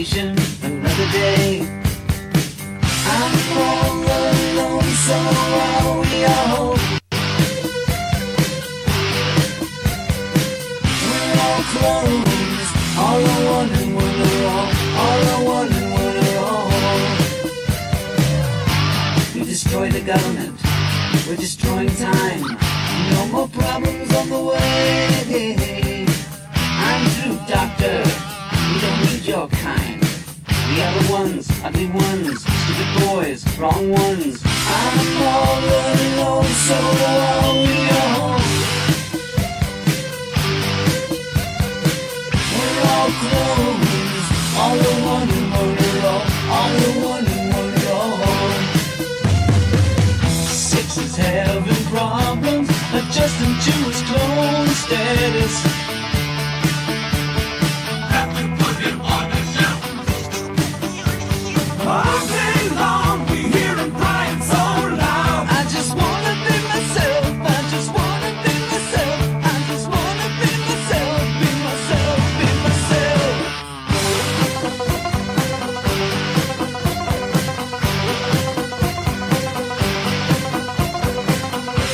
station another day. I'm all alone, so are we all. We're all closed, all are one and one are all are one and one are all. We destroy the government, we're destroying time. No more problems on the way. I'm through, doctor, we don't need your kind. The other ones, ugly ones, stupid boys, wrong ones. I'm all alone, so are we all. We're all closed, all are one and one are all are one and one are all. Six is having problems, adjusting to his clone status. All day long we hear him crying so loud. I just wanna be myself, I just wanna be myself, I just wanna be myself, be myself, be myself.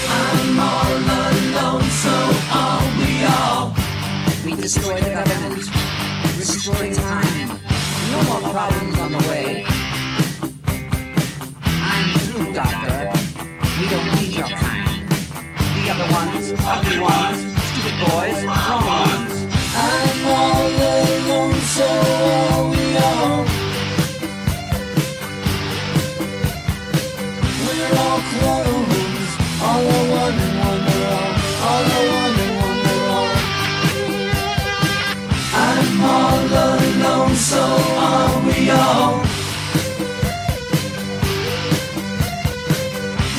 I'm all alone, so are we all. We destroy the government, we destroy time. No more problems on the way. Doctor, we don't need your kind. The other ones, ugly ones, stupid boys, wrong ones. I'm all alone, so are we all. We're all closed, all are one and one are all are one and one are all. I'm all alone, so are we all.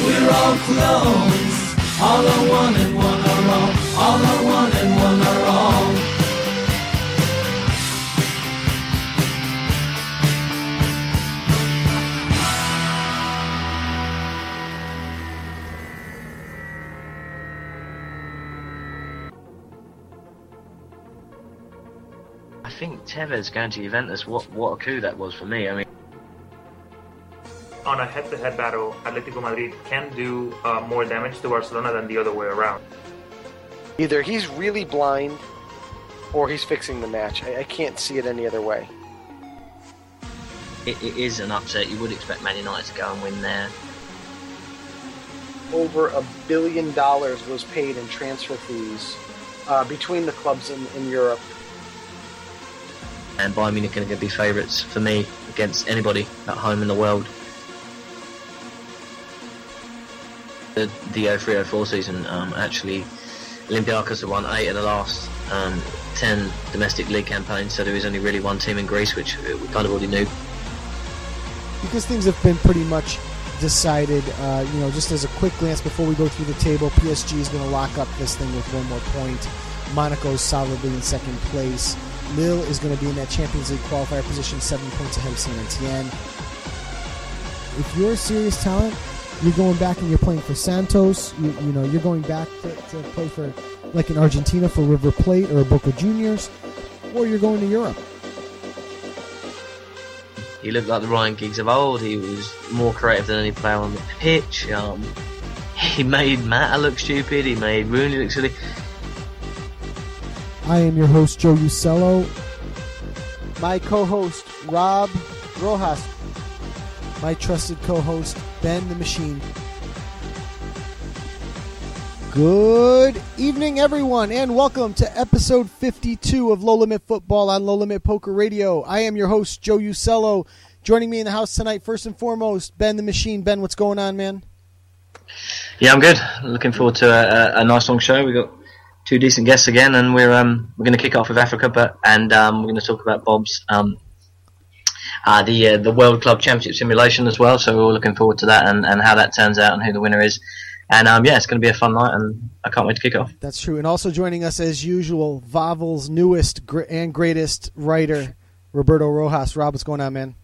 We're all closed, all are one and one are all are one and one are all. I think Tevez going to Juventus, what a coup that was for me. I mean, on a head-to-head battle, Atletico Madrid can do more damage to Barcelona than the other way around. Either he's really blind or he's fixing the match. I can't see it any other way. it is an upset. You would expect Man United to go and win there. Over $1 billion was paid in transfer fees between the clubs in Europe. And Bayern Munich are going to be favourites for me against anybody at home in the world. The 03-04 season, actually, Olympiacos have won 8 of the last 10 domestic league campaigns, so there is only really one team in Greece, which we kind of already knew. Because things have been pretty much decided, just as a quick glance before we go through the table, PSG is going to lock up this thing with 1 more point. Monaco's solidly in second place. Lille is going to be in that Champions League qualifier position, 7 points ahead of Saint Etienne. If you're a serious talent, you're going back and you're playing for Santos. You're going back to play for, like in Argentina, for River Plate or Boca Juniors, or you're going to Europe. He looked like the Ryan Giggs of old. He was more creative than any player on the pitch. He made Mata look stupid. He made Rooney look silly. I am your host, Joe Usello. My co-host, Rob Rojas. My trusted co-host, Ben the Machine. Good evening, everyone, and welcome to episode 52 of Low Limit Football on Low Limit Poker Radio. I am your host, Joe Usello. Joining me in the house tonight, first and foremost, Ben the Machine. Ben, what's going on, man? Yeah, I'm good. Looking forward to a nice long show. We've got 2 decent guests again, and we're going to kick off with Africa, we're going to talk about Bob's the World Club Championship simulation as well. So we're all looking forward to that and how that turns out and who the winner is. And it's going to be a fun night, and I can't wait to kick off. That's true. And also joining us as usual, Vavel's newest and greatest writer, Roberto Rojas. Rob, what's going on, man?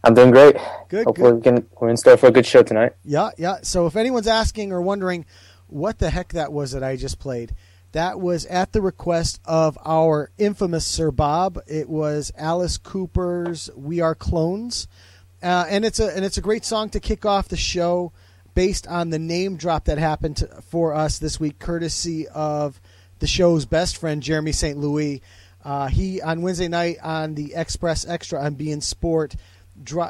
I'm doing great. Good. Hopefully we're in store for a good show tonight. Yeah. So if anyone's asking or wondering what the heck that was that I just played, That was at the request of our infamous Sir Bob. It was Alice Cooper's "We Are Clones," and it's a great song to kick off the show, based on the name drop that happened for us this week, courtesy of the show's best friend Jeremy St. Louis. He on Wednesday night on the Express Extra on BeIN Sport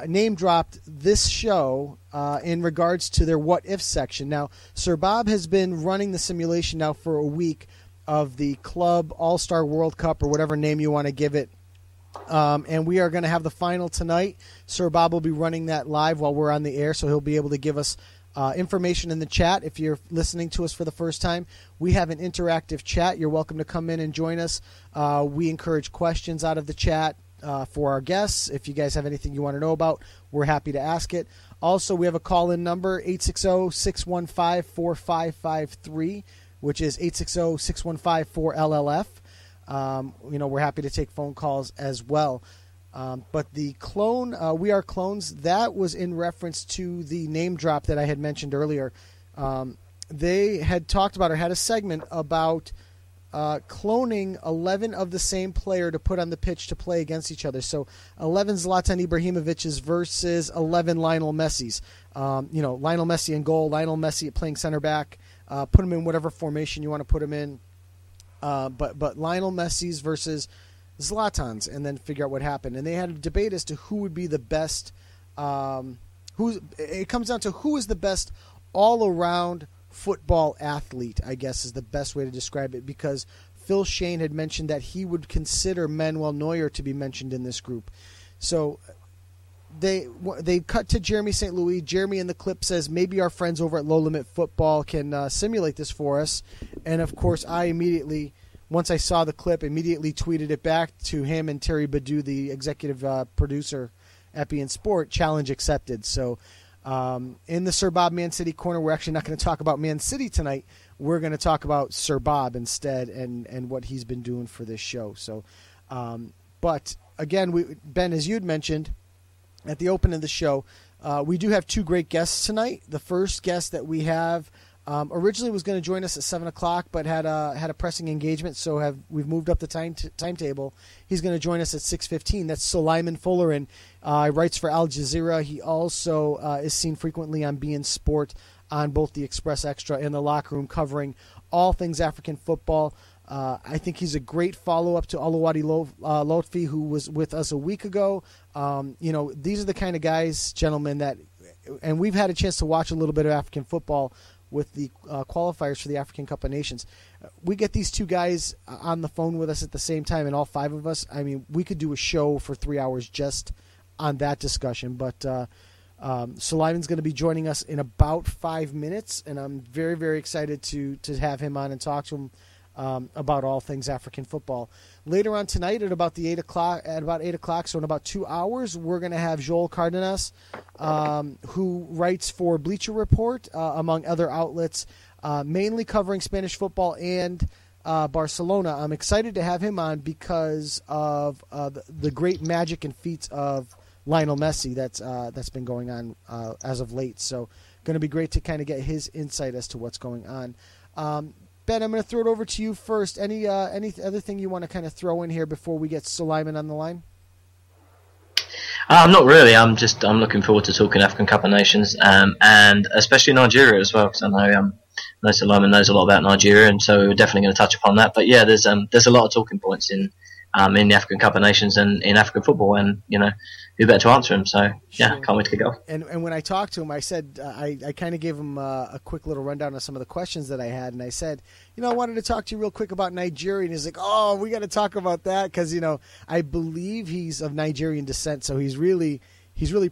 name dropped this show in regards to their what if section. Now, Sir Bob has been running the simulation now for a week of the Club All-Star World Cup, or whatever name you want to give it. And we are going to have the final tonight. Sir Bob will be running that live while we're on the air, so he'll be able to give us information in the chat. If you're listening to us for the first time, we have an interactive chat. You're welcome to come in and join us. We encourage questions out of the chat for our guests. If you guys have anything you want to know about, we're happy to ask it. Also, we have a call-in number, 860-615-4553, which is 860-615-4LLF. We're happy to take phone calls as well. But the clone, We Are Clones, that was in reference to the name drop that I had mentioned earlier. They had talked about, or had a segment about cloning 11 of the same player to put on the pitch to play against each other. So 11 Zlatan Ibrahimovic's versus 11 Lionel Messi's. Lionel Messi in goal, Lionel Messi playing center back. Put him in whatever formation you want to put him in. But Lionel Messi's versus Zlatan's, and then figure out what happened. And they had a debate as to who would be the best. It comes down to who is the best all-around football athlete, I guess is the best way to describe it, because Phil Shane had mentioned that he would consider Manuel Neuer to be mentioned in this group. So they cut to Jeremy St. Louis. Jeremy in the clip says, maybe our friends over at Low Limit Football can simulate this for us. And, of course, I immediately, once I saw the clip, immediately tweeted it back to him and Terry Badu, the executive producer at BeIN Sport. Challenge accepted. So in the Sir Bob ManCity Corner, we're actually not going to talk about Man City tonight. We're going to talk about Sir Bob instead, and what he's been doing for this show. So, but again, Ben, as you'd mentioned at the open of the show, we do have two great guests tonight. The first guest that we have originally was going to join us at 7 o'clock, but had a pressing engagement, so we've moved up the timetable. He's going to join us at 6:15. That's Sulaiman Folarin. He writes for Al Jazeera. He also is seen frequently on BeIN Sport on both the Express Extra and the Locker Room, covering all things African football. I think he's a great follow-up to Oluwadi Lotfi, who was with us a week ago. These are the kind of guys, gentlemen, that, and we've had a chance to watch a little bit of African football with the qualifiers for the African Cup of Nations. We get these two guys on the phone with us at the same time, and all five of us, I mean, we could do a show for 3 hours just on that discussion. But Sulaiman's going to be joining us in about 5 minutes, and I'm very, very excited to have him on and talk to him about all things African football. Later on tonight at about 8 o'clock, so in about 2 hours, we're going to have Xoel Cardenas, who writes for Bleacher Report, among other outlets, mainly covering Spanish football and Barcelona. I'm excited to have him on because of the great magic and feats of Lionel Messi that's been going on as of late. So going to be great to kind of get his insight as to what's going on. Ben, I'm going to throw it over to you first. Any other thing you want to kind of throw in here before we get Sulaiman on the line? Not really. I'm looking forward to talking African Cup of Nations, and especially Nigeria as well, because I know Sulaiman knows a lot about Nigeria, and so we're definitely going to touch upon that. But yeah, there's a lot of talking points in the African Cup of Nations and in African football, and who better to answer him? So yeah, sure. Can't wait to get going. And when I talked to him, I said I kind of gave him a quick little rundown of some of the questions that I had, and I said, I wanted to talk to you real quick about Nigeria, and he's like, oh, we got to talk about that because I believe he's of Nigerian descent, so he's really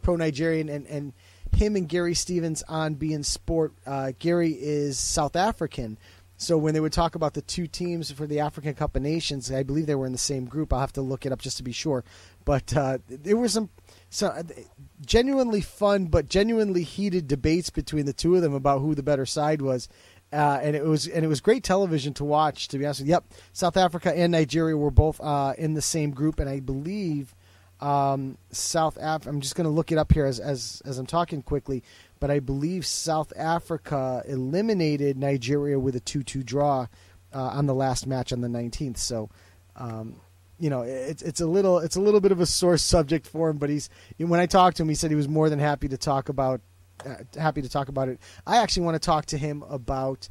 pro-Nigerian, and him and Gary Stevens on BeIN Sport. Gary is South African. So when they would talk about the two teams for the African Cup of Nations, I believe they were in the same group. I'll have to look it up just to be sure. But there were some genuinely fun but genuinely heated debates between the two of them about who the better side was. And it was great television to watch, to be honest with you. Yep, South Africa and Nigeria were both in the same group, and I believe South Africa. I'm just going to look it up here as I'm talking quickly. But I believe South Africa eliminated Nigeria with a 2-2 draw on the last match on the 19th. So, it's a little bit of a sore subject for him. But when I talked to him, he said he was more than happy to talk about it. I actually want to talk to him about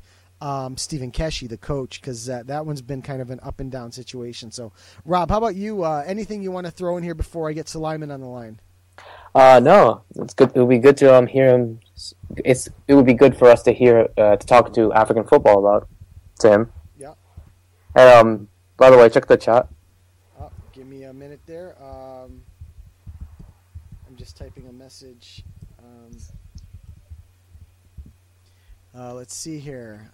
Stephen Keshi, the coach, because that one's been kind of an up and down situation. So, Rob, how about you? Anything you want to throw in here before I get Sulaiman on the line? No, it's good. It would be good to hear him. It would be good for us to hear to talk to African football to him. Yeah. And by the way, check the chat. Give me a minute there. I'm just typing a message. Let's see here.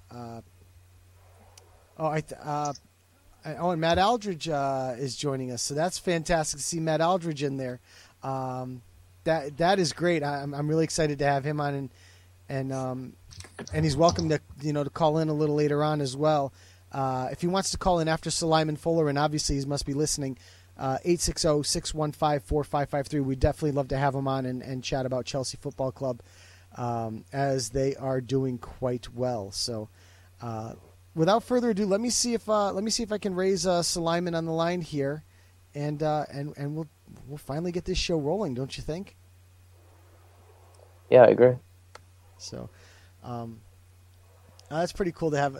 And Matt Aldridge is joining us, so that's fantastic to see Matt Aldridge in there. That is great. I'm really excited to have him on, and he's welcome to to call in a little later on as well. If he wants to call in after Sulaiman Folarin, obviously he must be listening. 860-615-4553. We'd definitely love to have him on and chat about Chelsea Football Club, as they are doing quite well. So, without further ado, let me see if I can raise Sulaiman on the line here, and we'll finally get this show rolling, don't you think? Yeah, I agree. So, that's pretty cool to have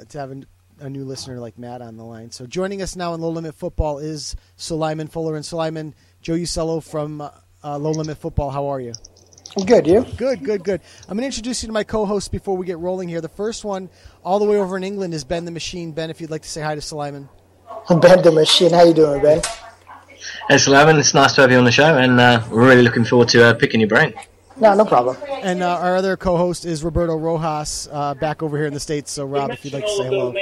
a new listener like Matt on the line. So joining us now in Low Limit Football is Sulaiman Folarin. Sulaiman, Joe Usello from Low Limit Football. How are you? Good, you? Good. I'm going to introduce you to my co-hosts before we get rolling here. The first one, all the way over in England, is Ben the Machine. Ben, if you'd like to say hi to Sulaiman. Ben the Machine. How you doing, Ben? Hey, Sulaiman, it's nice to have you on the show, and we're really looking forward to picking your brain. No problem. And our other co-host is Roberto Rojas, back over here in the States. So, Rob, if you'd like to say hello.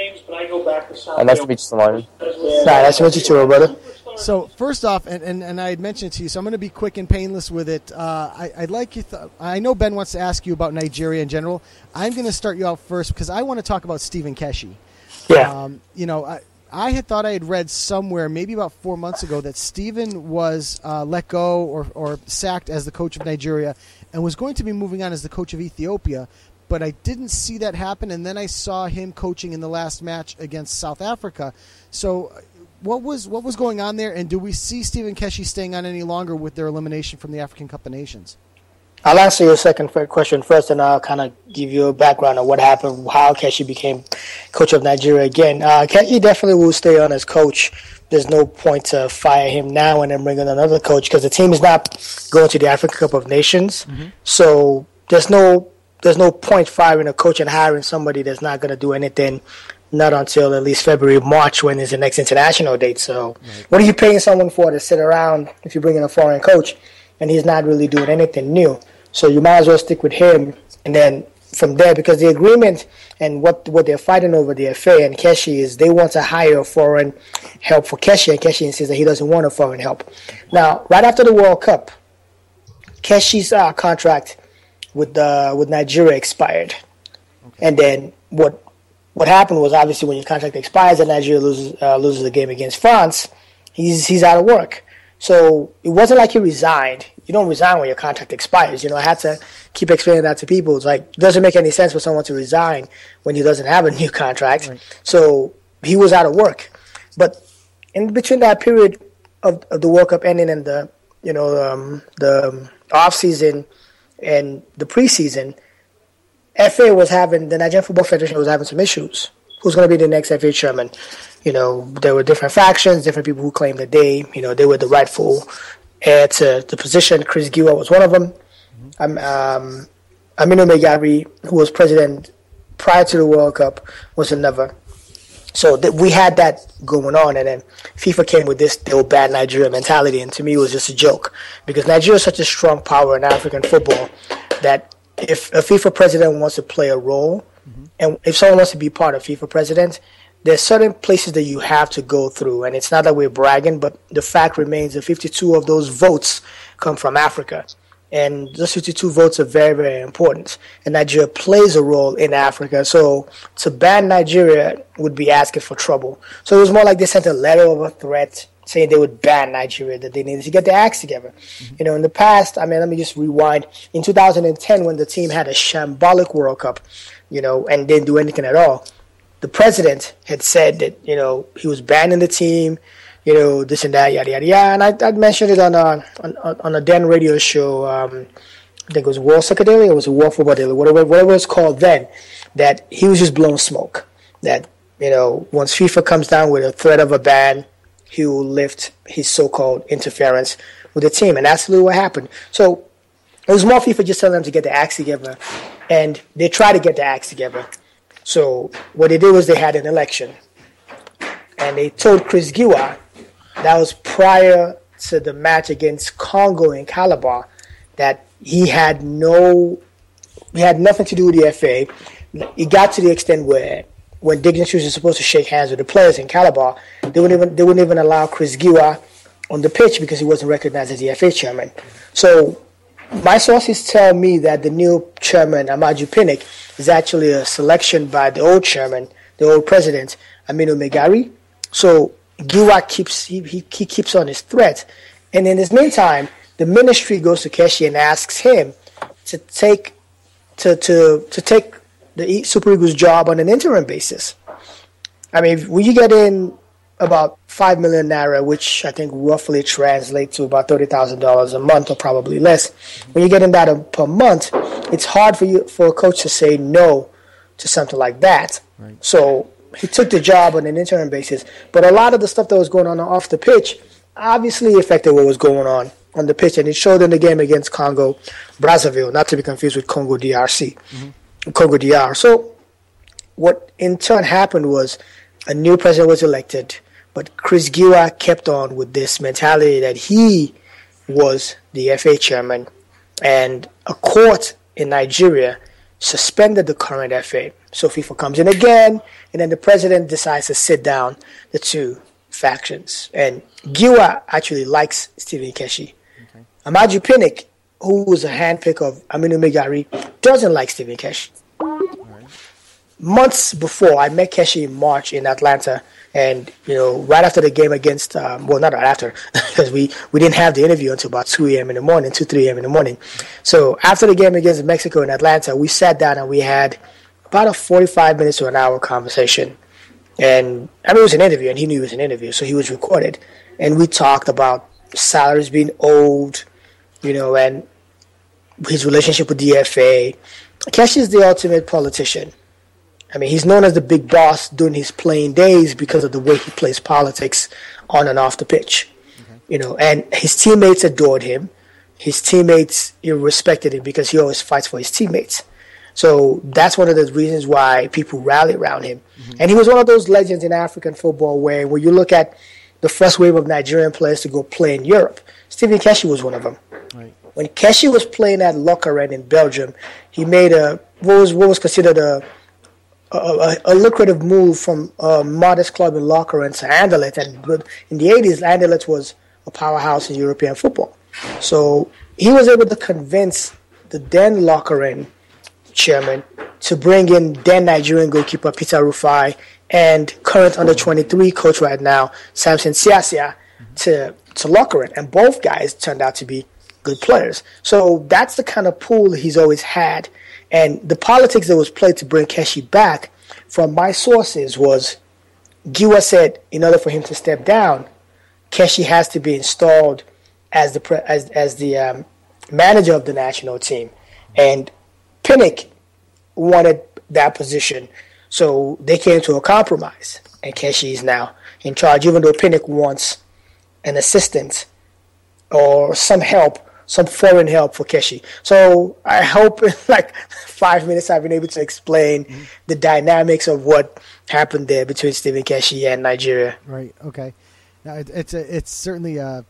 Nice to meet you, Sulaiman. Nice to meet you too, Roberto. So, first off, and I had mentioned it to you, so I'm going to be quick and painless with it. I'd like you. I know Ben wants to ask you about Nigeria in general. I'm going to start you out first because I want to talk about Stephen Keshi. Yeah. I had thought I had read somewhere, maybe about 4 months ago, that Stephen was let go or sacked as the coach of Nigeria and was going to be moving on as the coach of Ethiopia, but I didn't see that happen, and then I saw him coaching in the last match against South Africa. So what was going on there, and do we see Stephen Keshi staying on any longer with their elimination from the African Cup of Nations? I'll answer your second question first, and I'll kind of give you a background on what happened, how Keshi became coach of Nigeria again. Keshi definitely will stay on as coach. There's no point to fire him now and then bring in another coach because the team is not going to the African Cup of Nations. Mm-hmm. So there's no point firing a coach and hiring somebody that's not going to do anything, not until at least February, March, when is the next international date. So What are you paying someone for to sit around if you bring in a foreign coach and he's not really doing anything new? So you might as well stick with him, and then from there, because the agreement and what they're fighting over, the FA and Keshi, is they want to hire foreign help for Keshi, and Keshi insists that he doesn't want a foreign help. Now, right after the World Cup, Keshi's contract with Nigeria expired, and then what happened was, obviously when your contract expires and Nigeria loses the game against France, he's out of work. So it wasn't like he resigned. You don't resign when your contract expires. I had to keep explaining that to people. It's like, it doesn't make any sense for someone to resign when he doesn't have a new contract. Right. So he was out of work. But in between that period of the World Cup ending and the off season and the preseason, the Nigerian Football Federation was having some issues. Who's going to be the next FA chairman? There were different factions, different people who claimed that they were the rightful heir to the position. Chris Giwa was one of them. Aminu Megari, who was president prior to the World Cup, was another. So we had that going on, and then FIFA came with this "they'll ban Nigeria" mentality, and to me it was just a joke, because Nigeria is such a strong power in African football that if a FIFA president wants to play a role, and if someone wants to be part of FIFA president, there's certain places that you have to go through, and it's not that we're bragging, but the fact remains that 52 of those votes come from Africa, and those 52 votes are very, very important, and Nigeria plays a role in Africa, so to ban Nigeria would be asking for trouble. So it was more like they sent a letter of a threat saying they would ban Nigeria, that they needed to get their acts together. Mm-hmm. In the past, let me just rewind. In 2010, when the team had a shambolic World Cup, and didn't do anything at all, the president had said that, he was banning the team, this and that, yada, yada, yada. And I mentioned it on a Dan radio show, I think it was World Soccer Daily, or was it World Football Daily, whatever it's called then, that he was just blowing smoke. That, once FIFA comes down with a threat of a ban, he will lift his so-called interference with the team. And that's really what happened. So it was more FIFA just telling them to get the acts together. And they tried to get the acts together. So what they did was they had an election. And they told Chris Giwa, that was prior to the match against Congo in Calabar, that he had nothing to do with the FA. It got to the extent where when dignitaries were supposed to shake hands with the players in Calabar, they wouldn't even allow Chris Giwa on the pitch because he wasn't recognized as the FA chairman. So my sources tell me that the new chairman, Amaju Pinnick, is actually a selection by the old chairman, the old president, Aminu Megari. So Giwa keeps on his threat. And in this meantime, the ministry goes to Keshi and asks him to take the Super Eagles job on an interim basis. I mean, when you get in about 5 million naira, which I think roughly translates to about $30,000 a month or probably less, when you get in that per month, it's hard for a coach to say no to something like that. Right. So he took the job on an interim basis, but a lot of the stuff that was going on off the pitch obviously affected what was going on the pitch, and it showed in the game against Congo Brazzaville, not to be confused with Congo DRC. Congo DR. So what in turn happened was a new president was elected, but Chris Giwa kept on with this mentality that he was the FA chairman, and a court in Nigeria suspended the current FA. So FIFA comes in again, and then the president decides to sit down the two factions. And Giwa actually likes Stephen Keshi. Okay. Amaju Pinnick, who was a handpick of Aminu Megari, doesn't like Stephen Keshi. Right. Months before, I met Keshi in March in Atlanta, and right after the game against, not right after, because we didn't have the interview until about 2 a.m. in the morning, 3 a.m. in the morning. So after the game against Mexico in Atlanta, we sat down and we had about a 45 minutes to an hour conversation. And I mean, it was an interview, and he knew it was an interview, so he was recorded. And we talked about salaries being owed, and his relationship with the FA. Keshi is the ultimate politician. I mean, he's known as the big boss during his playing days because of the way he plays politics on and off the pitch. Okay. And his teammates adored him. His teammates respected him because he always fights for his teammates. So that's one of the reasons why people rally around him. Mm-hmm. And he was one of those legends in African football where when you look at the first wave of Nigerian players to go play in Europe, Stephen Keshi was one of them. Right. When Keshi was playing at Lokeren in Belgium, he made what was considered a lucrative move from a modest club in Lokeren to Anderlecht. And in the 80s, Anderlecht was a powerhouse in European football. So he was able to convince the then Lokeren chairman to bring in then Nigerian goalkeeper Peter Rufai and current under-23 coach right now, Samson Siasia, to Lokeren. And both guys turned out to be good players. So that's the kind of pool he's always had. And the politics that was played to bring Keshi back, from my sources, was Giwa said in order for him to step down, Keshi has to be installed as the manager of the national team. And Pinnick wanted that position. So they came to a compromise. And Keshi is now in charge, even though Pinnick wants an assistant or some help, some foreign help for Keshi. So I hope in like 5 minutes I've been able to explain the dynamics of what happened there between Stephen Keshi and Nigeria. Right, okay. Now, it's certainly a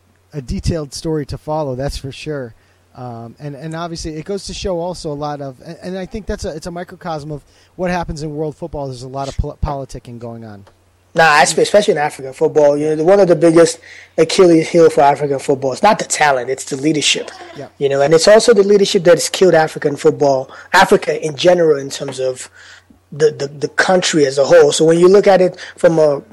detailed story to follow, that's for sure. And obviously it goes to show also a lot of, and I think it's a microcosm of what happens in world football. There's a lot of politicking going on. Nah, especially in African football, one of the biggest Achilles heel for African football is not the talent, it's the leadership. Yeah. And it's also the leadership that has killed African football, Africa in general, in terms of the country as a whole. So when you look at it from a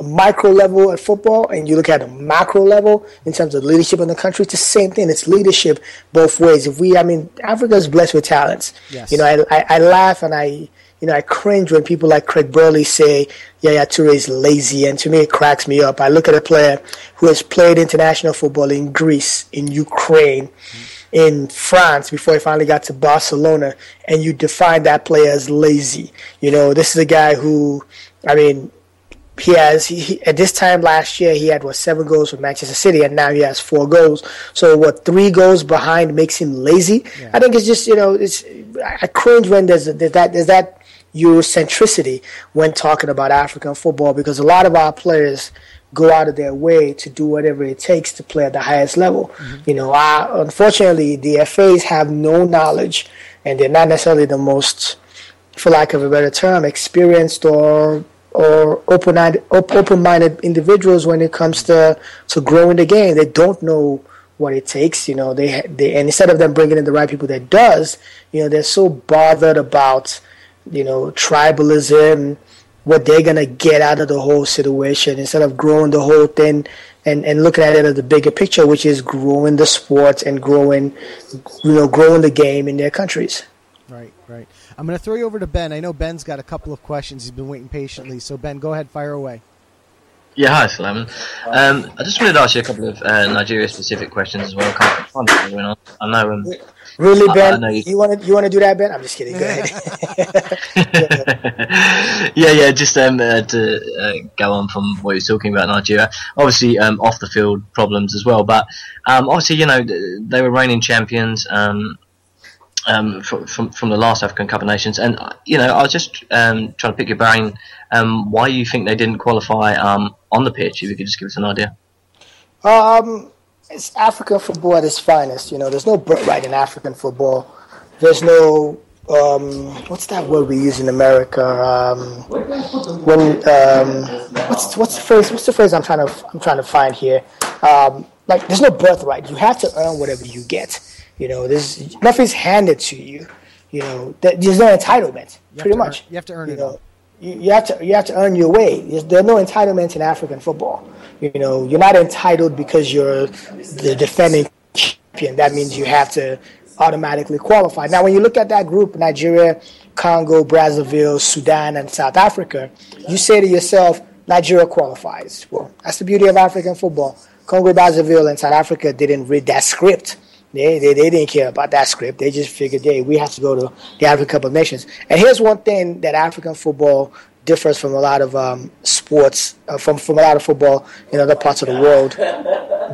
micro level at football, and you look at a macro level in terms of leadership in the country, it's the same thing. It's leadership both ways. Africa is blessed with talents. Yes. I laugh and I I cringe when people like Craig Burley say Yaya Toure is lazy, and to me it cracks me up. I look at a player who has played international football in Greece, in Ukraine, in France before he finally got to Barcelona, and you define that player as lazy. This is a guy who, he at this time last year he had 7 goals with Manchester City, and now he has 4 goals. So 3 goals behind makes him lazy? Yeah. I think it's just I cringe when there's that Eurocentricity when talking about African football, because a lot of our players go out of their way to do whatever it takes to play at the highest level. Mm-hmm. Unfortunately, the FAs have no knowledge, and they're not necessarily the most, for lack of a better term, experienced or open-minded individuals when it comes to growing the game. They don't know what it takes. They and instead of them bringing in the right people that does, they're so bothered about tribalism, what they're going to get out of the whole situation, instead of growing the whole thing and looking at it as the bigger picture, which is growing the sport and growing the game in their countries. Right. I'm going to throw you over to Ben. I know Ben's got a couple of questions. He's been waiting patiently. So, Ben, go ahead, fire away. Yeah, hi, Sulaiman. I just wanted to ask you a couple of Nigeria-specific questions as well. I know. Really, Ben? You want to do that, Ben? I'm just kidding. Go ahead. yeah. Just to go on from what you were talking about Nigeria. Obviously, off the field problems as well, but obviously, they were reigning champions. From the last African Cup of Nations, and I was just trying to pick your brain why you think they didn't qualify on the pitch. If you could just give us an idea. It's African football at its finest. There's no birthright in African football. There's no what's that word we use in America? What's the phrase? What's the phrase I'm trying to find here? There's no birthright. You have to earn whatever you get. There's nothing's handed to you. There's no entitlement. Pretty much, you have to earn it all. You have to earn your way. There's no entitlement in African football. You're not entitled because you're the defending champion. That means you have to automatically qualify. Now, when you look at that group, Nigeria, Congo, Brazzaville, Sudan, and South Africa, you say to yourself, Nigeria qualifies. Well, that's the beauty of African football. Congo, Brazzaville, and South Africa didn't read that script. They didn't care about that script. They just figured, hey, we have to go to the African Cup of Nations. And here's one thing that African football differs from a lot of sports, from a lot of football in other parts of the world.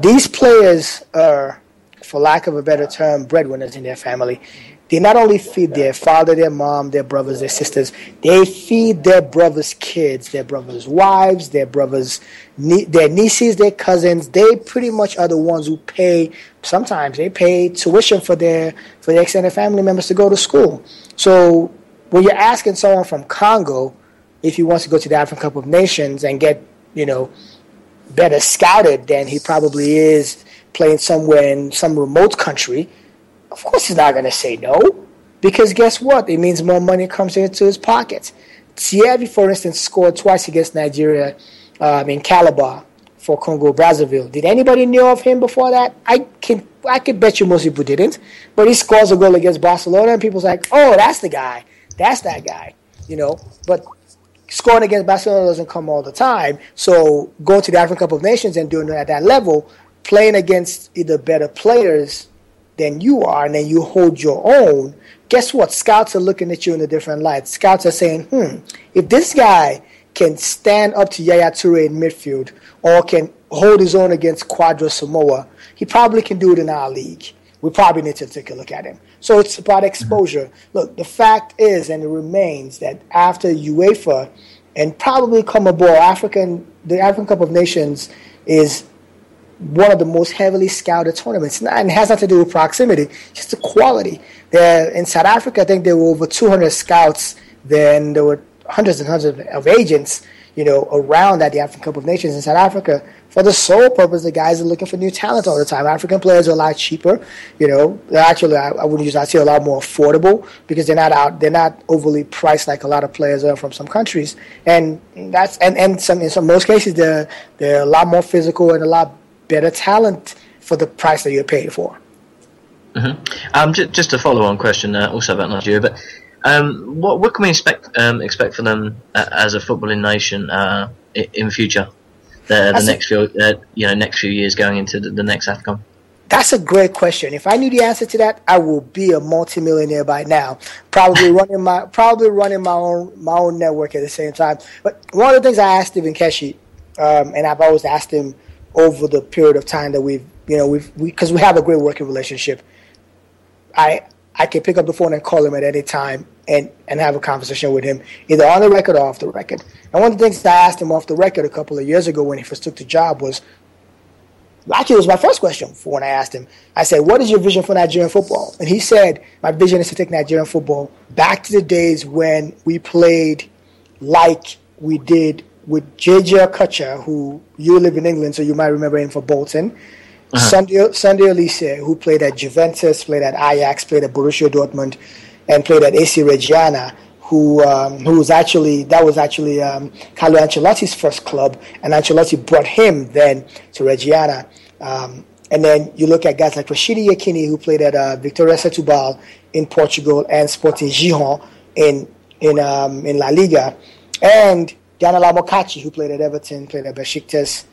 These players are, for lack of a better term, breadwinners in their family. They not only feed their father, their mom, their brothers, their sisters, they feed their brothers' kids, their brothers' wives, their nieces, their cousins. They pretty much are the ones who pay. Sometimes they pay tuition for their extended family members to go to school. So when you're asking someone from Congo if he wants to go to the African Cup of Nations and get better scouted than he probably is playing somewhere in some remote country, of course he's not going to say no, because guess what? It means more money comes into his pocket. Thierry, for instance, scored twice against Nigeria in Calabar for Congo Brazzaville. Did anybody know of him before that? I could bet you most people didn't. But he scores a goal against Barcelona, and people's like, oh, that's the guy. That's that guy. But scoring against Barcelona doesn't come all the time. So going to the African Cup of Nations and doing it at that level, playing against either better players than you are, and then you hold your own, guess what? Scouts are looking at you in a different light. Scouts are saying, if this guy can stand up to Yaya Toure in midfield or can hold his own against Quadra Samoa, he probably can do it in our league. We probably need to take a look at him. So it's about exposure. Look, the fact is, and it remains, that after UEFA and probably CONMEBOL, the African Cup of Nations is one of the most heavily scouted tournaments. And it has nothing to do with proximity, just the quality. In South Africa, I think there were over 200 scouts there, and there were hundreds and hundreds of agents, around at the African Cup of Nations in South Africa for the sole purpose the guys are looking for new talent all the time. African players are a lot cheaper, Actually, I wouldn't use that. I'd say a lot more affordable because they're not overly priced like a lot of players are from some countries. And that's in most cases they're a lot more physical and a lot better talent for the price that you're paid for. Mm-hmm. Just a follow-on question also about Nigeria, but What can we expect for them as a footballing nation in future? The next few years going into the next AFCON. That's a great question. If I knew the answer to that, I will be a multimillionaire by now. Probably running my own network at the same time. But one of the things I asked Stephen Keshi, and I've always asked him over the period of time that because we have a great working relationship. I can pick up the phone and call him at any time and have a conversation with him, either on the record or off the record. And one of the things that I asked him off the record a couple of years ago when he first took the job was, actually, it was my first question for when I asked him. I said, what is your vision for Nigerian football? And he said, my vision is to take Nigerian football back to the days when we played like we did with J.J. Okocha, who you live in England, so you might remember him for Bolton. Sunday Elise, who played at Juventus, played at Ajax, played at Borussia Dortmund, and played at AC Reggiana, who was actually Carlo Ancelotti's first club, and Ancelotti brought him then to Reggiana. And then you look at guys like Rashidi Yekini, who played at Victoria Setúbal in Portugal and Sporting Gijon in La Liga, and Daniel Amokachi, who played at Everton, played at Besiktas,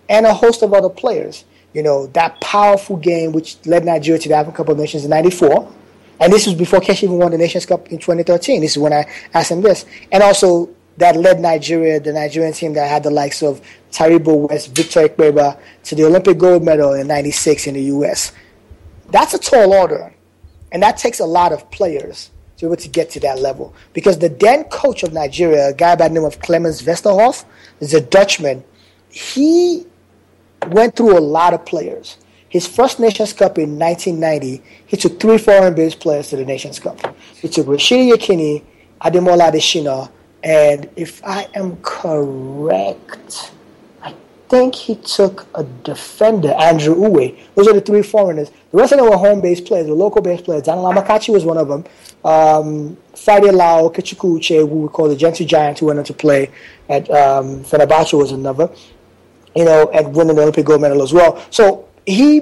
and a host of other players. You know, that powerful game which led Nigeria to the African Cup of Nations in '94. And this was before Keshi even won the Nations Cup in 2013. This is when I asked him this. And also that led Nigeria, the Nigerian team that had the likes of Taribo West, Victor Ikpeba, to the Olympic gold medal in '96 in the U.S. That's a tall order. And that takes a lot of players to be able to get to that level. Because the then coach of Nigeria, a guy by the name of Clemens Westerhof, is a Dutchman. He went through a lot of players. His first Nations Cup in 1990, he took 3 foreign-based players to the Nations Cup. He took Rashidi Yekini, Ademola Adesina, and if I am correct, I think he took a defender, Andrew Uwe. Those are the 3 foreigners. The rest of them were home-based players, the local-based players. Daniel Amokachi was one of them. Friday Lau, Kechukwu Uche, who we call the Gentle Giant, who went on to play at Fenerbahce, was another. You know, and winning the Olympic gold medal as well. So he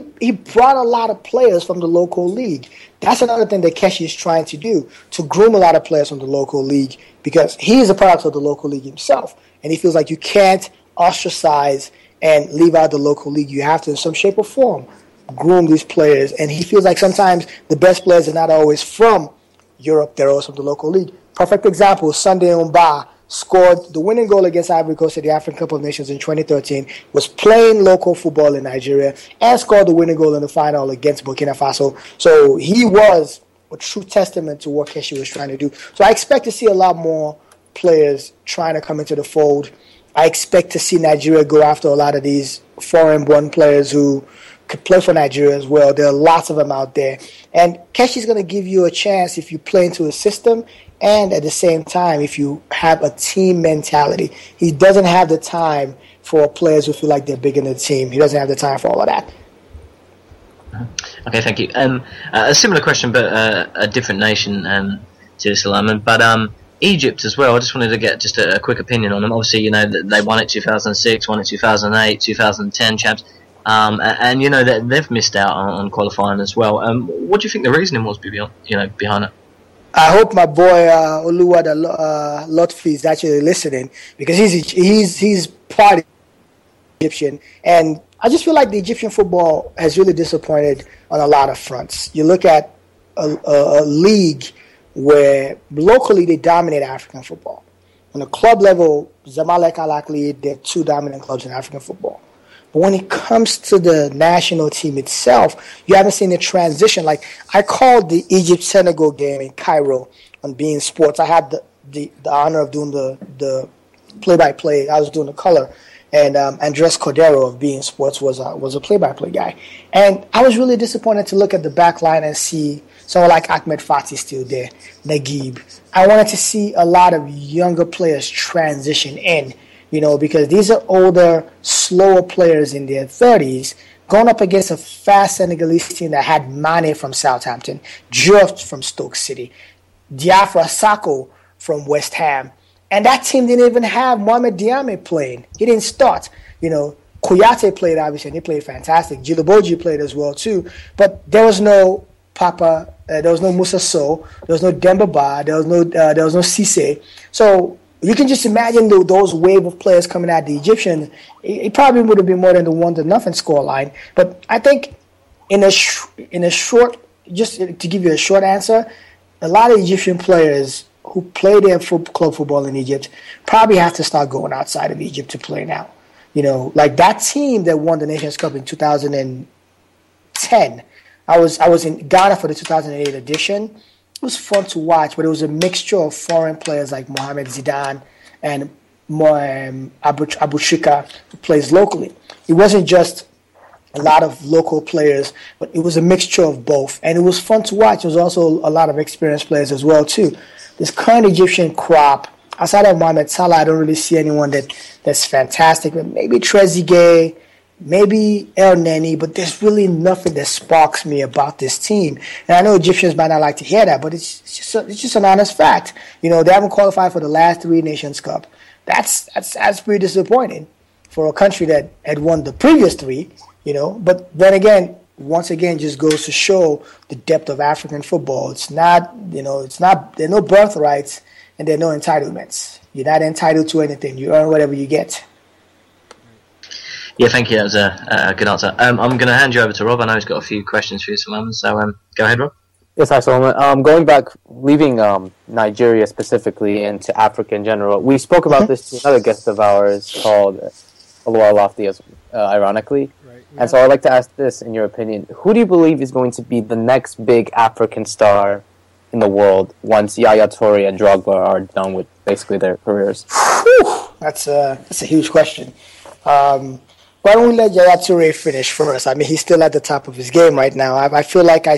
brought a lot of players from the local league. That's another thing that Keshi is trying to do, to groom a lot of players from the local league, because he is a product of the local league himself. And he feels like you can't ostracize and leave out the local league. You have to, in some shape or form, groom these players. And he feels like sometimes the best players are not always from Europe. They're also from the local league. Perfect example, Sunday Mba scored the winning goal against Ivory Coast at the African Cup of Nations in 2013, was playing local football in Nigeria, and scored the winning goal in the final against Burkina Faso. So he was a true testament to what Keshi was trying to do. So I expect to see a lot more players trying to come into the fold. I expect to see Nigeria go after a lot of these foreign-born players who could play for Nigeria as well. There are lots of them out there. And Keshi's going to give you a chance if you play into a system, and at the same time, if you have a team mentality. He doesn't have the time for players who feel like they're bigger than the team. He doesn't have the time for all of that. Okay, thank you. A similar question, but a different nation to Sulaiman. But Egypt as well. I just wanted to get just a quick opinion on them. Obviously, you know, they won it 2006, won it 2008, 2010 champs. And you know that they've missed out on qualifying as well. What do you think the reasoning was behind it? I hope my boy Oluwada Lotfi is actually listening, because he's part Egyptian, and I just feel like the Egyptian football has really disappointed on a lot of fronts. You look at a league where locally they dominate African football. On the club level, Zamalek Al Ahly, they're 2 dominant clubs in African football. But when it comes to the national team itself, you haven't seen the transition. Like, I called the Egypt-Senegal game in Cairo on BeIN Sports. I had the honor of doing the play-by-play. I was doing the color. And Andres Cordero of BeIN Sports was a play-by-play guy. And I was really disappointed to look at the back line and see someone like Ahmed Fati still there, Naguib. I wanted to see a lot of younger players transition in, you know, because these are older, slower players in their 30s going up against a fast Senegalese team that had Mane from Southampton, Diouf from Stoke City, Diafra Sakho from West Ham. And that team didn't even have Mohamed Diame playing. He didn't start. You know, Kouyaté played, obviously, and he played fantastic. Djilobodji played as well, too. But there was no Papa, there was no Musa Sow, there was no Demba Ba, there was no Cisse. So you can just imagine those wave of players coming at the Egyptians. It probably would have been more than the 1-0 scoreline. But I think in a short, just to give you a short answer, a lot of Egyptian players who play their club football in Egypt probably have to start going outside of Egypt to play now. Like that team that won the Nations Cup in 2010. I was in Ghana for the 2008 edition. It was fun to watch, but it was a mixture of foreign players like Mohamed Zidane and Abu Trika, who plays locally. It wasn't just a lot of local players, but it was a mixture of both. And it was fun to watch. There was also a lot of experienced players as well, too. This current Egyptian crop, outside of Mohamed Salah, I don't really see anyone that's fantastic. But maybe Trezeguet, maybe El Neni, but there's really nothing that sparks me about this team. And I know Egyptians might not like to hear that, but it's just an honest fact. They haven't qualified for the last 3 Nations Cup. That's pretty disappointing for a country that had won the previous 3. But then again, once again, just goes to show the depth of African football. It's not, there are no birthrights and there are no entitlements. You're not entitled to anything. You earn whatever you get. Yeah, thank you. That was a good answer. I'm going to hand you over to Rob. I know he's got a few questions for you, Sulaiman. So go ahead, Rob. Yes, hi, Sulaiman. Going back, leaving Nigeria specifically into Africa in general, we spoke about this to another guest of ours called Oluwa Lofty, ironically. Right, yeah. And so I'd like to ask this, in your opinion, who do you believe is going to be the next big African star in the world once Yaya Toure and Drogba are done with basically their careers? Whew, that's a huge question. Why don't we let Yaya Toure finish first? I mean, he's still at the top of his game right now. I feel like I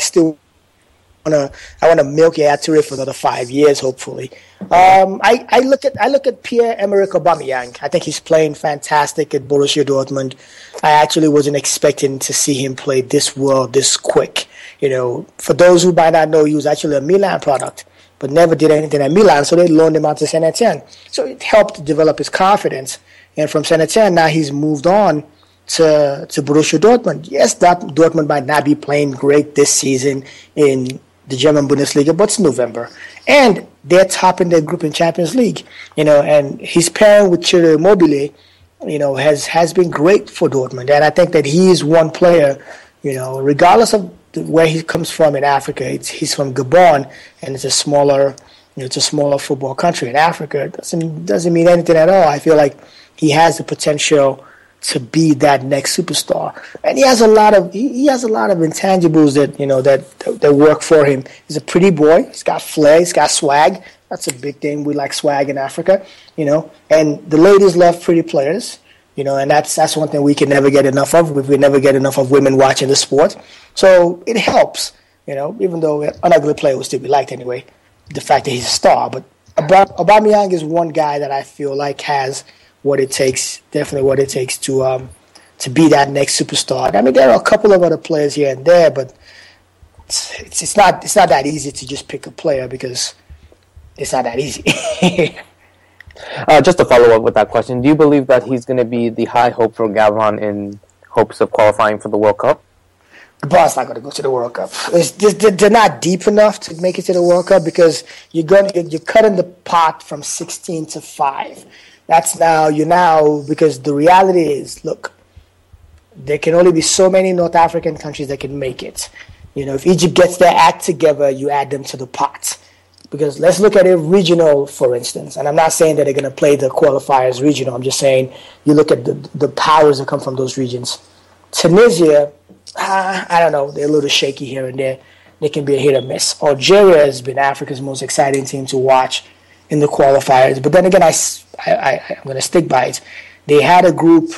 want to milk Yaya Toure for another 5 years, hopefully. I look at Pierre-Emerick Aubameyang. I think he's playing fantastic at Borussia Dortmund. I actually wasn't expecting to see him play this well, this quick. For those who might not know, he was actually a Milan product, but never did anything at Milan, so they loaned him out to Saint Etienne. So it helped develop his confidence. And from Saint Etienne, now he's moved on to Borussia Dortmund. Yes, Dortmund might not be playing great this season in the German Bundesliga, but it's November. And they're topping their group in Champions League. And his pairing with Ciro Immobile, has been great for Dortmund. And I think that he is one player, regardless of where he comes from in Africa. He's from Gabon, and it's a smaller football country in Africa. It doesn't mean anything at all. I feel like he has the potential to be that next superstar, and he has a lot of intangibles that work for him. He's a pretty boy. He's got flair. He's got swag. That's a big thing. We like swag in Africa, And the ladies love pretty players, And that's one thing we can never get enough of. We never get enough of women watching the sport, so it helps. Even though an ugly player will still be liked anyway. The fact that he's a star, but Aubameyang is one guy that I feel like has definitely what it takes to be that next superstar. I mean, there are a couple of other players here and there, but it's not that easy to just pick a player because it's not that easy. Just to follow up with that question, do you believe that he's going to be the high hope for Gabon in hopes of qualifying for the World Cup? Gabon's not going to go to the World Cup. They're not deep enough to make it to the World Cup because you're cutting the pot from 16 to 5. That's because the reality is, look, there can only be so many North African countries that can make it. If Egypt gets their act together, you add them to the pot. Because let's look at it regional, for instance. And I'm not saying that they're going to play the qualifiers regional. I'm just saying you look at the powers that come from those regions. Tunisia, I don't know. They're a little shaky here and there. They can be a hit or miss. Algeria has been Africa's most exciting team to watch in the qualifiers. But then again, I'm going to stick by it. They had a group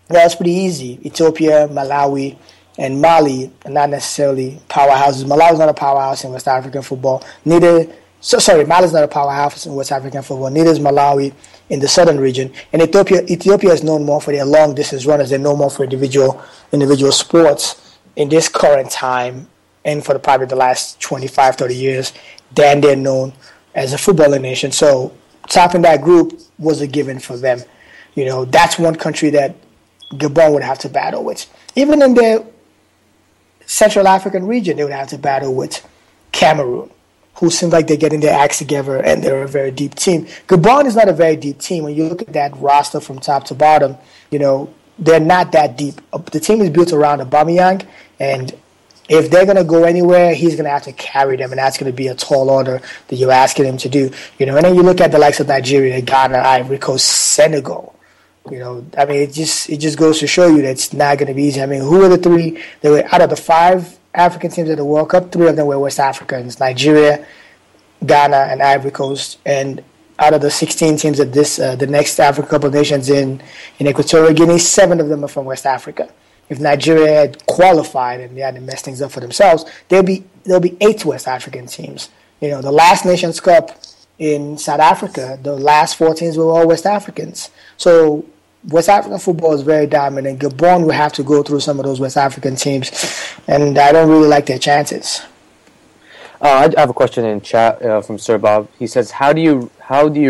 that was pretty easy. Ethiopia, Malawi, and Mali are not necessarily powerhouses. Malawi's not a powerhouse in West African football. Mali's not a powerhouse in West African football. Neither is Malawi in the southern region. And Ethiopia is known more for their long-distance runners. They're known more for individual sports in this current time and for probably the last 25, 30 years than they're known as a footballing nation. So topping that group was a given for them. That's one country that Gabon would have to battle with. Even in their Central African region, they would have to battle with Cameroon, who seems like they're getting their acts together and they're a very deep team. Gabon is not a very deep team. When you look at that roster from top to bottom, they're not that deep. The team is built around Aubameyang, and if they're going to go anywhere, he's going to have to carry them, and that's going to be a tall order that you're asking him to do. And then you look at the likes of Nigeria, Ghana, Ivory Coast, Senegal. It just goes to show you that it's not going to be easy. Who are the three? They were out of the 5 African teams at the World Cup. 3 of them were West Africans: Nigeria, Ghana, and Ivory Coast. And out of the 16 teams at the next African Cup of Nations in Equatorial Guinea, 7 of them are from West Africa. If Nigeria had qualified and they hadn't messed things up for themselves, there'll be 8 West African teams. The last Nations Cup in South Africa, the last 4 teams were all West Africans. So West African football is very dominant. Gabon will have to go through some of those West African teams, and I don't really like their chances. I have a question in chat from Sir Bob. He says, "How do you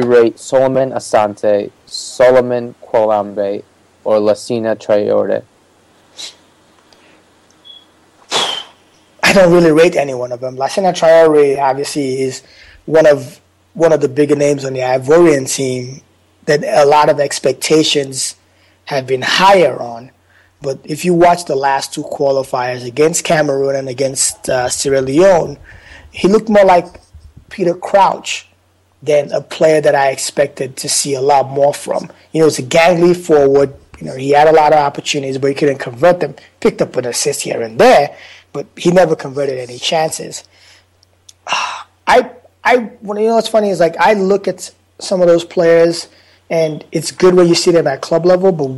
rate Solomon Asante, Solomon Kouambe, or Lassina Traore?" I don't really rate any one of them. Lassina Traore obviously is one of the bigger names on the Ivorian team that a lot of expectations have been higher on. But if you watch the last 2 qualifiers against Cameroon and against Sierra Leone, he looked more like Peter Crouch than a player that I expected to see a lot more from. It's a gangly forward. He had a lot of opportunities, but he couldn't convert them. Picked up an assist here and there, but he never converted any chances. What's funny is I look at some of those players, and it's good when you see them at club level, but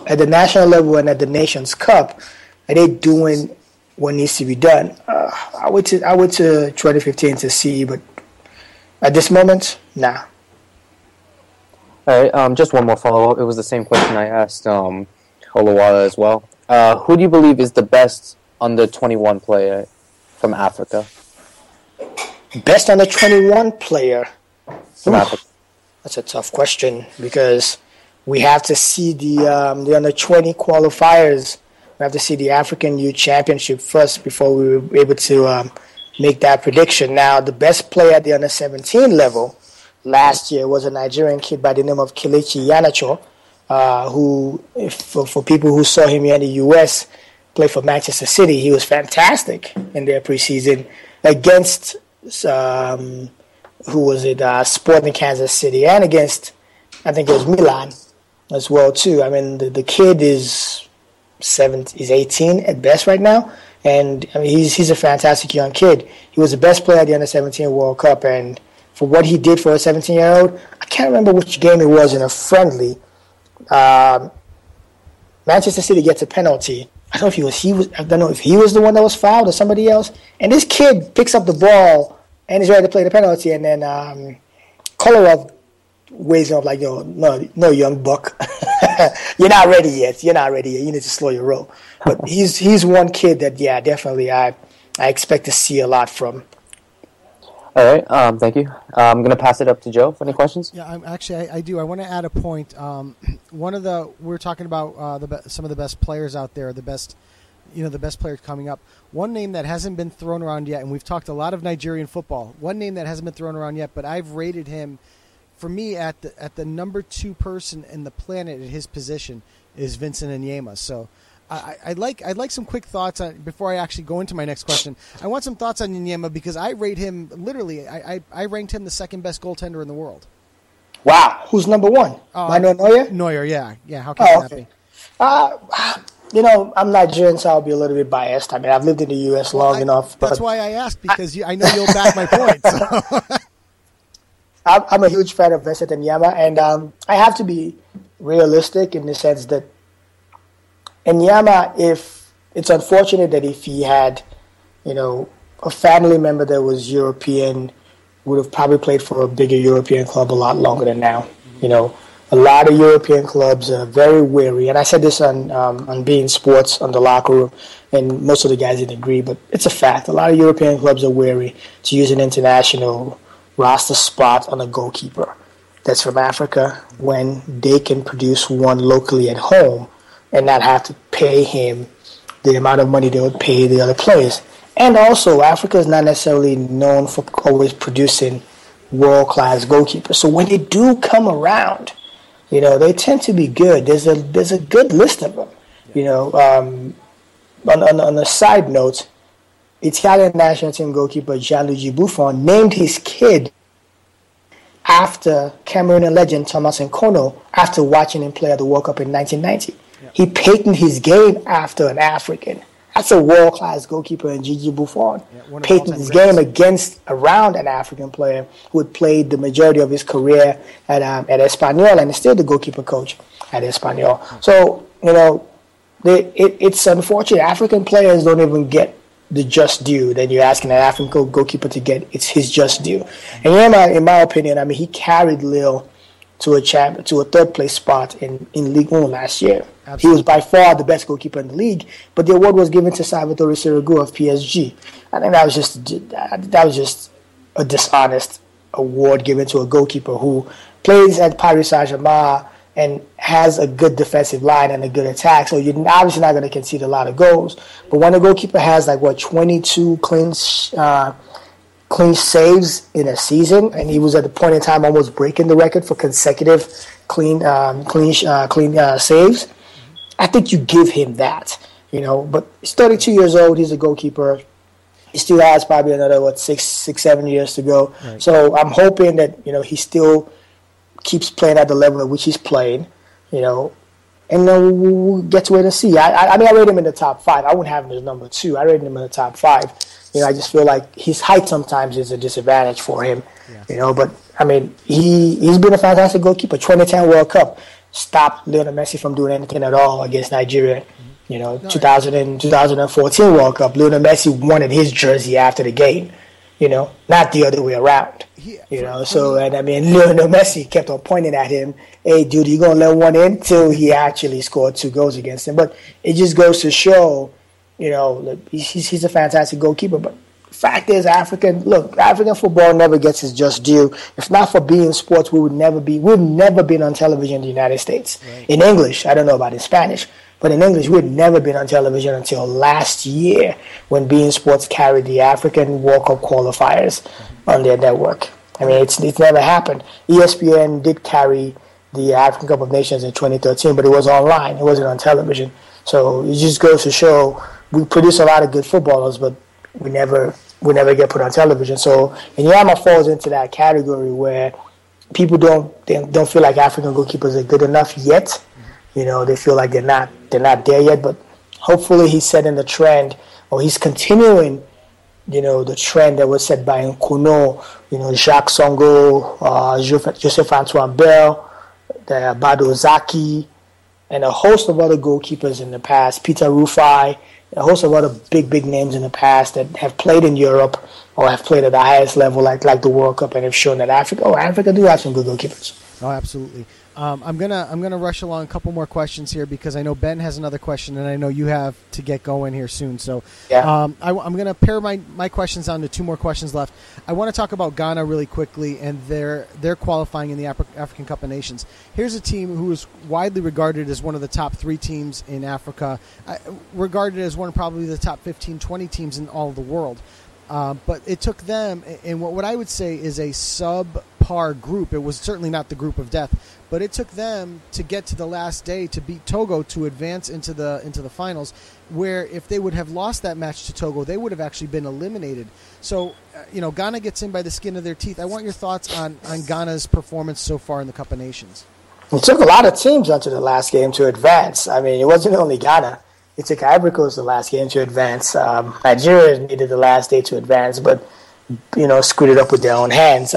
at the national level and at the Nations Cup, are they doing what needs to be done? I went to 2015 to see, but at this moment, nah. All right, just one more follow-up. It was the same question I asked Olawale as well. Who do you believe is the best under-21 player from Africa? Best under-21 player? From Africa. That's a tough question because we have to see the under-20 qualifiers. We have to see the African Youth Championship first before we were able to make that prediction. Now, the best player at the under-17 level last year was a Nigerian kid by the name of Kelechi Iheanacho, who, for people who saw him here in the U.S., played for Manchester City. He was fantastic in their preseason against Sporting Kansas City, and against, I think it was Milan as well too. The kid is 18 at best right now, and he's a fantastic young kid. He was the best player at the under-17 World Cup, and for what he did for a 17-year-old, I can't remember which game it was in a friendly. Manchester City gets a penalty. I don't know if he was the one that was fouled or somebody else, and this kid picks up the ball and is ready to play the penalty, and then Kolarov waves him up like, no, young buck. You're not ready yet. You need to slow your roll. But he's one kid that, definitely I expect to see a lot from. All right, thank you. I'm going to pass it up to Joe for any questions. Yeah, I do. I want to add a point. We're talking about some of the best players out there, the best players coming up. One name that hasn't been thrown around yet, and we've talked a lot of Nigerian football. One name that hasn't been thrown around yet, but I've rated him, for me, at the number 2 person in the planet at his position is Vincent Onyema. So I'd like some quick thoughts on, before I actually go into my next question. I want some thoughts on Onyema because I rate him literally. I ranked him the second best goaltender in the world. Wow, who's number 1? Manuel Neuer? Neuer, yeah. How can that be? I'm Nigerian, so I'll be a little bit biased. I've lived in the U.S. long enough. That's why I asked, because I know you'll back my point. So. I'm a huge fan of Vincent Onyema, and I have to be realistic in the sense that Onyema, it's unfortunate that if he had, a family member that was European, would have probably played for a bigger European club a lot longer than now. A lot of European clubs are very wary, and I said this on BeIN Sports on the locker room, and most of the guys didn't agree, but it's a fact. A lot of European clubs are wary to use an international roster spot on a goalkeeper that's from Africa when they can produce one locally at home and not have to pay him the amount of money they would pay the other players. And also, Africa is not necessarily known for always producing world-class goalkeepers. So when they do come around, they tend to be good. There's a good list of them. On a side note, Italian national team goalkeeper Gianluigi Buffon named his kid after Cameroonian legend Thomas Nkono after watching him play at the World Cup in 1990. Yeah. He patented his game after an African. That's a world-class goalkeeper in Gigi Buffon. Yeah, patented his game around an African player who had played the majority of his career at Espanyol and is still the goalkeeper coach at Espanyol. So, it's unfortunate. African players don't even get the just due that you're asking an African goalkeeper to get. It's his just due. And in my opinion, he carried Lille to a third place spot in Ligue 1 last year. Absolutely. He was by far the best goalkeeper in the league, but the award was given to Salvatore Sirigu of PSG. I think that was just a dishonest award given to a goalkeeper who plays at Paris Saint-Germain and has a good defensive line and a good attack. So you're obviously not going to concede a lot of goals. But when a goalkeeper has 22 clean saves in a season, and he was at the point in time almost breaking the record for consecutive clean saves, I think you give him that. But he's 32 years old. He's a goalkeeper. He still has probably another 7 years to go. Right. So I'm hoping that he still keeps playing at the level at which he's playing, and we'll get to wait and see. I rate him in the top 5. I wouldn't have him as number 2. I rate him in the top 5. I just feel like his height sometimes is a disadvantage for him, But, he's been a fantastic goalkeeper. 2010 World Cup stopped Lionel Messi from doing anything at all against Nigeria. 2014 World Cup, Lionel Messi wanted his jersey after the game. Not the other way around. Lionel Messi kept on pointing at him, hey, dude, you going to let one in? Till he actually scored 2 goals against him. But it just goes to show, he's a fantastic goalkeeper. But the fact is, African football never gets its just due. If not for BeIN Sports, we've never been on television in the United States. Right. In English, I don't know about in Spanish. But in English, we had never been on television until last year when BeIN Sports carried the African World Cup qualifiers on their network. It's never happened. ESPN did carry the African Cup of Nations in 2013, but it was online. It wasn't on television. So it just goes to show we produce a lot of good footballers, but we never get put on television. So Inyama falls into that category where people don't feel like African goalkeepers are good enough yet. They feel like they're not there yet, but hopefully he's setting the trend, or he's continuing, the trend that was set by Nkono, Jacques Songo, Joseph Antoine Bell, Bado Zaki, and a host of other goalkeepers in the past, Peter Rufai, a host of other big names in the past that have played in Europe or have played at the highest level, like the World Cup, and have shown that Africa do have some good goalkeepers. Oh, absolutely. I'm gonna rush along a couple more questions here because I know Ben has another question and I know you have to get going here soon. So yeah. I'm gonna pare my questions down to 2 more questions left. I want to talk about Ghana really quickly and their qualifying in the African Cup of Nations. Here's a team who is widely regarded as one of the top 3 teams in Africa, regarded as one of probably the top 15, 20 teams in all of the world. But it took them, in what I would say is a subpar group. It was certainly not the group of death, but it took them to get to the last day to beat Togo to advance into the finals, where if they would have lost that match to Togo, they would have actually been eliminated. So, Ghana gets in by the skin of their teeth. I want your thoughts on Ghana's performance so far in the Cup of Nations. It took a lot of teams onto the last game to advance. It wasn't only Ghana. It took Ivory Coast the last game to advance. Nigeria needed the last day to advance, but screwed it up with their own hands.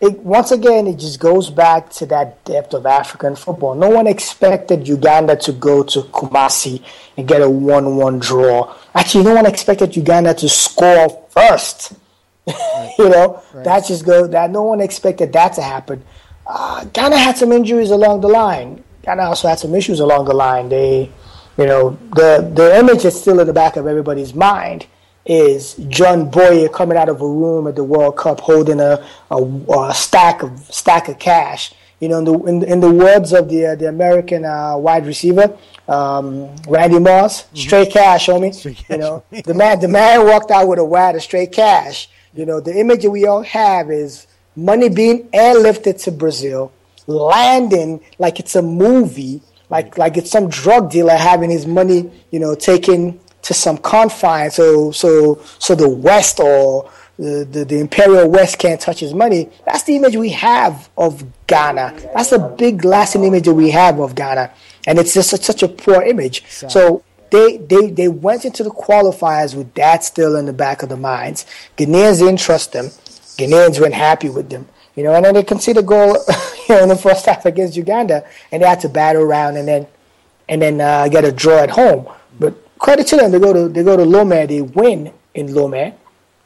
Once again, it just goes back to that depth of African football. No one expected Uganda to go to Kumasi and get a 1-1 draw. Actually, no one expected Uganda to score first. Right. Right. That just goes. That no one expected that to happen. Ghana had some injuries along the line. Ghana also had some issues along the line. The image that's still in the back of everybody's mind is John Boyer coming out of a room at the World Cup holding a stack of cash. In the words of the American wide receiver, Randy Moss, straight cash, homie. Straight cash. You know, the man walked out with a wad of straight cash. You know, the image that we all have is money being airlifted to Brazil, landing like it's a movie, like it's some drug dealer having his money, you know, taken to some confines, so the West or the Imperial West can't touch his money. That's the image we have of Ghana. That's a big lasting image that we have of Ghana, and it's just such a poor image. So they went into the qualifiers with that still in the back of their minds. Ghanaians didn't trust them. Ghanaians weren't happy with them. You know, and then they conceded a goal in the first half against Uganda, and they had to battle around and then get a draw at home. But credit to them, they go to Lomé, they win in Lomé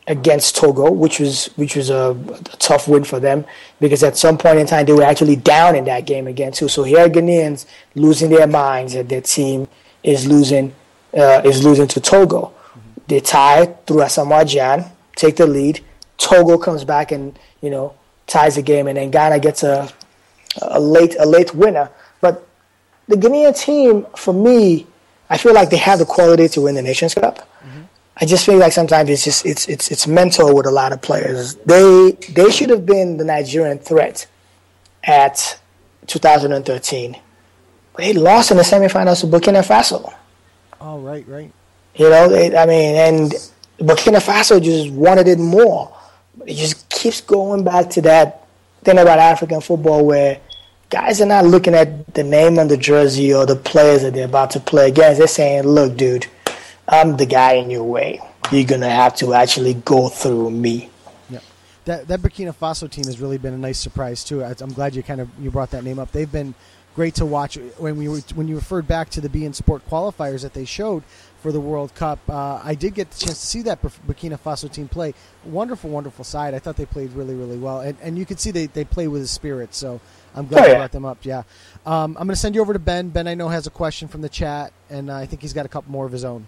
against Togo, which was a tough win for them, because at some point in time they were actually down in that game again too. So here are Ghanaians losing their minds that their team is losing to Togo. They tie through Asamoah Gyan, take the lead. Togo comes back and, you know, ties the game, and then Ghana gets a late winner. But the Ghanaian team, for me, I feel like they have the quality to win the Nations Cup. Mm-hmm. I just feel like sometimes it's mental with a lot of players. They should have been the Nigerian threat at 2013, but they lost in the semifinals to Burkina Faso. Oh, right. You know, and Burkina Faso just wanted it more. But it just keeps going back to that thing about African football where guys are not looking at the name on the jersey or the players that they're about to play against. They're saying, look, dude, I'm the guy in your way. You're going to have to actually go through me. Yeah. That Burkina Faso team has really been a nice surprise, too. I'm glad you brought that name up. They've been great to watch. When you referred back to the BeIN Sport qualifiers that they showed for the World Cup, I did get the chance to see that Burkina Faso team play. Wonderful, wonderful side. I thought they played really, really well. And you could see they play with a spirit, so I'm glad you brought them up. Yeah. I'm going to send you over to Ben. Ben, I know, has a question from the chat, and I think he's got a couple more of his own.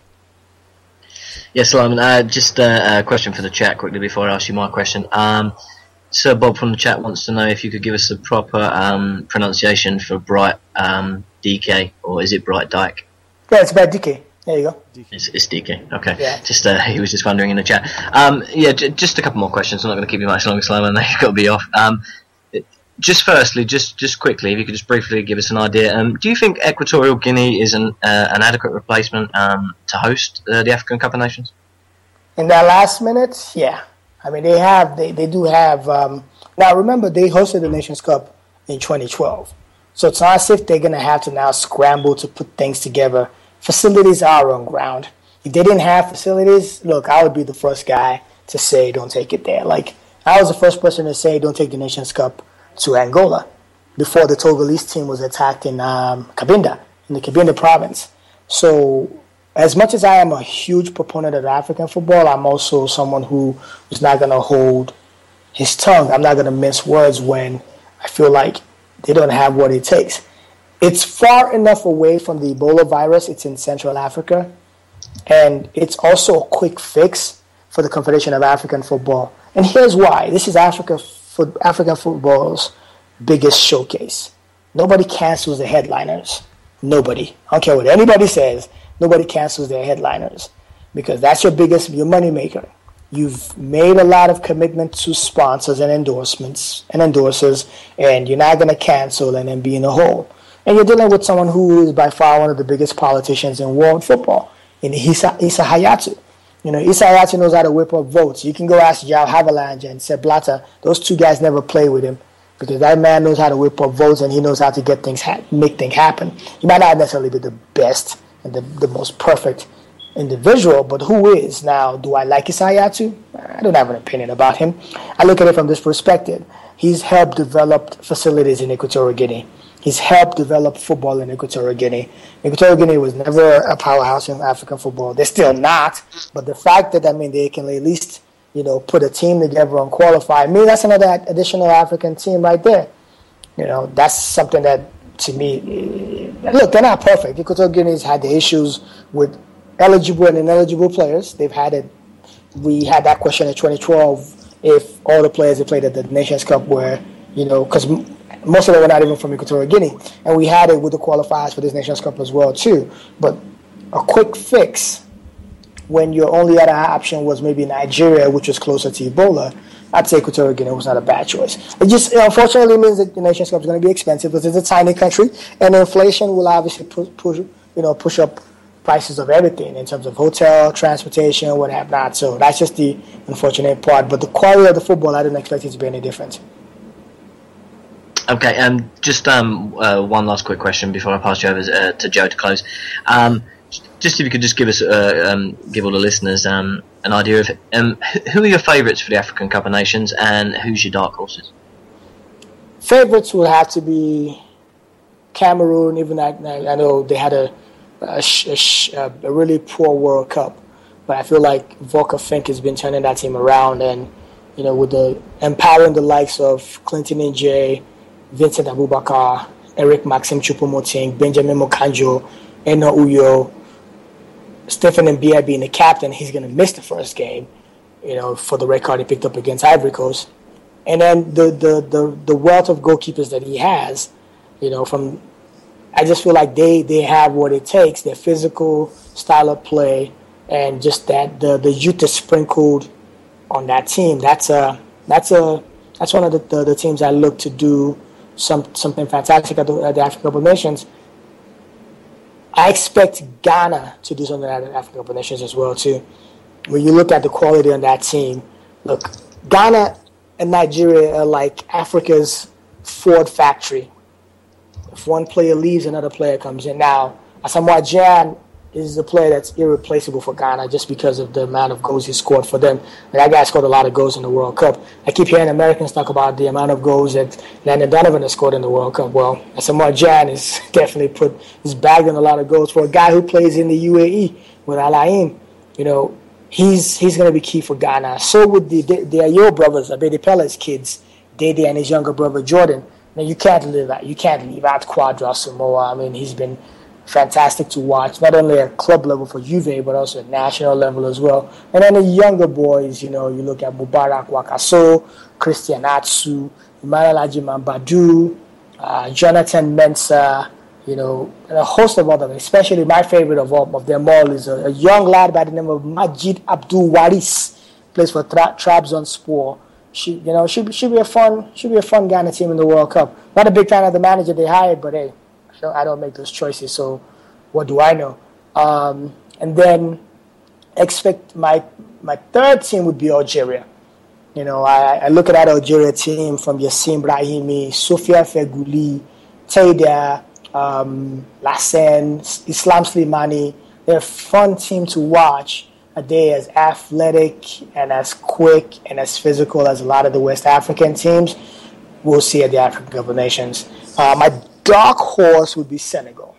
Yes, Sulaiman, just a question for the chat quickly before I ask you my question. Sir Bob from the chat wants to know if you could give us the proper pronunciation for Bright DK, or is it Bright Dyke? Yeah, it's about DK. There you go. It's DK. Okay. Yeah. Just he was just wondering in the chat. Just a couple more questions. I'm not going to keep you much longer, Sulaiman. You've got to be off. Just firstly, just quickly, if you could just briefly give us an idea. Do you think Equatorial Guinea is an adequate replacement to host the African Cup of Nations? In that last minute, yeah. I mean, they do have. Now, remember, they hosted the Nations Cup in 2012. So it's not as if they're going to have to now scramble to put things together. Facilities are on ground. If they didn't have facilities, look, I would be the first guy to say don't take it there. Like, I was the first person to say don't take the Nations Cup to Angola before the Togolese team was attacked in Cabinda, in the Cabinda province. So as much as I am a huge proponent of African football, I'm also someone who is not going to hold his tongue. I'm not going to mince words when I feel like they don't have what it takes. It's far enough away from the Ebola virus. It's in Central Africa. And it's also a quick fix for the Confederation of African Football. And here's why. This is African football's biggest showcase. Nobody cancels the headliners. Nobody. I don't care what anybody says. Nobody cancels their headliners because that's your money maker. You've made a lot of commitment to sponsors and endorsements and endorsers, and you're not going to cancel and then be in a hole. And you're dealing with someone who is by far one of the biggest politicians in world football, in Issa Hayatou. You know, Issa Hayatou knows how to whip up votes. You can go ask João Havelange and Sepp Blatter. Those two guys never play with him because that man knows how to whip up votes and he knows how to get things make things happen. He might not necessarily be the best and the most perfect individual, but who is? Now, do I like Issa Hayatou? I don't have an opinion about him. I look at it from this perspective. He's helped develop facilities in Equatorial Guinea. He's helped develop football in Equatorial Guinea. Equatorial Guinea was never a powerhouse in African football. They're still not. But the fact that, they can at least, put a team together and qualify. That's another additional African team right there. That's something that, to me, look, they're not perfect. Equatorial Guinea's had the issues with eligible and ineligible players. They've had it. We had that question in 2012 if all the players that played at the Nations Cup were, because Most of them were not even from Equatorial Guinea. And we had it with the qualifiers for this Nations Cup as well, too. But a quick fix when your only other option was maybe Nigeria, which was closer to Ebola, I'd say Equatorial Guinea was not a bad choice. It just unfortunately means that the Nations Cup is going to be expensive because it's a tiny country, and inflation will obviously push up prices of everything in terms of hotel, transportation, what have not. So that's just the unfortunate part. But the quality of the football, I didn't expect it to be any different. Okay, just one last quick question before I pass you over to Joe to close. Just if you could just give us, give all the listeners an idea of who are your favourites for the African Cup of Nations and who's your dark horses? Favourites would have to be Cameroon. Even I know they had a really poor World Cup, but I feel like Volker Fink has been turning that team around, and with the empowering the likes of Clinton Njay, Vincent Abubakar, Eric Maxim Choupo-Moting, Benjamin Mokanjo, Eno Uyo, Stephen Mbia being the captain. He's going to miss the first game, for the red card he picked up against Ivory Coast. And then the wealth of goalkeepers that he has, I just feel like they have what it takes, their physical style of play, and just that the youth is sprinkled on that team. That's one of the teams I look to do something fantastic at the African Cup of Nations. I expect Ghana to do something at the African Cup of Nations as well too. When you look at the quality on that team, look, Ghana and Nigeria are like Africa's Ford factory. If one player leaves, another player comes in. Now, Asamoah Gyan is a player that's irreplaceable for Ghana just because of the amount of goals he scored for them. And that guy scored a lot of goals in the World Cup. I keep hearing Americans talk about the amount of goals that Landon Donovan has scored in the World Cup. Well, Asamoah Gyan has definitely he's bagged in a lot of goals for a guy who plays in the UAE with Al Ain. He's going to be key for Ghana. So with the Ayo brothers, Abedi Pele's kids, Dede and his younger brother Jordan. Now you can't leave out Quadra Samoa. I mean, he's been fantastic to watch, not only at club level for Juve, but also at national level as well. And then the younger boys, you look at Mubarak Wakaso, Christian Atsu, Emmanuel Ajiman Badu, Jonathan Mensah, and a host of others. Especially my favorite of them all is a young lad by the name of Majid Abdul Waris, plays for Trabzonspor. Should be a fun Ghana team in the World Cup. Not a big fan of the manager they hired, but hey, I don't make those choices, so what do I know? And then expect my third team would be Algeria. I look at that Algeria team from Yassin Brahimi, Sofia Feghouli, Taïda, Lassen, Islam Slimani. They're a fun team to watch. They're as athletic and as quick and as physical as a lot of the West African teams we'll see at the African Cup of Nations. My dark horse would be Senegal.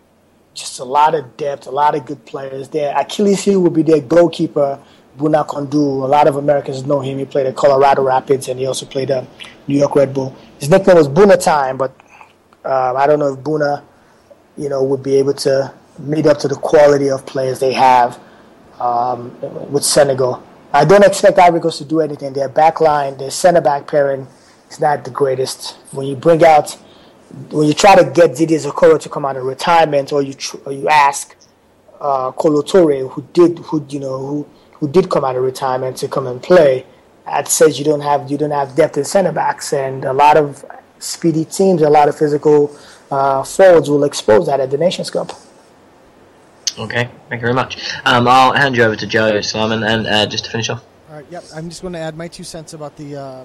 Just a lot of depth, a lot of good players there. Achilles heel would be their goalkeeper, Bouna Kondu. A lot of Americans know him. He played at Colorado Rapids, and he also played at New York Red Bull. His nickname was Bouna Time, but I don't know if Bouna, would be able to meet up to the quality of players they have with Senegal. I don't expect Ivory Coast to do anything. Their back line, their center-back pairing is not the greatest. When you try to get Didier Zokoro to come out of retirement, or you ask Kolo Toure, who did come out of retirement to come and play, that says you don't have depth in center backs, and a lot of speedy teams, a lot of physical forwards will expose that at the Nations Cup. Okay, thank you very much. I'll hand you over to Joe, Simon, and just to finish off. All right, yep. I'm just going to add my 2 cents about the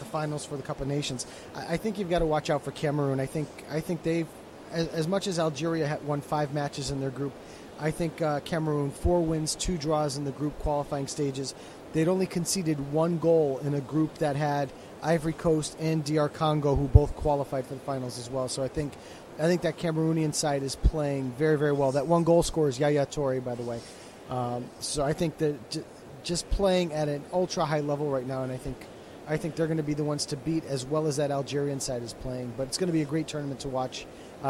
finals for the Cup of Nations. I think you've got to watch out for Cameroon. I think they've, as much as Algeria had won 5 matches in their group, I think Cameroon 4 wins, 2 draws in the group qualifying stages. They'd only conceded 1 goal in a group that had Ivory Coast and DR Congo, who both qualified for the finals as well. So I think that Cameroonian side is playing very, very well. That 1 goal scorer is Yaya Toure, by the way. So I think that just playing at an ultra high level right now, and I think they're going to be the ones to beat, as well as that Algerian side is playing. But it's going to be a great tournament to watch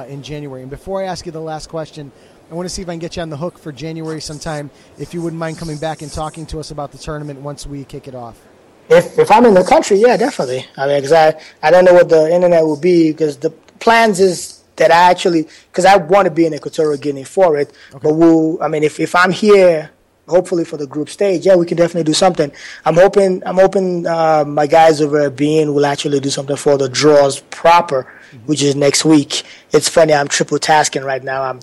in January. And before I ask you the last question, I want to see if I can get you on the hook for January sometime, if you wouldn't mind coming back and talking to us about the tournament once we kick it off. If I'm in the country, yeah, definitely. I mean, because I don't know what the internet will be, because the plans is that because I want to be in Equatorial Guinea for it. Okay. But if I'm here, hopefully for the group stage, yeah, we can definitely do something. I'm hoping my guys over at BeIN will actually do something for the draws proper, which is next week. It's funny, I'm triple tasking right now. I'm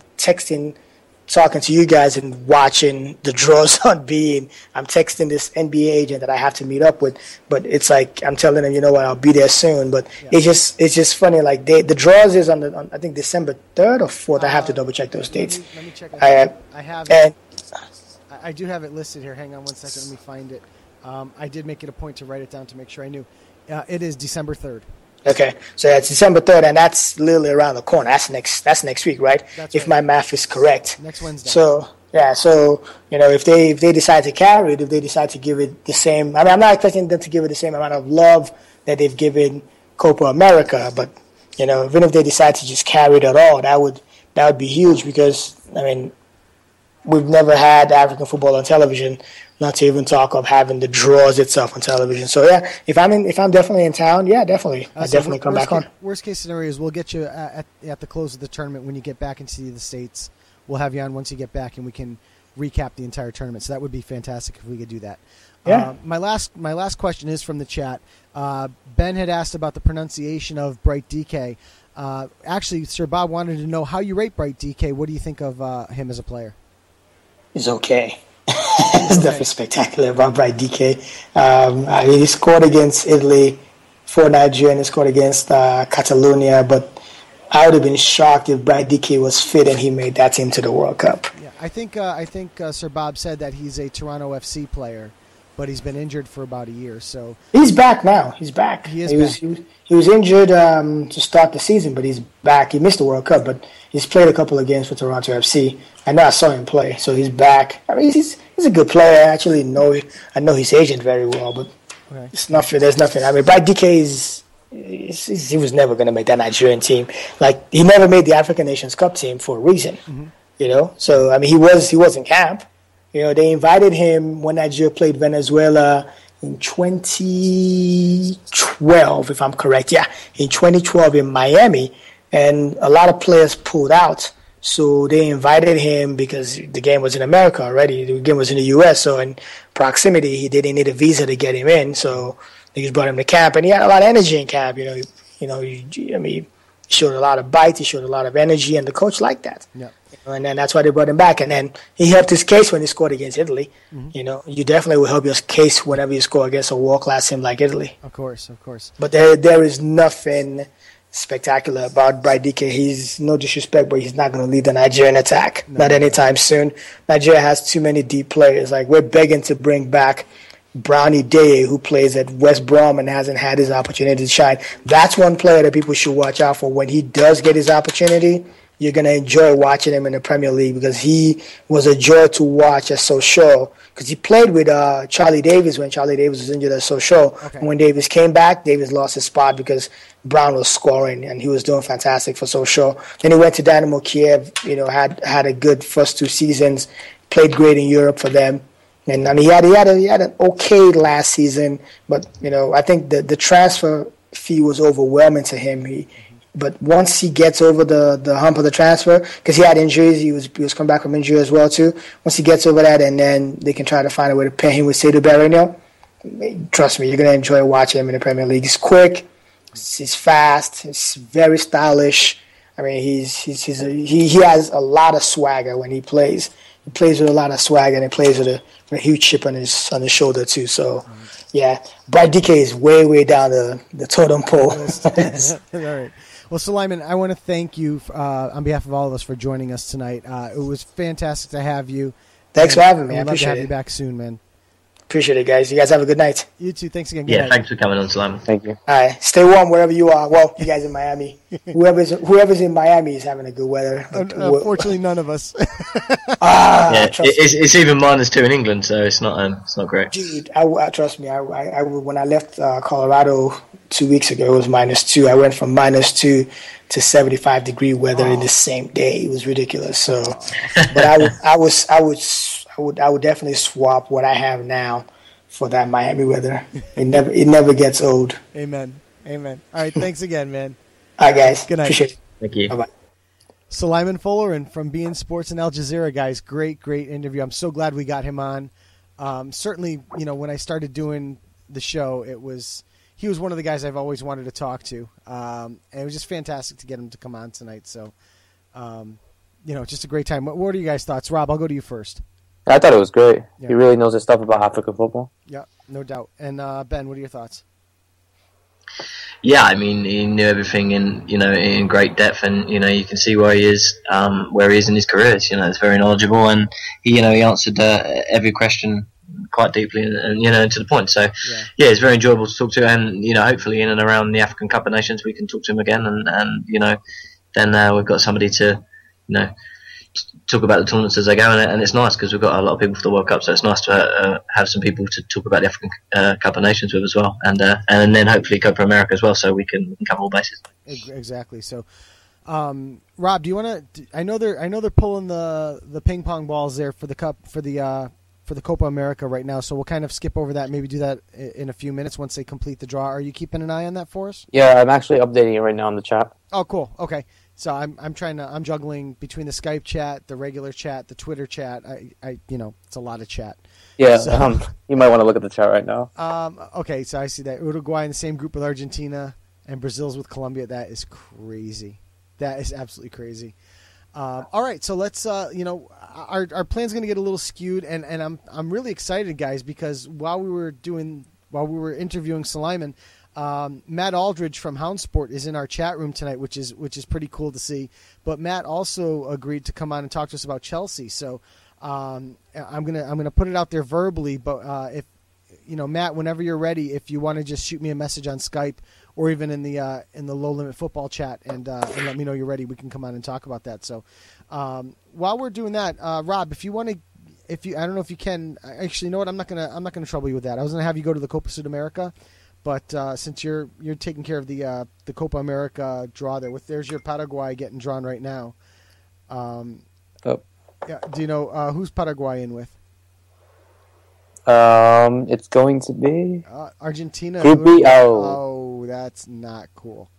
talking to you guys and watching the draws on BeIN. I'm texting this NBA agent that I have to meet up with, but it's like I'm telling him, you know what, I'll be there soon. But it's just funny. Like the draws is on I think December 3rd or 4th. I have to double check those dates. Let me check. I do have it listed here. Hang on one second. Let me find it. I did make it a point to write it down to make sure I knew. It is December 3rd. Okay, so that's December 3rd, and that's literally around the corner. That's next week, right? That's if right. My math is correct. Next Wednesday. So if they decide to carry it, if they decide to give it the same, I mean, I'm not expecting them to give it the same amount of love that they've given Copa America, but even if they decide to just carry it at all, that would be huge, because I mean, we've never had African football on television, not to even talk of having the draws itself on television. So yeah, if I'm definitely in town, yeah, definitely, I definitely come back on. Worst case scenario is we'll get you at the close of the tournament when you get back into the States. We'll have you on once you get back, and we can recap the entire tournament. So that would be fantastic if we could do that. Yeah. My last question is from the chat. Ben had asked about the pronunciation of Bright DK. Actually, Sir Bob wanted to know how you rate Bright DK. What do you think of him as a player? He's okay. It's definitely spectacular about Bright DK. He scored against Italy for Nigeria, and he scored against Catalonia, but I would have been shocked if Bright DK was fit and he made that team to the World Cup. Yeah, I think Sir Bob said that he's a Toronto FC player, but he's been injured for about a year. So he's back now. He's back. He is back. He was injured to start the season, but he's back. He missed the World Cup, but he's played a couple of games for Toronto FC. I know I saw him play, so he's back. I mean, he's a good player. I know his agent very well, but It's nothing. There's nothing. I mean, Bright DK he was never going to make that Nigerian team. Like, he never made the African Nations Cup team for a reason. Mm-hmm. So I mean, he was in camp. They invited him when Nigeria played Venezuela in 2012, if I'm correct. Yeah, in 2012 in Miami, and a lot of players pulled out. So they invited him because the game was in America already. The game was in the U.S., so in proximity, he didn't need a visa to get him in. So they just brought him to camp, and he had a lot of energy in camp. He showed a lot of bite, he showed a lot of energy, and the coach liked that. Yeah. And then that's why they brought him back. And then he helped his case when he scored against Italy. Mm-hmm. You definitely will help your case whenever you score against a world-class team like Italy. Of course. But there is nothing spectacular about Bright DK. He's, no disrespect, but he's not going to lead the Nigerian attack. Not anytime soon. Nigeria has too many deep players. Like, we're begging to bring back Brownie Day, who plays at West Brom and hasn't had his opportunity to shine. That's one player that people should watch out for. When he does get his opportunity, you're going to enjoy watching him in the Premier League, because he was a joy to watch at Sochaux, because he played with Charlie Davis when Charlie Davis was injured at Sochaux. Okay. And when Davis came back, Davis lost his spot because Brown was scoring, and he was doing fantastic for Sochaux. Then he went to Dynamo Kiev, had a good first 2 seasons, played great in Europe for them. And I mean, he had an okay last season, but I think the transfer fee was overwhelming to him. But once he gets over the hump of the transfer, because he had injuries, he was coming back from injury as well too. Once he gets over that, and then they can try to find a way to pair him with Seydou Berenion, trust me, you're gonna enjoy watching him in the Premier League. He's quick, he's fast, he's very stylish. I mean, he has a lot of swagger when he plays. He plays with a lot of swagger, and he plays with a huge chip on his shoulder too. So, yeah, Bright DK is way down the totem pole. All right. Well, Sulaiman, I want to thank you on behalf of all of us for joining us tonight. It was fantastic to have you. Thanks for having me. I appreciate it. I'd love to have you back soon, man. Appreciate it, guys. You guys have a good night. You too. Thanks again. Good night. Thanks for coming on, Sulaiman. Thank you. All right. Stay warm wherever you are. Well, you guys in Miami. Whoever's in Miami is having a good weather. Unfortunately, none of us. It's even -2 in England, so it's not great. Dude, trust me. I when I left Colorado 2 weeks ago, it was -2. I went from -2 to 75-degree weather in the same day. It was ridiculous. So, but I would definitely swap what I have now for that Miami weather. It never gets old. Amen. All right, thanks again, man. All right, guys. Good night. Appreciate it. Thank you. Bye-bye. Sulaiman Folarin from BeIN Sports and Al Jazeera, guys. Great interview. I'm so glad we got him on. Certainly, when I started doing the show, he was one of the guys I've always wanted to talk to. And it was just fantastic to get him to come on tonight. So, just a great time. What are you guys' thoughts? Rob, I'll go to you first. I thought it was great. Yeah. He really knows his stuff about African football. Yeah, no doubt. And Ben, what are your thoughts? Yeah, I mean, he knew everything in great depth, and you can see where he is in his career. It's very knowledgeable, and he answered every question quite deeply and to the point. So yeah, it's very enjoyable to talk to, and hopefully in and around the African Cup of Nations we can talk to him again, and then we've got somebody to talk about the tournaments as they go, and it's nice because we've got a lot of people for the World Cup, so it's nice to have some people to talk about the African Cup of Nations with as well, and then hopefully Copa America as well, so we can cover all bases. Exactly. So, Rob, do you want to? I know they're pulling the ping pong balls there for the cup for the Copa America right now, so we'll kind of skip over that. Maybe do that in a few minutes once they complete the draw. Are you keeping an eye on that for us? Yeah, I'm actually updating it right now in the chat. Oh, cool. Okay. So I'm juggling between the Skype chat, the regular chat, the Twitter chat. It's a lot of chat. Yeah, so, you might want to look at the chat right now. Okay, so I see that Uruguay in the same group with Argentina and Brazil's with Colombia. That is crazy. That is absolutely crazy. All right, so let's our plan's going to get a little skewed, and I'm really excited, guys, because while we were interviewing Sulaiman, Matt Aldridge from Houndsports is in our chat room tonight, which is pretty cool to see. But Matt also agreed to come on and talk to us about Chelsea. So I'm gonna put it out there verbally. But if Matt, whenever you're ready, if you want to just shoot me a message on Skype or even in the Low Limit Football chat and let me know you're ready, we can come on and talk about that. So while we're doing that, Rob, if you want to. I don't know if you can. Actually, you know what? I'm not gonna trouble you with that. I was gonna have you go to the Copa Sudamerica. But since you're taking care of the Copa America draw there's your Paraguay getting drawn right now. Yeah, do you know who's Paraguay in with? It's going to be Argentina. Group B. Oh, that's not cool.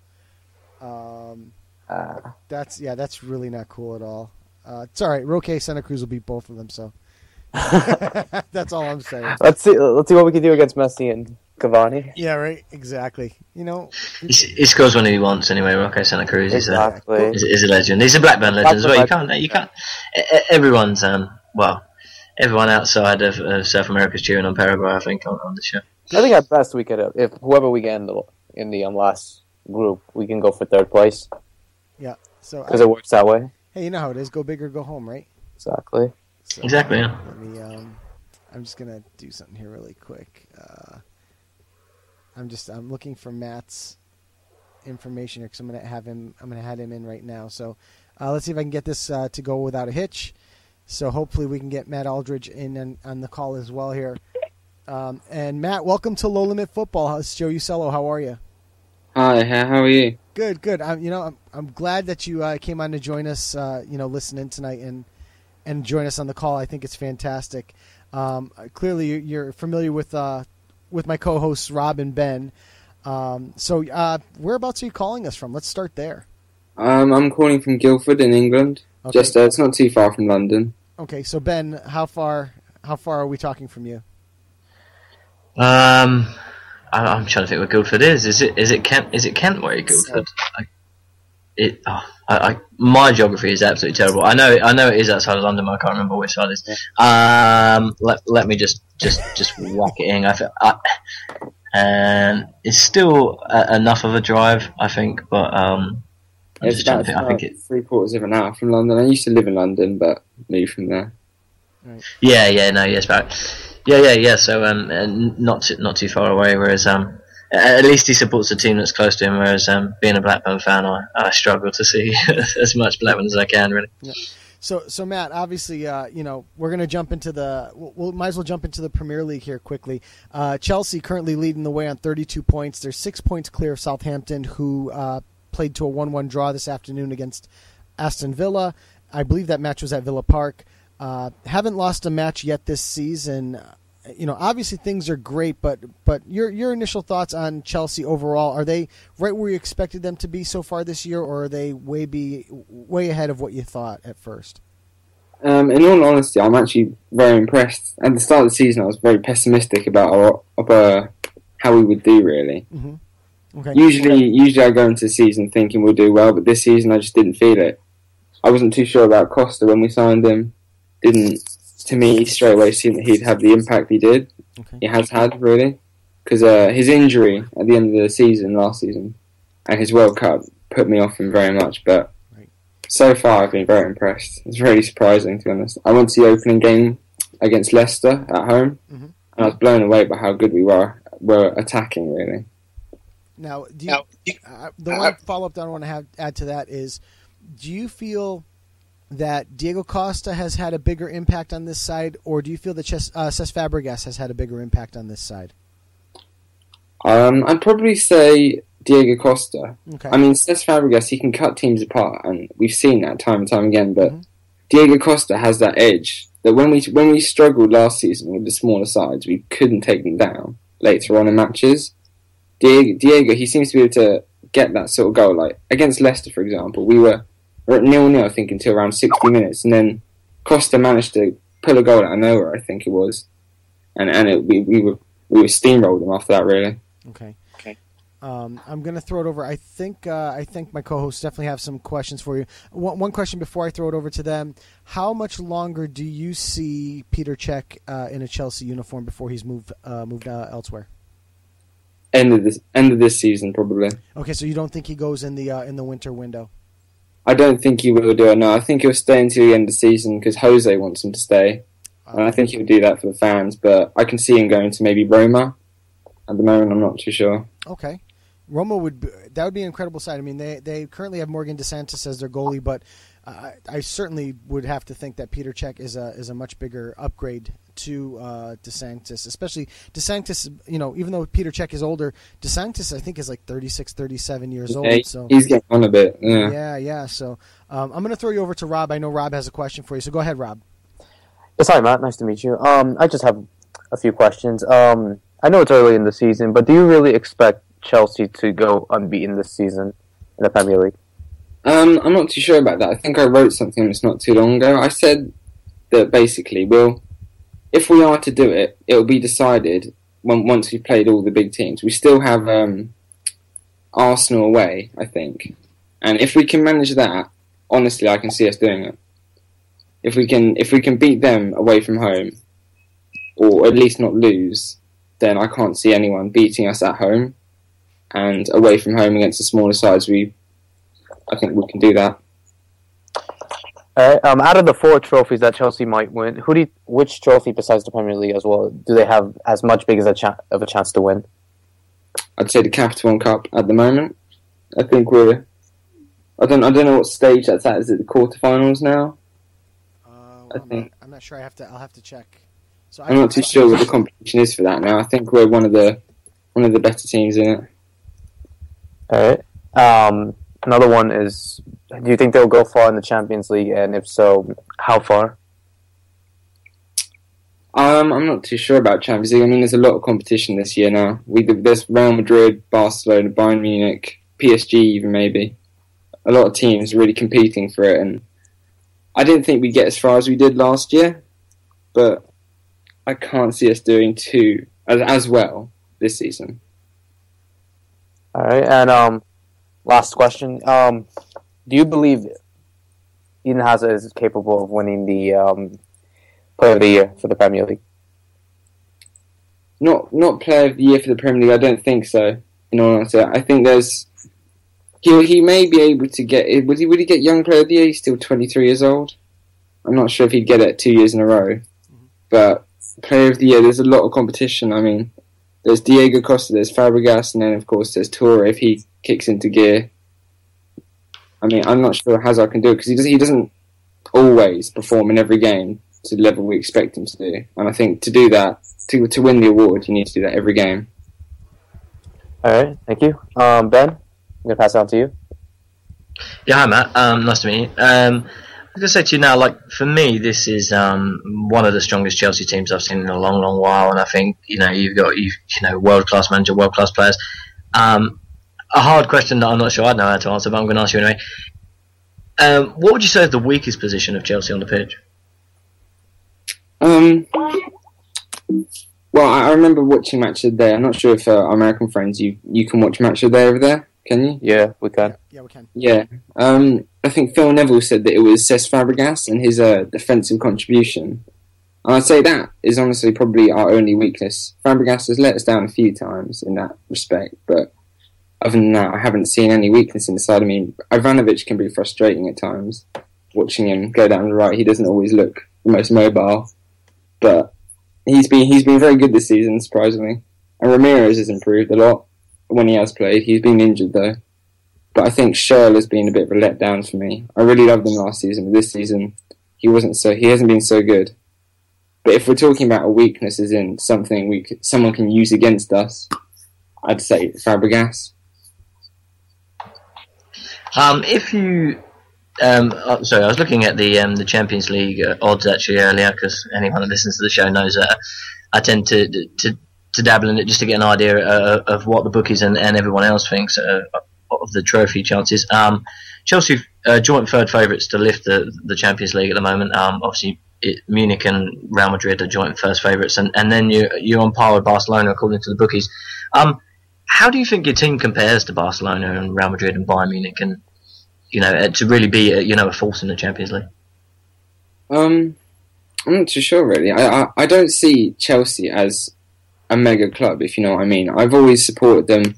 That's really not cool at all. It's all right. Roque Santa Cruz will beat both of them. So that's all I'm saying. Let's see what we can do against Messi and Cavani. Yeah, right. Exactly. He scores when he wants anyway. Roque Santa Cruz is a legend. He's a Blackburn legend as well. You can't. Everyone's everyone outside of South America is cheering on Paraguay. I think on the show. I think at best we could, if whoever we get in the last group, we can go for third place. Yeah. So because it works that way. Hey, you know how it is. Go big or go home, right? Exactly. So, exactly. Yeah. Let me. I'm just gonna do something here really quick. I'm looking for Matt's information here because I'm gonna have him in right now. So let's see if I can get this to go without a hitch. So hopefully we can get Matt Aldridge in on the call as well here. And Matt, welcome to Low Limit Football. It's Joe Usello. How are you? Hi, how are you? Good. I'm glad that you came on to join us. Listen in tonight and join us on the call. I think it's fantastic. Clearly, you're familiar with my co-hosts Rob and Ben. So whereabouts are you calling us from? Let's start there. I'm calling from Guildford in England. Okay. Just it's not too far from London. Okay, so Ben, how far are we talking from you? I'm trying to think where Guildford is. Is it Kent? Is it Kent where Guildford? My geography is absolutely terrible. I know it is outside of London, but I can't remember which side it is. Let me just whack it in. And it's still enough of a drive, I think. But I'm just trying to think. I think it's 3/4 of an hour from London. I used to live in London, but moved from there. Right. Yeah. So not too far away. Whereas at least he supports a team that's close to him. Whereas being a Blackburn fan, I struggle to see as much Blackburn as I can, really. Yeah. So Matt, obviously, we're going to jump into we'll might as well jump into the Premier League here quickly. Chelsea currently leading the way on 32 points. They're 6 points clear of Southampton, who played to a 1-1 draw this afternoon against Aston Villa. I believe that match was at Villa Park. Haven't lost a match yet this season, obviously things are great, but your initial thoughts on Chelsea overall, are they right where you expected them to be so far this year, or are they way ahead of what you thought at first? In all honesty, I'm actually very impressed. At the start of the season, I was very pessimistic about how we would do, really. Mm-hmm. Okay. Usually I go into the season thinking we'll do well, but this season I just didn't feel it. I wasn't too sure about Costa when we signed him. Didn't, to me, straight away seem that he'd have the impact he did. Okay. He has had, really. Because his injury at the end of the season, last season, and his World Cup put me off him very much, but so far I've been very impressed. It's really surprising, to be honest. I went to the opening game against Leicester at home, and I was blown away by how good we were attacking, really. Now, the one follow-up that I want to add to that is, do you feel that Diego Costa has had a bigger impact on this side, or do you feel that Cesc Fabregas has had a bigger impact on this side? I'd probably say Diego Costa. Okay. I mean, Cesc Fabregas, he can cut teams apart, and we've seen that time and time again, but Diego Costa has that edge that when we struggled last season with the smaller sides, we couldn't take them down later on in matches. Diego, he seems to be able to get that sort of goal. Like against Leicester, for example, we were at 0-0, I think, until around 60 minutes, and then Costa managed to pull a goal out of nowhere, I think it was, and we were steamrolled them after that, really. Okay. I'm going to throw it over. I think my co-hosts definitely have some questions for you. One question before I throw it over to them: how much longer do you see Peter Cech in a Chelsea uniform before he's moved elsewhere? End of this season, probably. Okay, so you don't think he goes in the winter window? I don't think he will do it. No, I think he'll stay until the end of the season because Jose wants him to stay, and I think he'll do that for the fans. But I can see him going to maybe Roma. At the moment, I'm not too sure. Okay. Roma would be an incredible side. I mean, they currently have Morgan DeSantis as their goalie, but I certainly would have to think that Peter Cech is a much bigger upgrade to DeSantis, especially DeSantis. Even though Peter Cech is older, DeSantis I think is like 36, 37 years old. So he's getting on a bit. Yeah. So I'm going to throw you over to Rob. I know Rob has a question for you, so go ahead, Rob. Yes, hi, Matt. Nice to meet you. I just have a few questions. I know it's early in the season, but do you really expect Chelsea to go unbeaten this season in the Premier League? I'm not too sure about that. I think I wrote something that's not too long ago. I said that basically, if we are to do it, it'll be decided once we've played all the big teams. We still have Arsenal away, I think. And if we can manage that, honestly, I can see us doing it. If we can beat them away from home, or at least not lose, then I can't see anyone beating us at home. And away from home against the smaller sides, I think we can do that. Out of the 4 trophies that Chelsea might win, which trophy besides the Premier League as well do they have as much big as of a chance to win? I'd say the Capital One Cup at the moment. I think I don't know what stage that's at. Is it the quarterfinals now? I'm not sure. I'll have to check. So I'm not too sure what the competition is for that now. I think we're one of the better teams in it. All right. Another one is, do you think they'll go far in the Champions League, and if so, how far? I'm not too sure about Champions League. I mean, there's a lot of competition this year now. There's Real Madrid, Barcelona, Bayern Munich, PSG even maybe. A lot of teams really competing for it, and I didn't think we'd get as far as we did last year, but I can't see us doing as well this season. All right, and last question: do you believe Eden Hazard is capable of winning the Player of the Year for the Premier League? Not Player of the Year for the Premier League. I don't think so. In all honesty, I think he may be able to get it. Would he get Young Player of the Year? He's still 23 years old. I'm not sure if he'd get it 2 years in a row, but Player of the Year, there's a lot of competition. I mean, there's Diego Costa, there's Fabregas, and then of course there's Torre if he kicks into gear. I mean, I'm not sure Hazard can do it because he doesn't always perform in every game to the level we expect him to do. And I think to do that, to win the award, you need to do that every game. All right, thank you. Ben, I'm going to pass it on to you. Yeah, hi Matt. Nice to meet you. I'm going to say to you now, like, for me, this is one of the strongest Chelsea teams I've seen in a long, long while, and I think, you've got world-class manager, world-class players. A hard question that I'm not sure I know how to answer, but I'm going to ask you anyway. What would you say is the weakest position of Chelsea on the pitch? Well, I remember watching Match of the Day. I'm not sure if our American friends, you can watch Match of the Day over there, can you? Yeah, we can. Yeah, we can. Yeah. I think Phil Neville said that it was Cesc Fabregas and his defensive contribution. And I'd say that is honestly probably our only weakness. Fabregas has let us down a few times in that respect, but other than that, I haven't seen any weakness in the side. I mean, Ivanovic can be frustrating at times. Watching him go down the right, he doesn't always look the most mobile, but he's been very good this season, surprisingly. And Ramirez has improved a lot when he has played. He's been injured though, but I think Xoel has been a bit of a letdown for me. I really loved him last season, but this season he hasn't been so good. But if we're talking about a weakness as in something someone can use against us, I'd say Fabregas. If you, sorry, I was looking at the Champions League odds actually earlier, because anyone that listens to the show knows that I tend to dabble in it just to get an idea of what the bookies and everyone else thinks of the trophy chances. Chelsea joint third favourites to lift the Champions League at the moment. Obviously, Munich and Real Madrid are joint first favourites, and then you're on par with Barcelona according to the bookies. How do you think your team compares to Barcelona and Real Madrid and Bayern Munich, and to really be a force in the Champions League? I'm not too sure really. I don't see Chelsea as a mega club, if you know what I mean. I've always supported them,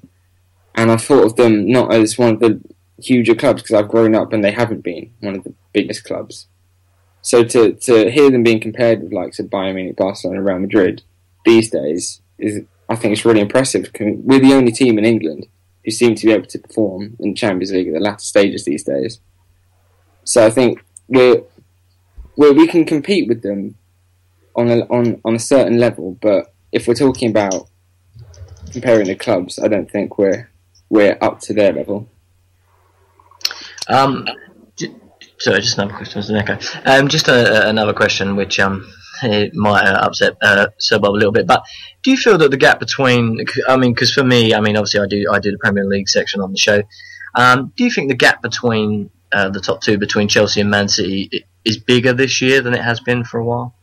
and I've thought of them not as one of the huger clubs because I've grown up and they haven't been one of the biggest clubs. So to hear them being compared with likes of Bayern Munich, Barcelona, Real Madrid these days I think it's really impressive. We're the only team in England who seem to be able to perform in the Champions League at the latter stages these days. So I think we can compete with them on a certain level, but if we're talking about comparing the clubs, I don't think we're up to their level. Sorry, just another question. There's an echo. Just another question, which it might upset Sir Bob a little bit. But do you feel that the gap between, because for me, obviously I do the Premier League section on the show. Do you think the gap between the top two, between Chelsea and Man City, is bigger this year than it has been for a while?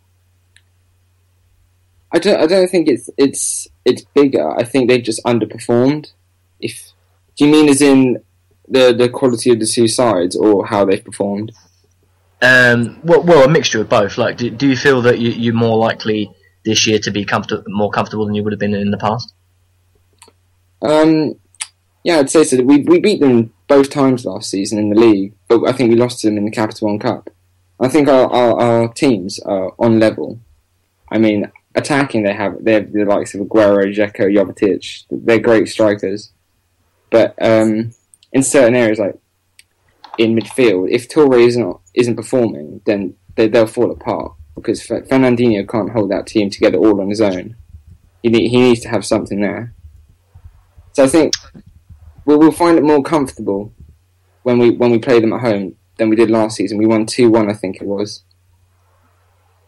I don't think it's bigger. I think they've just underperformed. Do you mean as in the quality of the two sides, or how they've performed? Well, a mixture of both. Like, do you feel that you're more likely this year to be more comfortable than you would have been in the past? Yeah, I'd say so. We beat them both times last season in the league, but I think we lost to them in the Capital One Cup. I think our teams are on level. I mean, attacking they have the likes of Aguero, Dzeko, Jovetic. They're great strikers, but in certain areas like in midfield, if Torre isn't performing, then they'll fall apart because Fernandinho can't hold that team together all on his own. He needs to have something there. So I think we'll find it more comfortable when we play them at home than we did last season. We won 2-1, I think it was.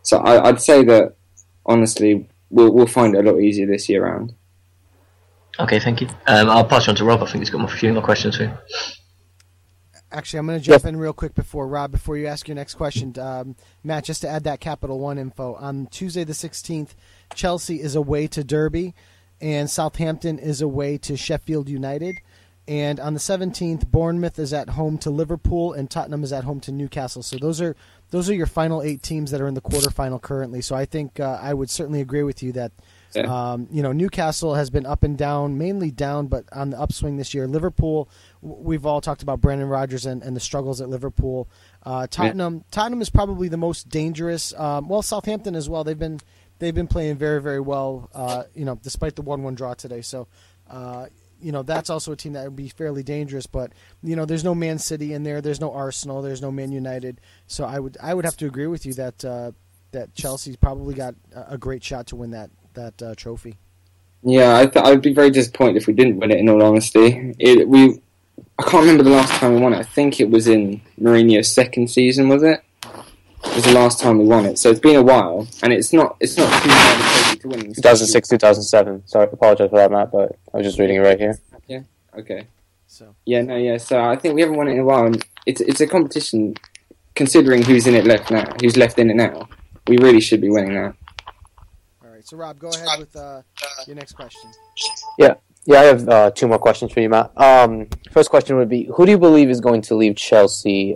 So I'd say that honestly, we'll find it a lot easier this year round. Okay, thank you. I'll pass you on to Rob. I think he's got a few more questions for you. Actually, I'm going to jump in real quick before you ask your next question. Matt, just to add that Capital One info, on Tuesday the 16th, Chelsea is away to Derby, and Southampton is away to Sheffield United. And on the 17th, Bournemouth is at home to Liverpool, and Tottenham is at home to Newcastle. So those are your final 8 teams that are in the quarterfinal currently. So I think I would certainly agree with you that Newcastle has been up and down, mainly down, but on the upswing this year. Liverpool, we've all talked about Brendan Rodgers and the struggles at Liverpool. Tottenham is probably the most dangerous. Southampton as well. They've been playing very, very well. Despite the 1-1 draw today. So. That's also a team that would be fairly dangerous, but there's no Man City in there, there's no Arsenal, there's no Man United, so I would have to agree with you that Chelsea's probably got a great shot to win that trophy. Yeah, I'd be very disappointed if we didn't win it. In all honesty, I can't remember the last time we won it. I think it was in Mourinho's second season, was it? was the last time we won it. So it's been a while, and it's not too hard to win. 2006, 2007. Sorry, apologize for that, Matt, but I was just reading it right here. Yeah. Okay. So So I think we haven't won it in a while, and it's a competition. Considering who's in it left now, who's left in it now, we really should be winning that. All right. So Rob, go ahead with your next question. Yeah, I have 2 more questions for you, Matt. First question would be, who do you believe is going to leave Chelsea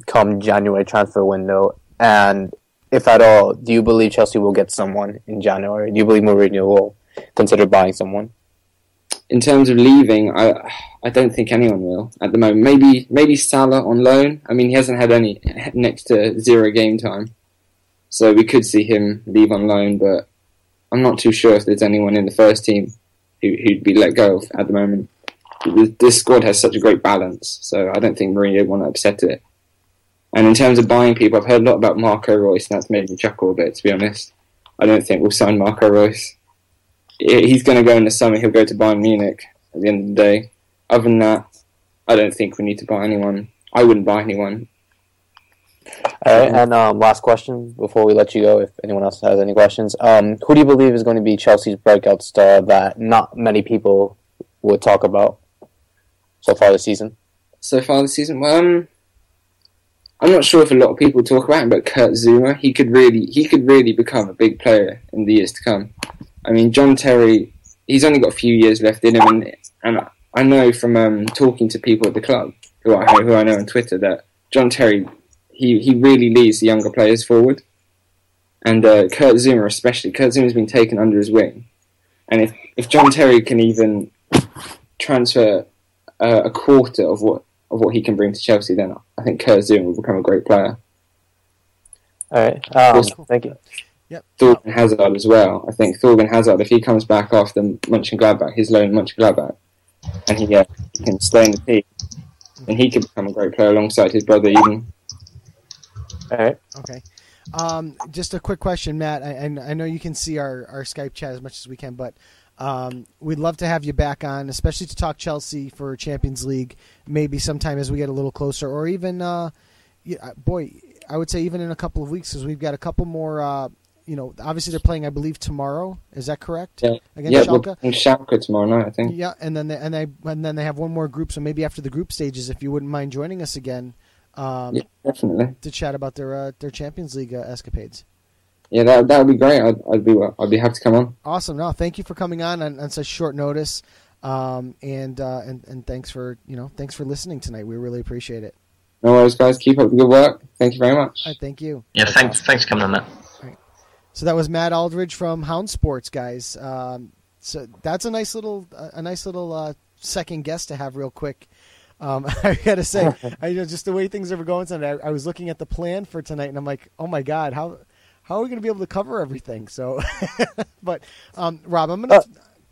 come January transfer window? And if at all, do you believe Chelsea will get someone in January? Do you believe Mourinho will consider buying someone? In terms of leaving, I don't think anyone will at the moment. Maybe Salah on loan. I mean, he hasn't had any next to 0 game time, so we could see him leave on loan. But I'm not too sure if there's anyone in the first team who'd be let go of at the moment. This squad has such a great balance, so I don't think Mourinho would want to upset it. And in terms of buying people, I've heard a lot about Marco Reus, and that's made me chuckle a bit, to be honest. I don't think we'll sign Marco Reus. He's going to go in the summer. He'll go to Bayern Munich at the end of the day. Other than that, I don't think we need to buy anyone. I wouldn't buy anyone. All right, and last question before we let you go, if anyone else has any questions. Who do you believe is going to be Chelsea's breakout star that not many people would talk about so far this season? Well, I'm not sure if a lot of people talk about him, but Kurt Zouma, he could really become a big player in the years to come. I mean, John Terry, he's only got a few years left in him, and I know from talking to people at the club who I know on Twitter that John Terry, he really leads the younger players forward, and Kurt Zouma especially. Kurt Zouma's been taken under his wing, and if John Terry can even transfer a quarter of what he can bring to Chelsea, then I think Kurt Zouma will become a great player. All right, thank you. Yep. Thorgan Hazard as well. I think Thorgan Hazard, if he comes back after Mönchengladbach, his loan Mönchengladbach, and he can stay in the team, then he could become a great player alongside his brother even. All right. Okay. Just a quick question, Matt. I know you can see our Skype chat as much as we can, but we'd love to have you back on, especially to talk Chelsea for Champions League, maybe sometime as we get a little closer, or even, I would say even in a couple of weeks, because we've got a couple more. Obviously they're playing, I believe, tomorrow. Is that correct? Yeah. Against Schalke? Schalke tomorrow night, I think. Yeah, and then they have one more group. So maybe after the group stages, if you wouldn't mind joining us again, yeah, definitely, to chat about their Champions League escapades. Yeah, that would be great. I'd be happy to come on. Awesome. No, thank you for coming on such short notice, and thanks for listening tonight. We really appreciate it. No worries, guys. Keep up the good work. Thank you very much. All right, thank you. Yeah, thanks for coming on, Matt. So that was Matt Aldridge from Houndsports, guys. So that's a nice little second guest to have real quick. I gotta say, just the way things are going tonight. I was looking at the plan for tonight, and I'm like, oh my god, how are we going to be able to cover everything? So, but Rob, I'm gonna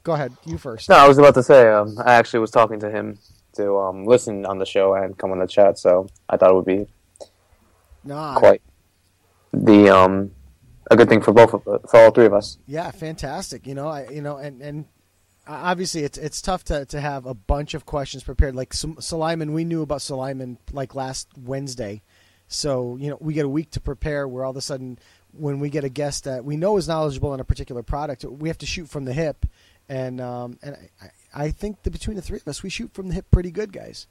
go ahead. You first. No, I was about to say, I actually was talking to him to listen on the show and come on the chat, so I thought it would be quite the a good thing for all three of us. Yeah, fantastic. And obviously it's tough to have a bunch of questions prepared. Like Sulaiman, we knew about Sulaiman like last Wednesday, so we get a week to prepare. Where all of a sudden, when we get a guest that we know is knowledgeable in a particular product, we have to shoot from the hip. And I think that between the three of us, we shoot from the hip pretty good, guys.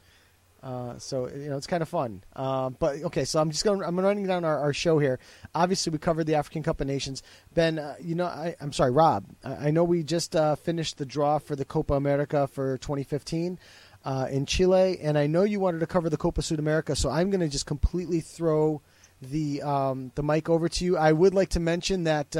So it's kind of fun. But okay, so I'm running down our show here. Obviously, we covered the African Cup of Nations. Ben, I'm sorry, Rob. I know we just finished the draw for the Copa America for 2015 in Chile, and I know you wanted to cover the Copa Sudamerica. So I'm going to just completely throw the mic over to you. I would like to mention that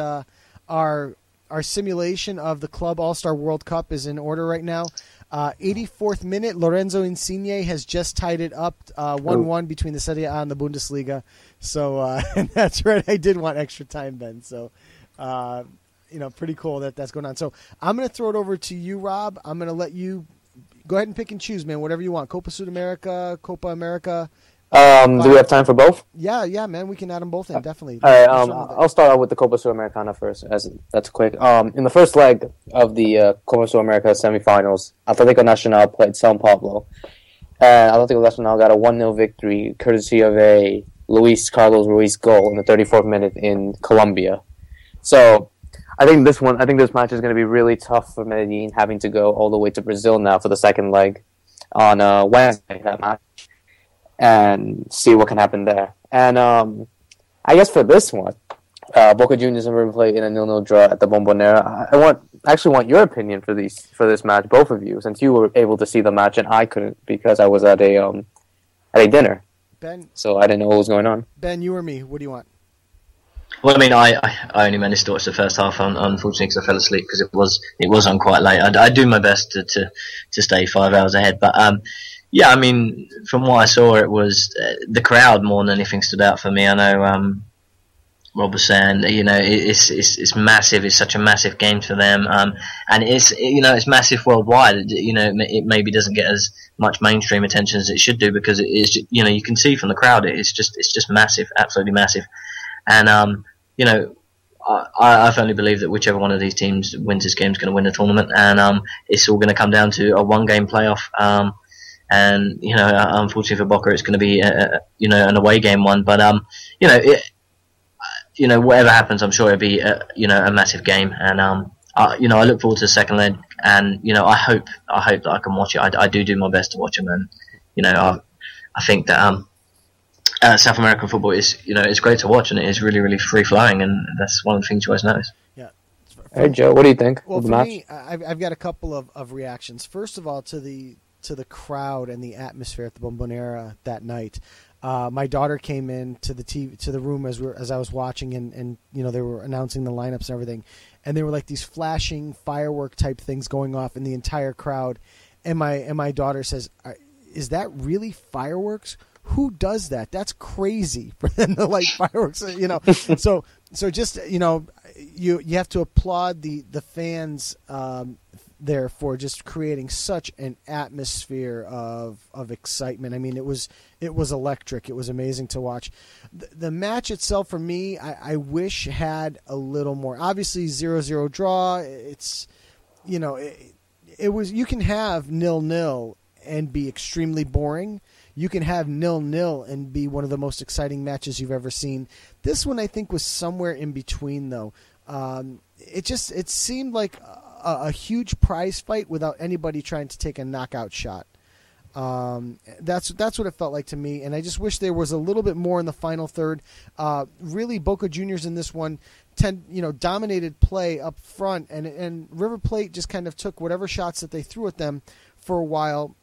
our simulation of the Club All-Star World Cup is in order right now. 84th minute, Lorenzo Insigne has just tied it up 1-1 between the Serie A and the Bundesliga. So and that's right, I did want extra time, Ben. So pretty cool that's going on. So I'm going to throw it over to you, Rob. I'm going to let you go ahead and pick and choose, man, whatever you want. Copa Sudamerica, Copa America. Do we have time for both? Yeah, man, we can add them both in, definitely. All right, I'll start out with the Copa Sudamericana first, as that's quick. In the first leg of the Copa Sudamerica semifinals, Atlético Nacional played São Paulo, and Atlético Nacional got a 1-0 victory, courtesy of a Luis Carlos Ruiz goal in the 34th minute in Colombia. So I think this match is going to be really tough for Medellin, having to go all the way to Brazil now for the second leg on Wednesday, that match, and see what can happen there. And I guess for this one, Boca Juniors and River Plate in a 0-0 draw at the Bombonera. I actually want your opinion for this match, both of you, since you were able to see the match and I couldn't because I was at a dinner. Ben, so I didn't know what was going on. Ben, you or me? What do you want? Well, I mean, I only managed to watch the first half, unfortunately, because I fell asleep because it was on quite late. I do my best to stay 5 hours ahead, but yeah, I mean, from what I saw, it was the crowd more than anything stood out for me. I know Rob was saying, it's massive. It's such a massive game for them, and it's massive worldwide. It maybe doesn't get as much mainstream attention as it should do because it is. You can see from the crowd, it's just massive, absolutely massive. And I firmly believe that whichever one of these teams wins this game is going to win the tournament, and it's all going to come down to a one-game playoff. And unfortunately for Boca, it's going to be an away game one. But whatever happens, I'm sure it'll be a massive game. And I look forward to the second leg, and I hope that I can watch it. I do my best to watch them, and I think that South American football is it's great to watch, and it is really, really free flowing, and that's one of the things you always notice. Yeah. Hey Joe, what do you think of the match? Me, I've got a couple of reactions. First of all, to the crowd and the atmosphere at the Bombonera that night. My daughter came in to the room as I was watching, and they were announcing the lineups and everything, and there were like these flashing firework type things going off in the entire crowd, and my daughter says, "Is that really fireworks? Who does that? That's crazy for them to light fireworks." So just you have to applaud the fans there for just creating such an atmosphere of excitement. I mean, it was electric. It was amazing to watch. The match itself, for me, I wish had a little more. Obviously, 0-0 draw. It's it was. You can have 0-0 and be extremely boring. You can have 0-0 and be one of the most exciting matches you've ever seen. This one, I think, was somewhere in between, though. It seemed like a huge prize fight without anybody trying to take a knockout shot. That's what it felt like to me, and I just wish there was a little bit more in the final third. Really, Boca Juniors in this one dominated play up front, and River Plate just kind of took whatever shots that they threw at them for a while.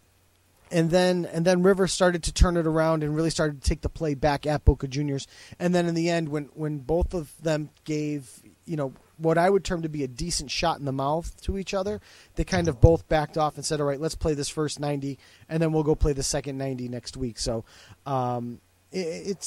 And then River started to turn it around and really started to take the play back at Boca Juniors. And then in the end, when both of them gave what I would term to be a decent shot in the mouth to each other, they kind of both backed off and said, "All right, let's play this first 90, and then we'll go play the second 90 next week." So it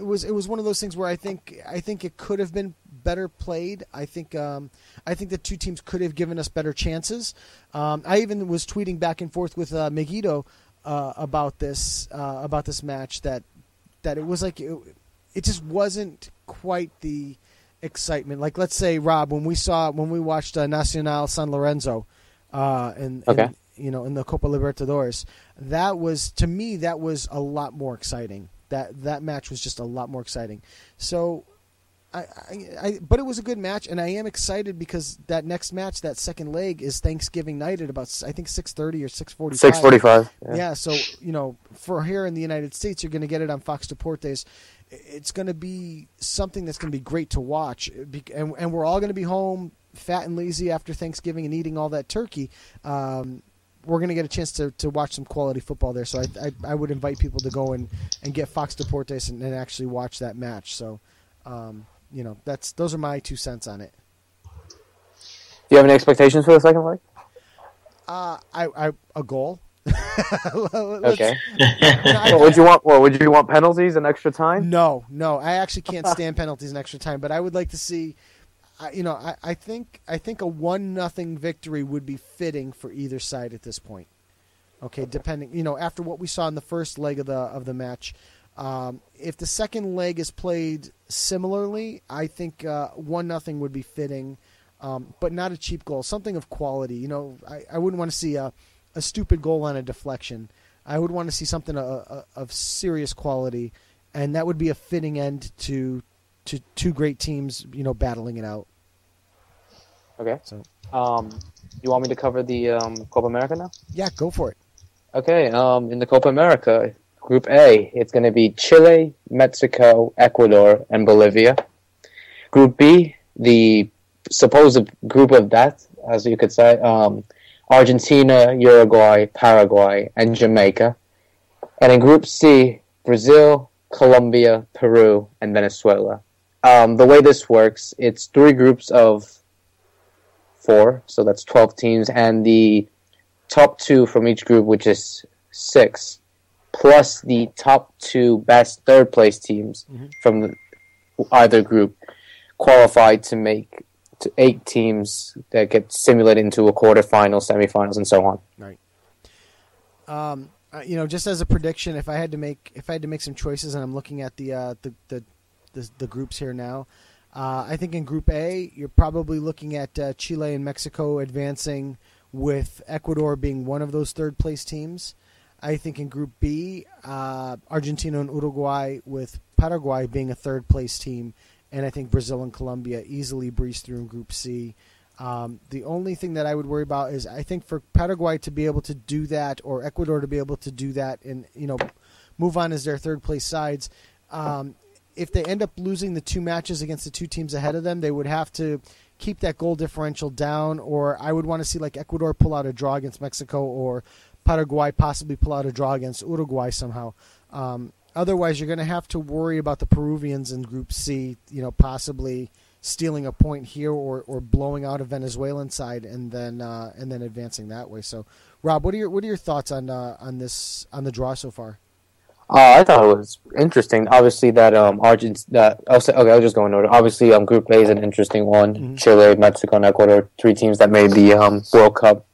was one of those things where I think it could have been better played. I think the two teams could have given us better chances. I even was tweeting back and forth with Megiddo about this match that it was like it just wasn't quite the excitement. Like, let's say, Rob, when we watched Nacional San Lorenzo in the Copa Libertadores, that was, to me, that was a lot more exciting. That match was just a lot more exciting. So, but it was a good match, and I am excited because that next match, that second leg, is Thanksgiving night at about, I think, 6:30 or 6:45. 6:45. Yeah. So for here in the United States, you're going to get it on Fox Deportes. It's going to be something that's going to be great to watch, and we're all going to be home, fat and lazy after Thanksgiving and eating all that turkey. We're going to get a chance to watch some quality football there. So I would invite people to go and get Fox Deportes and actually watch that match. So, those are my 2 cents on it. Do you have any expectations for the second leg? A goal. Okay. Would you want penalties and extra time? No. I actually can't stand penalties and extra time, but I would like to see. I think a 1-0 victory would be fitting for either side at this point. Okay, depending, after what we saw in the first leg of the match, if the second leg is played similarly, I think 1-0 would be fitting, but not a cheap goal, something of quality. I wouldn't want to see a stupid goal on a deflection. I would want to see something of serious quality. and that would be a fitting end to two great teams, battling it out. Okay. So, you want me to cover the Copa America now? yeah, go for it. Okay. In the Copa America, Group A, it's going to be Chile, Mexico, Ecuador, and Bolivia. Group B, the supposed group of death, as you could say, Argentina, Uruguay, Paraguay, and Jamaica. And in Group C, Brazil, Colombia, Peru, and Venezuela. The way this works, it's 3 groups of 4, so that's 12 teams, and the top 2 from each group, which is 6, plus the top 2 best third-place teams from either group, qualified to make 8 teams that get simulated into a quarterfinal, semifinals, and so on. Right. Just as a prediction, if I had to make some choices, and I'm looking at the groups here now, I think in Group A you're probably looking at Chile and Mexico advancing, with Ecuador being one of those third place teams. I think in Group B, Argentina and Uruguay, with Paraguay being a third place team. And I think Brazil and Colombia easily breeze through in Group C. The only thing that I would worry about is, I think for Paraguay to be able to do that, or Ecuador to be able to do that, and move on as their third place sides. If they end up losing the 2 matches against the 2 teams ahead of them, they would have to keep that goal differential down. Or I would want to see like Ecuador pull out a draw against Mexico, or Paraguay possibly pull out a draw against Uruguay somehow. Otherwise, you're going to have to worry about the Peruvians in Group C, possibly stealing a point here, or blowing out a Venezuelan side, and then advancing that way. So, Rob, what are your thoughts on the draw so far? I thought it was interesting. Obviously, that I'll just go in order. Obviously, Group A is an interesting one. Mm-hmm. Chile, Mexico, and Ecuador, 3 teams that made the World Cup.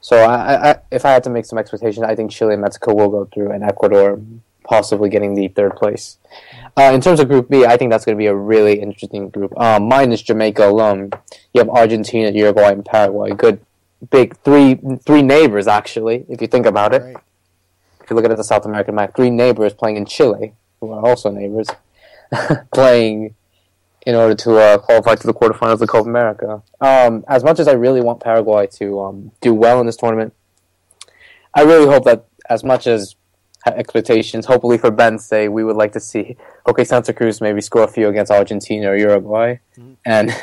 So, I if I had to make some expectations, I think Chile and Mexico will go through, and Ecuador possibly getting the third place. In terms of Group B, I think that's going to be a really interesting group. Mine is Jamaica alone. You have Argentina, Uruguay, and Paraguay. Good, big three neighbors, actually, if you think about it. Right. If you look at the South American map, 3 neighbors playing in Chile, who are also neighbors, playing in order to qualify to the quarterfinals of the Copa America. As much as I really want Paraguay to do well in this tournament, I really hope that, as much as expectations, hopefully for Ben's sake, we would like to see Santa Cruz maybe score a few against Argentina or Uruguay and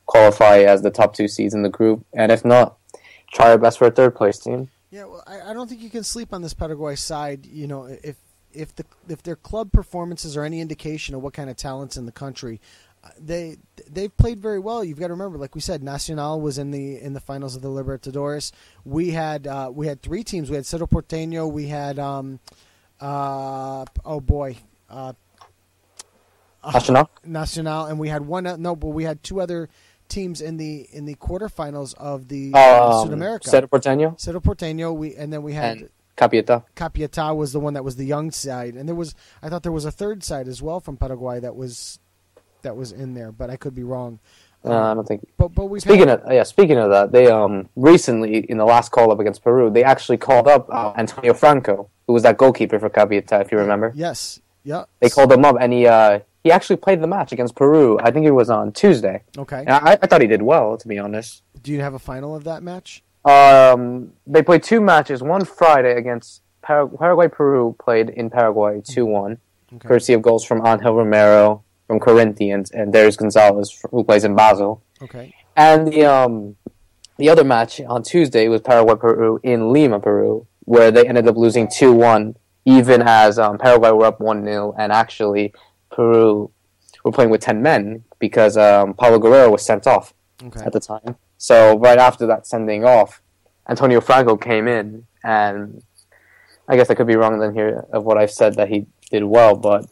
qualify as the top 2 seeds in the group, and if not, try our best for a third place team. Yeah, well, I don't think you can sleep on this Paraguay side. If their club performances are any indication of what kind of talent's in the country, they've played very well. You've got to remember, like we said, Nacional was in the finals of the Libertadores. We had 3 teams. We had Cerro Porteño. We had Nacional, and we had we had 2 other teams in the quarterfinals of the Sudamerica. Cerro Porteño. And then we had. And Capiatá. Capiatá was the one that was the young side, and I thought there was a third side as well from Paraguay that was in there, but I could be wrong. I don't think. But we speaking of that, they recently, in the last call up against Peru, they actually called up Antonio Franco, who was that goalkeeper for Capiatá, if you remember. Yes. Yeah. They called him up, and he actually played the match against Peru. I think it was on Tuesday. Okay. And I thought he did well, to be honest. Do you have a final of that match? They played 2 matches. One Friday against Paraguay. Peru played in Paraguay 2-1, courtesy of goals from Angel Romero from Corinthians and Darius Gonzalez, who plays in Basel. Okay. And the other match on Tuesday was Paraguay-Peru in Lima, Peru, where they ended up losing 2-1, even as Paraguay were up 1-0, and actually Peru were playing with 10 men because Paulo Guerrero was sent off at the time. So right after that sending off, Antonio Franco came in, and I guess I could be wrong then here of what I've said that he did well, but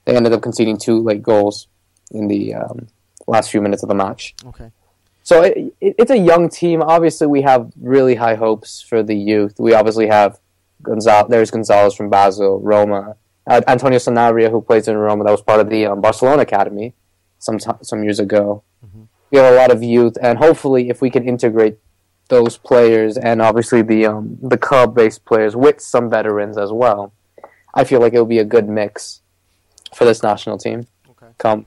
they ended up conceding 2 late goals in the last few minutes of the match. Okay. So it's a young team. Obviously, we have really high hopes for the youth. We obviously have there's Gonzalez from Basel, Roma, Antonio Sanabria, who plays in Roma, that was part of the Barcelona academy some years ago. Mm-hmm. We have a lot of youth, and hopefully, if we can integrate those players and obviously the club-based players with some veterans as well, I feel like it will be a good mix for this national team Okay. come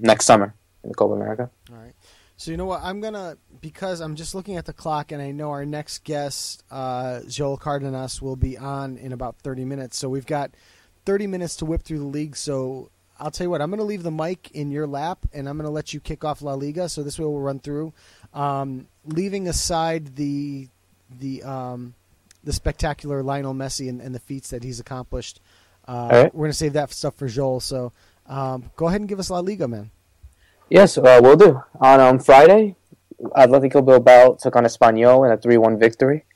next summer in the Copa America. All right. So you know what? Because I'm just looking at the clock, and I know our next guest, Xoel Cardenas, will be on in about 30 minutes. So we've got 30 minutes to whip through the league. So I'll tell you what, I'm going to leave the mic in your lap, and I'm going to let you kick off La Liga. So this way we'll run through, leaving aside the spectacular Lionel Messi and the feats that he's accomplished. Right. We're going to save that stuff for Xoel. So go ahead and give us La Liga, man. Yes, we'll do. On Friday, Atletico Bilbao took on Espanyol in a 3-1 victory.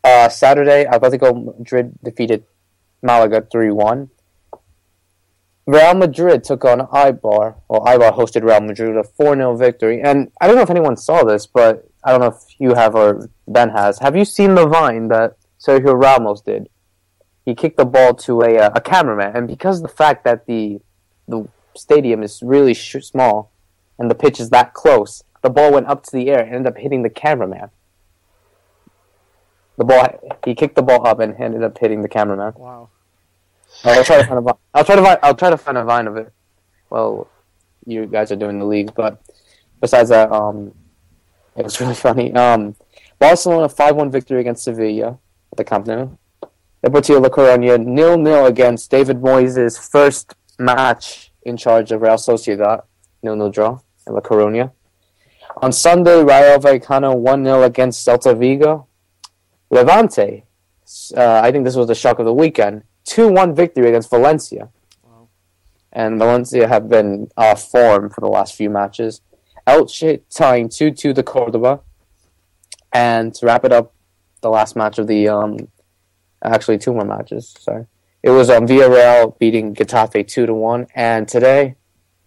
Saturday, Atletico Madrid defeated Malaga 3-1. Real Madrid took on Eibar. Well, Eibar hosted Real Madrid a 4-0 victory. And I don't know if anyone saw this, but I don't know if you have or Ben has. Have you seen the vine that Sergio Ramos did? He kicked the ball to a cameraman, and because of the fact that the stadium is really small and the pitch is that close, the ball went up to the air and ended up hitting the cameraman. He kicked the ball up and ended up hitting the cameraman. Wow. I'll try to find a vine. I'll try to find a vine of it. Well, you guys are doing the league, but besides that, it was really funny. Barcelona 5-1 victory against Sevilla at the Camp Nou. Deportivo La Coruña 0-0 against David Moyes' first match in charge of Real Sociedad. 0-0 draw in La Coruña. On Sunday, Rayo Vallecano 1-0 against Celta Vigo. Levante, I think this was the shock of the weekend, 2-1 victory against Valencia. Wow. And Valencia have been off form for the last few matches. Elche tying 2-2 to Cordoba. And to wrap it up, the last match of the... actually, two more matches, sorry. It was Villarreal beating Getafe 2-1. And today,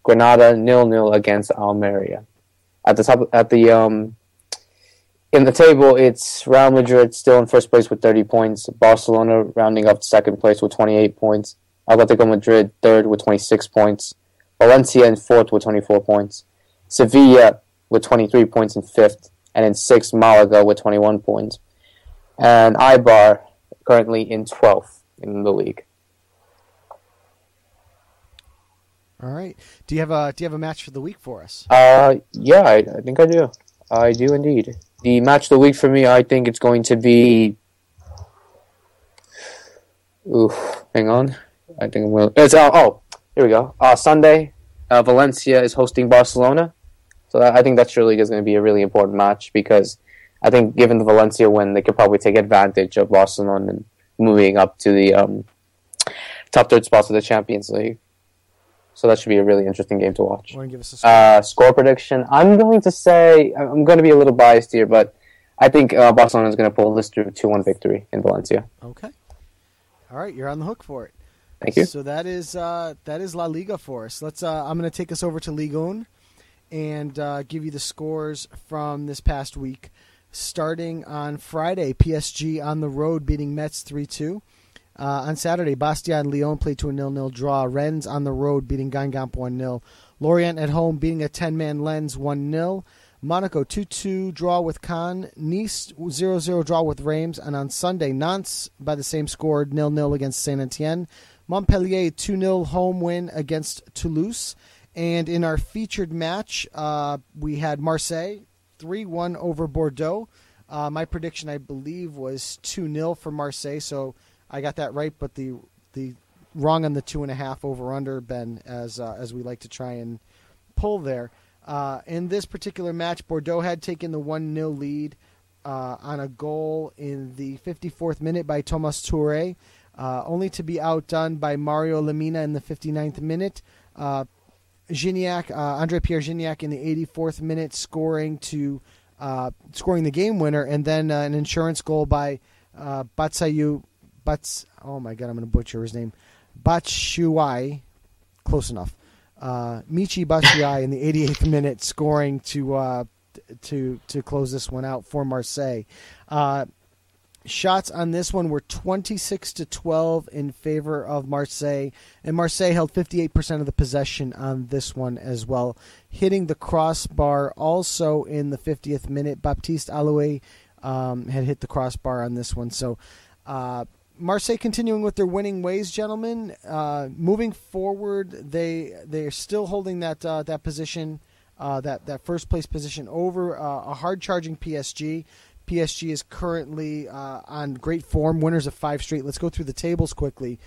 Granada 0-0 against Almeria. In the table, it's Real Madrid still in first place with 30 points. Barcelona rounding up second place with 28 points. Atletico Madrid third with 26 points. Valencia in fourth with 24 points. Sevilla with 23 points in fifth. And in sixth, Malaga with 21 points. And Eibar currently in 12th in the league. All right. Do you have a match for the week for us? Yeah, I think I do. I do indeed. The match of the week for me, I think it's going to be... hang on. I think I'm going to... here we go. Sunday, Valencia is hosting Barcelona. So I think that surely is going to be a really important match because I think given the Valencia win, they could probably take advantage of Barcelona and moving up to the top third spots of the Champions League. So that should be a really interesting game to watch. Want to give us a score prediction? I'm going to say, I'm going to be a little biased here, but I think Barcelona is going to pull this through 2-1 victory in Valencia. Okay. All right, you're on the hook for it. Thank you. So that is La Liga for us. I'm going to take us over to Ligue 1 and give you the scores from this past week. Starting on Friday, PSG on the road beating Metz 3-2. On Saturday, Bastia and Lyon played to a 0-0 draw. Rennes on the road beating Guingamp 1-0. Lorient at home beating a 10-man Lens 1-0. Monaco 2-2 draw with Caen. Nice 0-0 draw with Reims. And on Sunday, Nantes by the same score 0-0 against Saint-Etienne. Montpellier 2-0 home win against Toulouse. And in our featured match, we had Marseille 3-1 over Bordeaux. My prediction, I believe, was 2-0 for Marseille, so I got that right, but the wrong on the 2.5 over-under, Ben, as we like to try and pull there. In this particular match, Bordeaux had taken the 1-0 lead on a goal in the 54th minute by Thomas Touré, only to be outdone by Mario Lemina in the 59th minute. Andre-Pierre Gignac in the 84th minute scoring the game winner, and then an insurance goal by Batshuayi. Oh my God, I'm going to butcher his name. Batshuayi, close enough. Michi Batshuayi in the 88th minute scoring to close this one out for Marseille. Shots on this one were 26-12 in favor of Marseille, and Marseille held 58% of the possession on this one as well, hitting the crossbar also in the 50th minute. Baptiste Alloué had hit the crossbar on this one, so Marseille continuing with their winning ways, gentlemen. Moving forward, they're still holding that position, that first place position over a hard charging PSG. PSG is currently on great form, winners of 5 straight. Let's go through the tables quickly.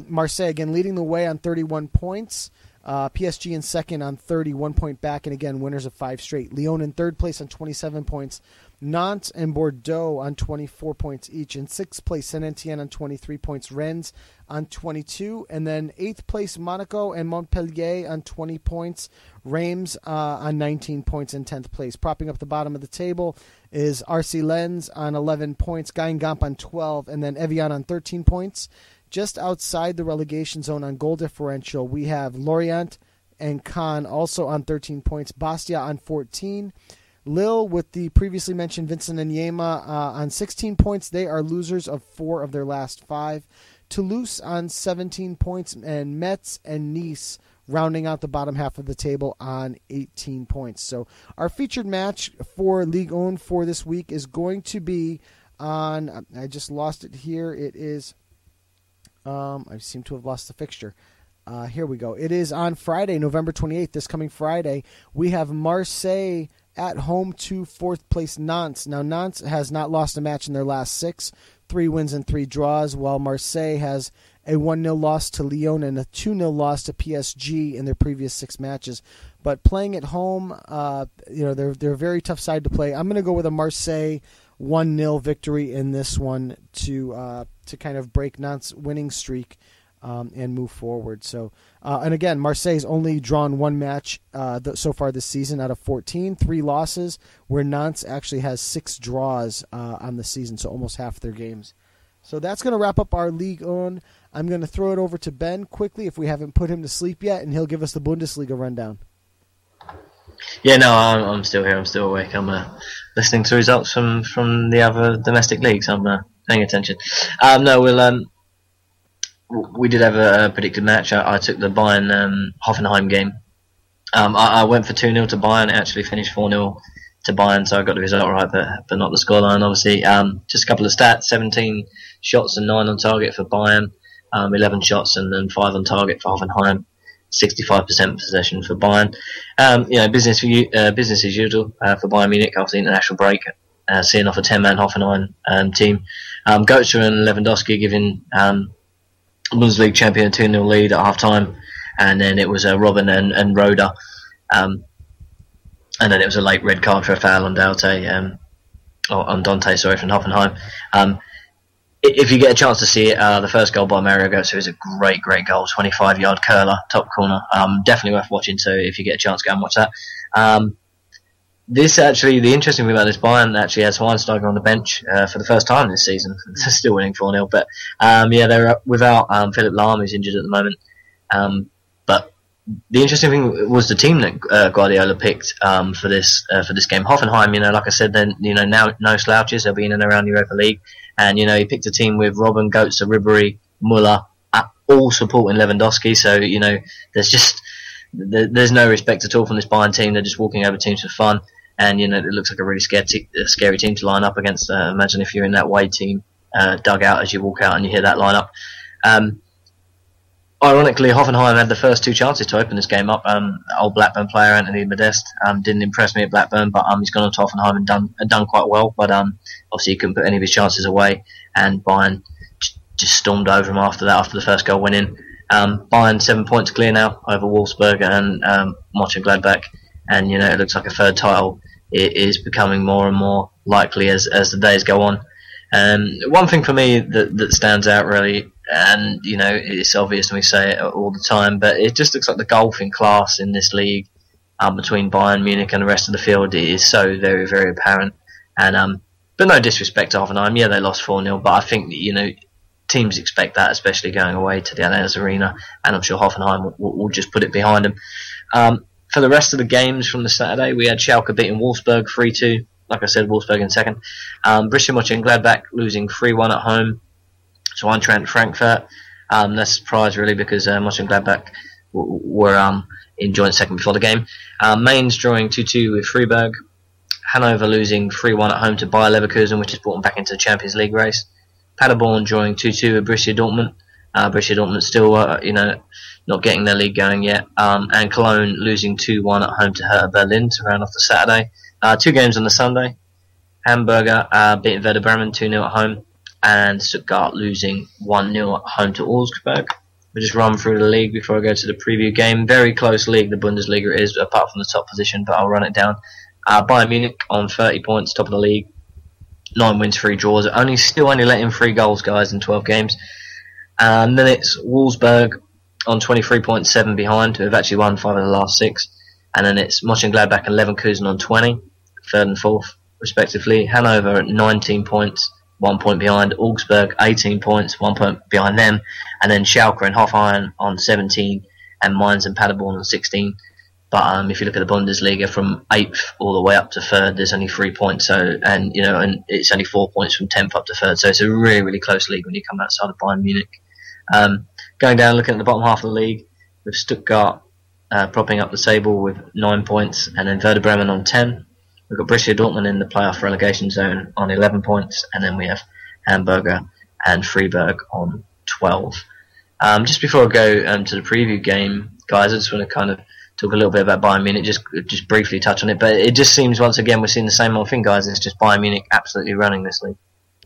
Marseille again leading the way on 31 points. PSG in second on 30, 1 point back, and again winners of 5 straight. Lyon in third place on 27 points. Nantes and Bordeaux on 24 points each. In 6th place, Saint-Etienne on 23 points. Rennes on 22. And then 8th place, Monaco and Montpellier on 20 points. Reims on 19 points in 10th place. Propping up the bottom of the table is RC Lens on 11 points. Guingamp on 12. And then Evian on 13 points. Just outside the relegation zone on goal differential, we have Lorient and Caen also on 13 points. Bastia on 14. Lille with the previously mentioned Vincent Nyema on 16 points. They are losers of 4 of their last 5. Toulouse on 17 points, and Metz and Nice rounding out the bottom half of the table on 18 points. So our featured match for Ligue 1 for this week is going to be on, I just lost it here. It is, I seem to have lost the fixture. Here we go. It is on Friday, November 28th, this coming Friday. We have Marseille at home to 4th place Nantes. Now, Nantes has not lost a match in their last 6, 3 wins and 3 draws, while Marseille has a 1-0 loss to Lyon and a 2-0 loss to PSG in their previous 6 matches. But playing at home, they're a very tough side to play. I'm going to go with a Marseille 1-0 victory in this one to kind of break Nantes' winning streak and move forward. So, and again, Marseille's only drawn 1 match so far this season out of 14, 3 losses, where Nantes actually has 6 draws on the season, so almost half their games. So that's going to wrap up our Ligue 1. I'm going to throw it over to Ben quickly if we haven't put him to sleep yet, and he'll give us the Bundesliga rundown. Yeah, no, I'm still here. I'm still awake. I'm listening to results from the other domestic leagues. I'm paying attention. We did have a predicted match. I took the Bayern Hoffenheim game. I went for 2-0 to Bayern. It actually finished 4-0 to Bayern, so I got the result right, but not the scoreline, obviously. Just a couple of stats: 17 shots and 9 on target for Bayern, 11 shots and 5 on target for Hoffenheim. 65% possession for Bayern. Business as usual for Bayern Munich after the international break. Seeing off a 10-man Hoffenheim team. Götze and Lewandowski giving Bundesliga champion a 2-0 lead at half-time, and then it was Robin and Roda, and then it was a late red card for a foul on Dante from Hoffenheim. If you get a chance to see it, the first goal by Mario Götze is a great goal, 25-yard curler, top corner. Definitely worth watching, so if you get a chance, go and watch that. The interesting thing about this, Bayern actually has Schweinsteiger on the bench for the first time this season. They're still winning 4-0, but they're without Philipp Lahm, who's injured at the moment. But the interesting thing was the team that Guardiola picked for this game. Hoffenheim, like I said, then now no slouches. They'll be in and around Europa League, and he picked a team with Robben, Götze, Ribéry, Müller, all supporting Lewandowski. So there's no respect at all from this Bayern team. They're just walking over teams for fun. And, it looks like a really scary team to line up against. Imagine if you're in that away team dugout as you walk out and you hear that lineup. Ironically, Hoffenheim had the first 2 chances to open this game up. Old Blackburn player, Anthony Modeste, didn't impress me at Blackburn, but he's gone on to Hoffenheim and done quite well. But obviously he couldn't put any of his chances away. And Bayern just stormed over him after that, after the first goal went in. Bayern 7 points clear now over Wolfsburg and Mönchengladbach. And, it looks like a third title is becoming more and more likely as the days go on. One thing for me that stands out really, and it's obvious and we say it all the time, but it just looks like the golfing class in this league between Bayern Munich and the rest of the field is so very, very apparent. And but no disrespect to Hoffenheim, they lost 4-0, but I think teams expect that, especially going away to the Allianz Arena, and I'm sure Hoffenheim will just put it behind them. For the rest of the games from the Saturday, we had Schalke beating Wolfsburg 3-2. Like I said, Wolfsburg in second. Borussia Mönchengladbach losing 3-1 at home to Eintracht Frankfurt. That's a surprise, really, because Mönchengladbach were in joint second before the game. Mainz drawing 2-2 with Freiburg. Hanover losing 3-1 at home to Bayer Leverkusen, which has brought them back into the Champions League race. Paderborn drawing 2-2 with Borussia Dortmund. Borussia Dortmund still, not getting their league going yet. And Cologne losing 2-1 at home to Hertha Berlin to round off the Saturday. 2 games on the Sunday. Hamburger beating Werder Bremen 2-0 at home. And Stuttgart losing 1-0 at home to Augsburg. We'll just run through the league before I go to the preview game. Very close league, the Bundesliga is, apart from the top position, but I'll run it down. Bayern Munich on 30 points, top of the league. 9 wins, 3 draws. Still only letting 3 goals, guys, in 12 games. And then it's Wolfsburg on 23 points, 7 behind, who have actually won 5 of the last 6. And then it's Mönchengladbach and Leverkusen on 20, 3rd and 4th, respectively. Hanover at 19 points, 1 point behind. Augsburg, 18 points, 1 point behind them. And then Schalke and Hoffenheim on 17, and Mainz and Paderborn on 16. But if you look at the Bundesliga, from 8th all the way up to 3rd, there's only 3 points. So, and it's only 4 points from 10th up to 3rd. So it's a really, really close league when you come outside of Bayern Munich. Going down, looking at the bottom half of the league, with Stuttgart propping up the table with 9 points, and then Werder Bremen on 10. We've got Borussia Dortmund in the playoff relegation zone on 11 points, and then we have Hamburger and Freiburg on 12. Just before I go to the preview game, guys, I just want to kind of talk a little bit about Bayern Munich, just briefly touch on it. But it just seems, once again, we're seeing the same old thing, guys. It's just Bayern Munich absolutely running this league.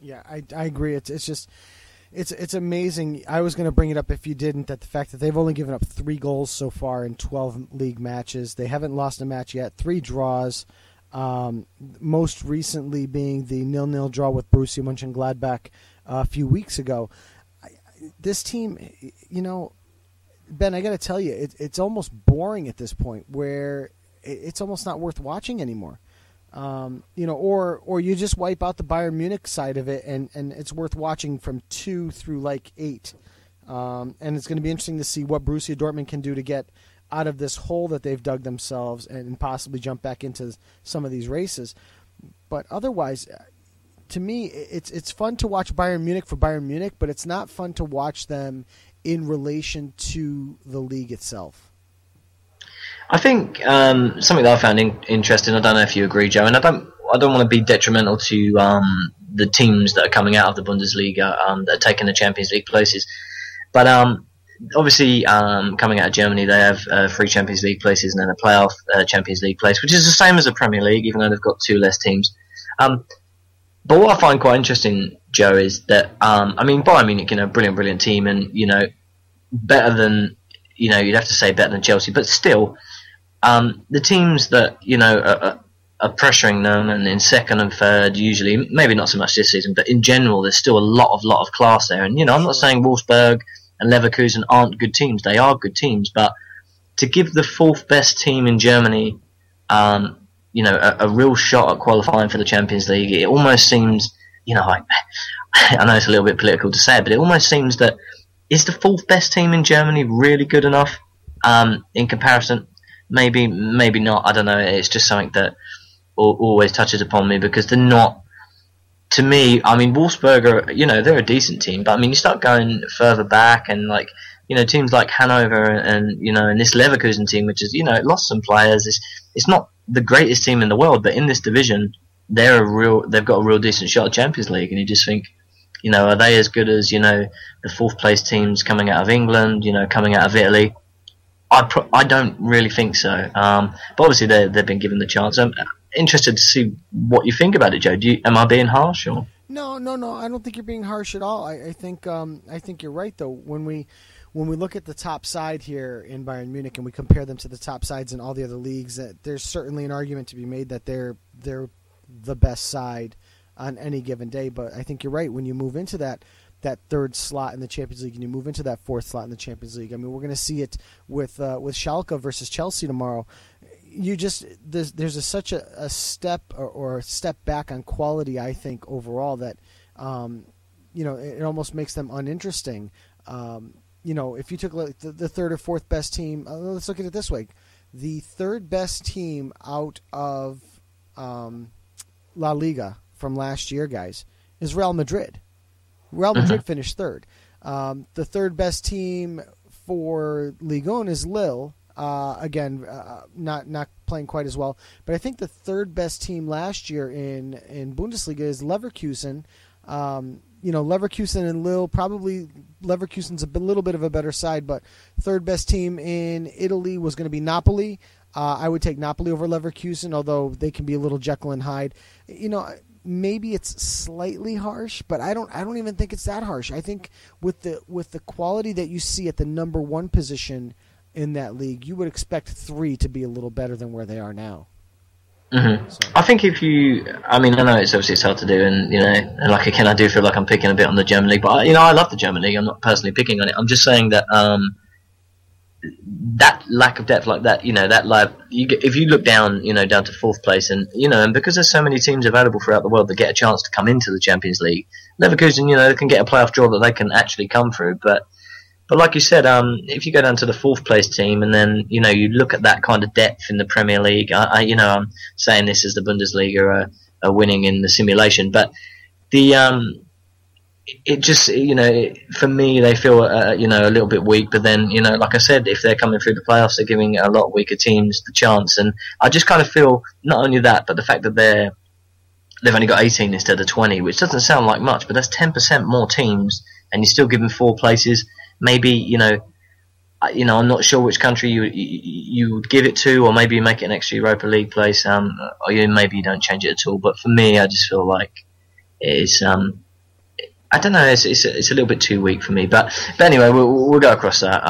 Yeah, I agree. It's amazing. I was going to bring it up if you didn't, that the fact that they've only given up 3 goals so far in 12 league matches. They haven't lost a match yet. 3 draws. Most recently being the 0-0 draw with Borussia Mönchengladbach a few weeks ago. This team, Ben, I got to tell you, it's almost boring at this point, where it's almost not worth watching anymore. Or you just wipe out the Bayern Munich side of it, and it's worth watching from 2 through like 8. And it's going to be interesting to see what Borussia Dortmund can do to get out of this hole that they've dug themselves and possibly jump back into some of these races. But otherwise, to me, it's fun to watch Bayern Munich for Bayern Munich, but it's not fun to watch them in relation to the league itself. I think something that I found interesting, I don't know if you agree, Joe, and I don't want to be detrimental to the teams that are coming out of the Bundesliga that are taking the Champions League places. But obviously, coming out of Germany, they have 3 Champions League places and then a playoff Champions League place, which is the same as the Premier League, even though they've got 2 less teams. But what I find quite interesting, Joe, is that Bayern Munich, brilliant team, and better than you'd have to say better than Chelsea, but still, the teams that are pressuring them, and in 2nd and 3rd, usually, maybe not so much this season, but in general, there's still a lot of class there. And I'm not saying Wolfsburg and Leverkusen aren't good teams; they are good teams. But to give the 4th best team in Germany, a real shot at qualifying for the Champions League, it almost seems, I know it's a little bit political to say it, but it almost seems that, is the 4th best team in Germany really good enough in comparison? Maybe not. I don't know. It's just something that always touches upon me, because they're not. To me, Wolfsburg are, they're a decent team, but you start going further back, and teams like Hanover and this Leverkusen team, which is lost some players. It's not the greatest team in the world, but in this division, they've got a real decent shot at Champions League, and you just think, are they as good as the 4th place teams coming out of England, coming out of Italy? I don't really think so. But obviously they've been given the chance. I'm interested to see what you think about it, Joe. Am I being harsh, or? No. I don't think you're being harsh at all. I think you're right, though. When we look at the top side here in Bayern Munich and we compare them to the top sides in all the other leagues, there's certainly an argument to be made that they're the best side on any given day. But I think you're right. When you move into that 3rd slot in the Champions League and you move into that 4th slot in the Champions League, we're going to see it with Schalke versus Chelsea tomorrow. There's such a step or a step back on quality, I think, overall, that it almost makes them uninteresting. If you took the 3rd or 4th best team, let's look at it this way: the 3rd best team out of La Liga from last year, guys, is Real Madrid. Real Madrid finished 3rd. The 3rd best team for Ligue 1 is Lille. Again, not playing quite as well, but I think the 3rd best team last year in Bundesliga is Leverkusen. Leverkusen and Lille, probably Leverkusen's a little bit of a better side, but third best team in Italy was going to be Napoli. I would take Napoli over Leverkusen, although they can be a little Jekyll and Hyde. Maybe it's slightly harsh, but I don't even think it's that harsh. I think with the quality that you see at the number one position in that league, you would expect 3 to be a little better than where they are now. Mm-hmm. So. I think I know it's obviously hard to do, and like again, I do feel like I'm picking a bit on the German league, but I love the German league. I'm not personally picking on it. I'm just saying that that lack of depth like that, if you look down, down to fourth place, and because there's so many teams available throughout the world that get a chance to come into the Champions League, Leverkusen, they can get a playoff draw that they can actually come through, but like you said, if you go down to the fourth place team and then you look at that kind of depth in the Premier League, I'm saying this as the Bundesliga are winning in the simulation, but it just for me they feel a little bit weak. But then like I said, if they're coming through the playoffs, they're giving a lot weaker teams the chance, and I just kind of feel not only that, but the fact that they've only got 18 instead of 20, which doesn't sound like much, but that's 10% more teams, and you're still given 4 places. Maybe I'm not sure which country you would give it to, or maybe you make it an extra Europa League place, or maybe you don't change it at all. But for me, I just feel like it's I don't know, it's a little bit too weak for me. But anyway, we'll go across that.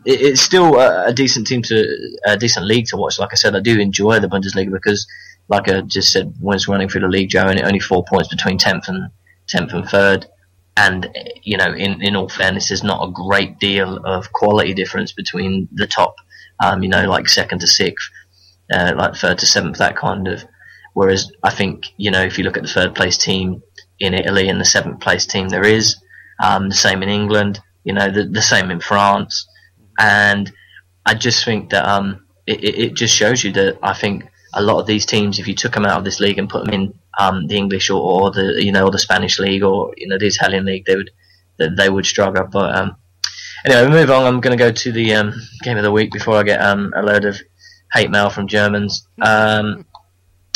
It's still a decent decent league to watch. Like I said, I do enjoy the Bundesliga because, like I just said, when it's running through the league, Joe, and only 4 points between 10th and 3rd. And in all fairness, there's not a great deal of quality difference between the top, like 2nd to 6th, like 3rd to 7th, that kind of. Whereas I think if you look at the 3rd place team in Italy and the 7th place team, there is the same in England, the same in France, and I just think that it just shows you that I think a lot of these teams, if you took them out of this league and put them in the English or the or the Spanish league or the Italian league, they would struggle. But anyway, we move on. I'm going to go to the game of the week before I get a load of hate mail from Germans. I'm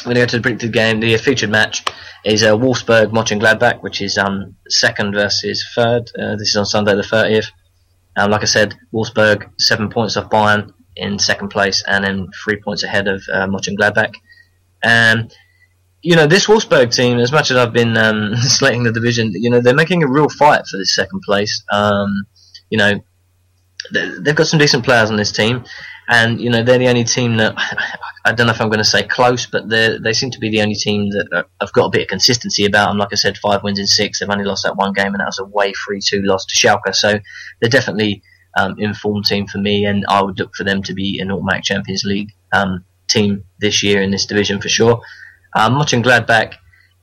going to go to the predicted game. The featured match is Wolfsburg Mönchengladbach, which is 2nd versus 3rd. This is on Sunday the 30th. Like I said, Wolfsburg 7 points off Bayern in 2nd place, and then 3 points ahead of Mönchengladbach. This Wolfsburg team, as much as I've been slating the division, they're making a real fight for this 2nd place. They've got some decent players on this team, and they're the only team that I don't know if I'm going to say close, but they seem to be the only team that have got a bit of consistency about them. Like I said, 5 wins in 6. They've only lost that one game, and that was a away 3-2 loss to Schalke. So they're definitely informed team for me, and I would look for them to be an automatic Champions League team this year in this division for sure. Mönchengladbach,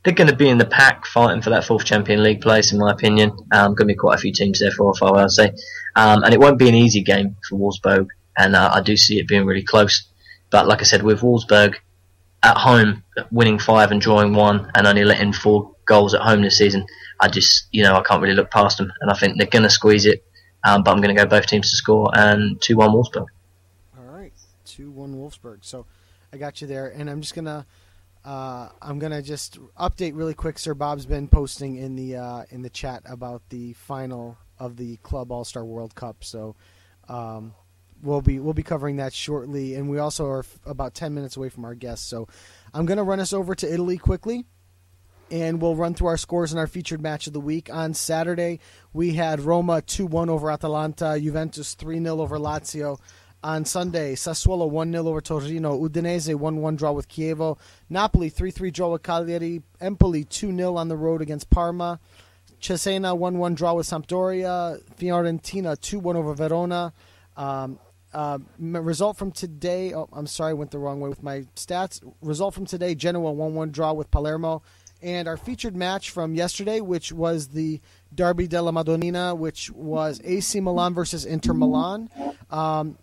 they're going to be in the pack fighting for that 4th Champion League place, in my opinion. Going to be quite a few teams there, 4 or 5, I would say. And it won't be an easy game for Wolfsburg, and I do see it being really close. But like I said, with Wolfsburg at home winning 5 and drawing 1 and only letting 4 goals at home this season, I just, I can't really look past them, and I think they're going to squeeze it. But I'm going to go both teams to score, and 2-1 Wolfsburg. All right, 2-1 Wolfsburg. So I got you there, and I'm gonna just update really quick. Sir Bob's been posting in the chat about the final of the Club All-Star World Cup. So we'll be covering that shortly, and we also are about 10 minutes away from our guests. So I'm gonna run us over to Italy quickly, and we'll run through our scores in our featured match of the week. On Saturday, we had Roma 2-1 over Atalanta, Juventus 3-0 over Lazio. On Sunday, Sassuolo 1-0 over Torino, Udinese 1-1 draw with Chievo, Napoli 3-3 draw with Cagliari, Empoli 2-0 on the road against Parma, Cesena 1-1 draw with Sampdoria, Fiorentina 2-1 over Verona. Result from today, I'm sorry, I went the wrong way with my stats. Result from today, Genoa 1-1 draw with Palermo. And our featured match from yesterday, which was the Derby della Madonnina, which was AC Milan versus Inter Milan.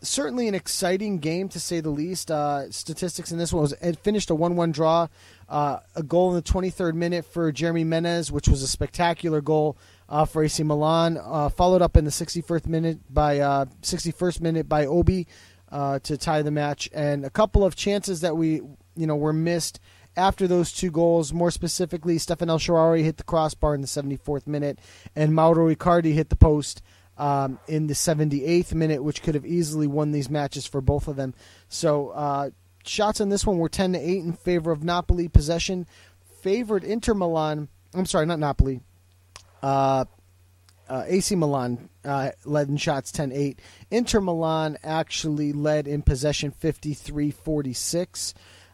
Certainly an exciting game, to say the least. Statistics in this one was it finished a 1-1 draw. A goal in the 23rd minute for Jeremy Menez, which was a spectacular goal for AC Milan. Followed up in the 61st minute by Obi to tie the match. And a couple of chances that were missed after those 2 goals. More specifically, Stefan El Shaarawy hit the crossbar in the 74th minute, and Mauro Icardi hit the post in the 78th minute, which could have easily won these matches for both of them. So shots on this one were 10-8 in favor of Napoli. Possession favored Inter Milan. I'm sorry, not Napoli. AC Milan led in shots 10-8. Inter Milan actually led in possession 53-46.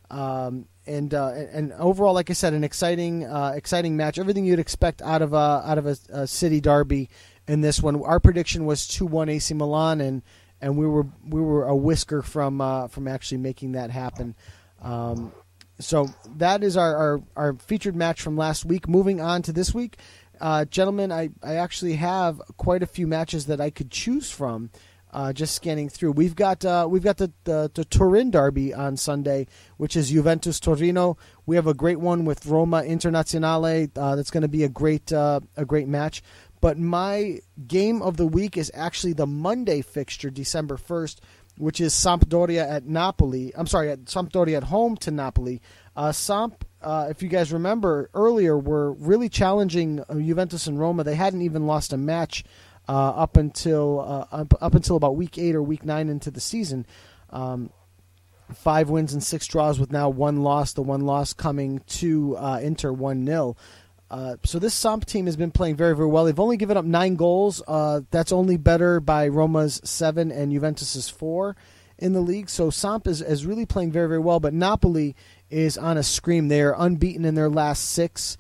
And overall, like I said, an exciting match. Everything you'd expect out of a city derby in this one. Our prediction was 2-1 AC Milan, and we were a whisker from actually making that happen. So that is our featured match from last week. Moving on to this week, gentlemen, I actually have quite a few matches that I could choose from. Just scanning through, we've got the Turin derby on Sunday, which is Juventus Torino. We have a great one with Roma Internazionale. That's going to be a great match. But my game of the week is actually the Monday fixture, December 1st, which is Sampdoria at Napoli. I'm sorry, Sampdoria at home to Napoli. If you guys remember earlier, were really challenging Juventus and Roma. They hadn't even lost a match up until about week 8 or week 9 into the season. 5 wins and 6 draws with now 1 loss. The 1 loss coming to Inter 1-0. So this Samp team has been playing very, very well. They've only given up 9 goals. That's only better by Roma's 7 and Juventus's 4 in the league. So Samp is really playing very, very well. But Napoli is on a scream. They are unbeaten in their last 6.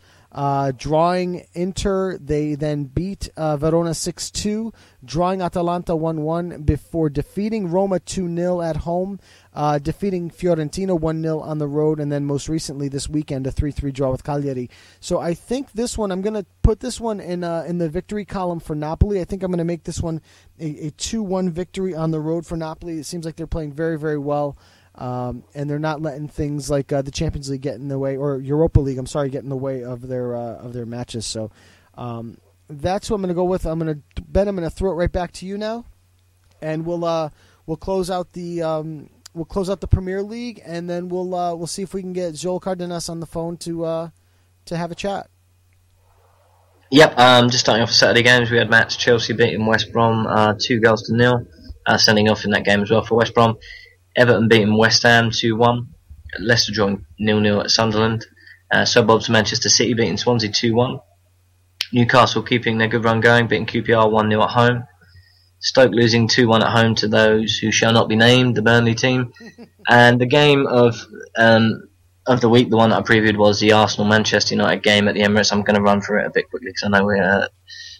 Drawing Inter, they then beat Verona 6-2, drawing Atalanta 1-1 before defeating Roma 2-0 at home, defeating Fiorentina 1-0 on the road, and then most recently this weekend a 3-3 draw with Cagliari. So I think this one, I'm going to put this one in the victory column for Napoli. I think I'm going to make this one a 2-1 victory on the road for Napoli. It seems like they're playing very, very well. And they're not letting things like the Champions League get in the way, or Europa League, get in the way of their matches. So that's what I'm going to go with. Ben, I'm going to throw it right back to you now, and we'll close out the Premier League, and then we'll see if we can get Xoel Cardenas on the phone to have a chat. Yep. Just starting off the Saturday games, we had Matt's Chelsea beating West Brom 2-0, sending off in that game as well for West Brom. Everton beating West Ham 2-1. Leicester drawing 0-0 at Sunderland. Sir Bob's Manchester City beating Swansea 2-1. Newcastle keeping their good run going, beating QPR 1-0 at home. Stoke losing 2-1 at home to those who shall not be named, the Burnley team. And the game of the week, the one that I previewed, was the Arsenal-Manchester United game at the Emirates. I'm going to run through it a bit quickly because I know we're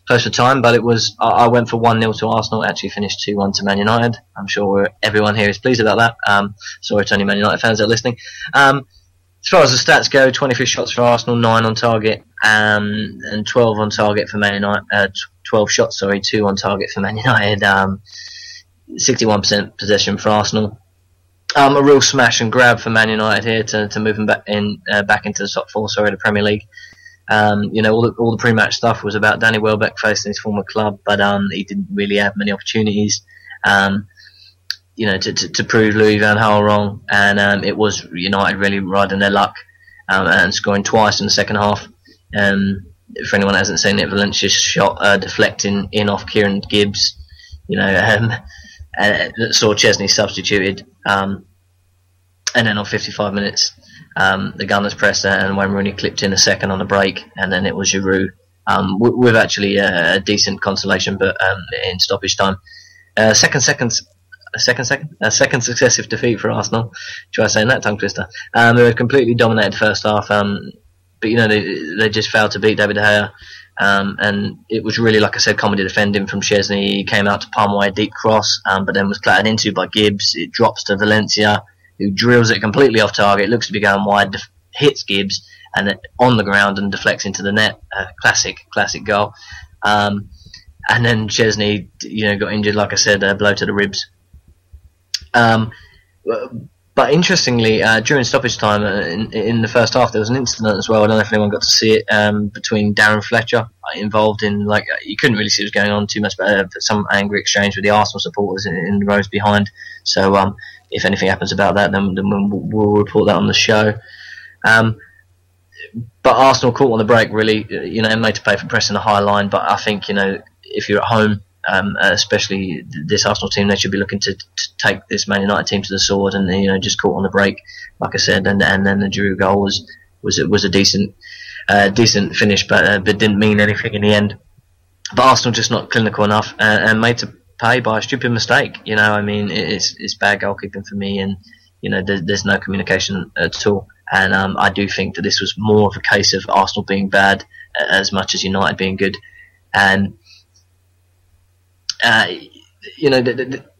close for time, but I went for 1-0 to Arsenal. It actually finished 2-1 to Man United. I'm sure everyone here is pleased about that. Sorry to any Man United fans that are listening. As far as the stats go, 23 shots for Arsenal, 9 on target, and 12 on target for Man United. 12 shots, 2 on target for Man United. 61% possession for Arsenal. A real smash and grab for Man United here to move them back into the top 4. The Premier League. All the pre-match stuff was about Danny Welbeck facing his former club, but he didn't really have many opportunities, to prove Louis van Gaal wrong, and it was United really riding their luck and scoring twice in the second half. For anyone that hasn't seen it, Valencia's shot deflecting in off Kieran Gibbs, saw Chesney substituted, and then on 55 minutes. The Gunners pressed and Wayne Rooney clipped in a second on the break, and then it was Giroud with actually a decent consolation, but in stoppage time. Second successive defeat for Arsenal. Try saying that, tongue twister. They were completely dominated the first half, but they just failed to beat David De Gea, and it was really, like I said, comedy defending from Chesney. He came out to palm away a deep cross, but then was clattered into by Gibbs. It drops to Valencia, who drills it completely off target, looks to be going wide, hits Gibbs, and then on the ground and deflects into the net. Classic goal. And then Chesney, got injured, like I said, blow to the ribs. But interestingly, during stoppage time in the first half, there was an incident as well. I don't know if anyone got to see it, between Darren Fletcher, involved in, you couldn't really see what was going on too much, but some angry exchange with the Arsenal supporters in the rows behind. So if anything happens about that, then we'll report that on the show. But Arsenal caught on the break, really, made to pay for pressing the high line. But I think, if you're at home, especially this Arsenal team, they should be looking to take this Man United team to the sword, and just caught on the break, like I said, and then the Giroud goal was a decent finish, but didn't mean anything in the end. But Arsenal just not clinical enough, and made to pay by a stupid mistake. It's bad goalkeeping for me, and there's no communication at all. And I do think that this was more of a case of Arsenal being bad as much as United being good. And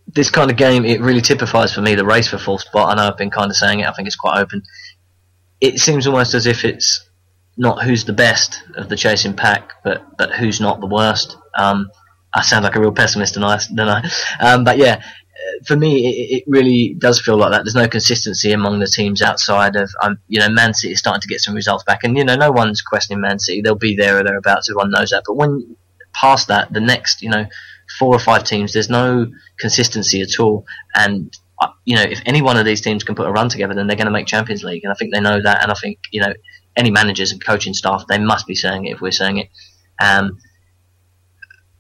this kind of game, it really typifies for me the race for fourth spot. I know I've been kind of saying it. I think it's quite open. It seems almost as if it's not who's the best of the chasing pack, but who's not the worst. I sound like a real pessimist, don't I? But yeah, for me, it really does feel like that. There's no consistency among the teams outside of, Man City is starting to get some results back, and no one's questioning Man City. They'll be there or thereabouts. Everyone knows that. But when past that, the next, 4 or 5 teams, there's no consistency at all. And if any one of these teams can put a run together, then they're going to make Champions League, and I think they know that. And I think any managers and coaching staff, they must be saying it if we're saying it.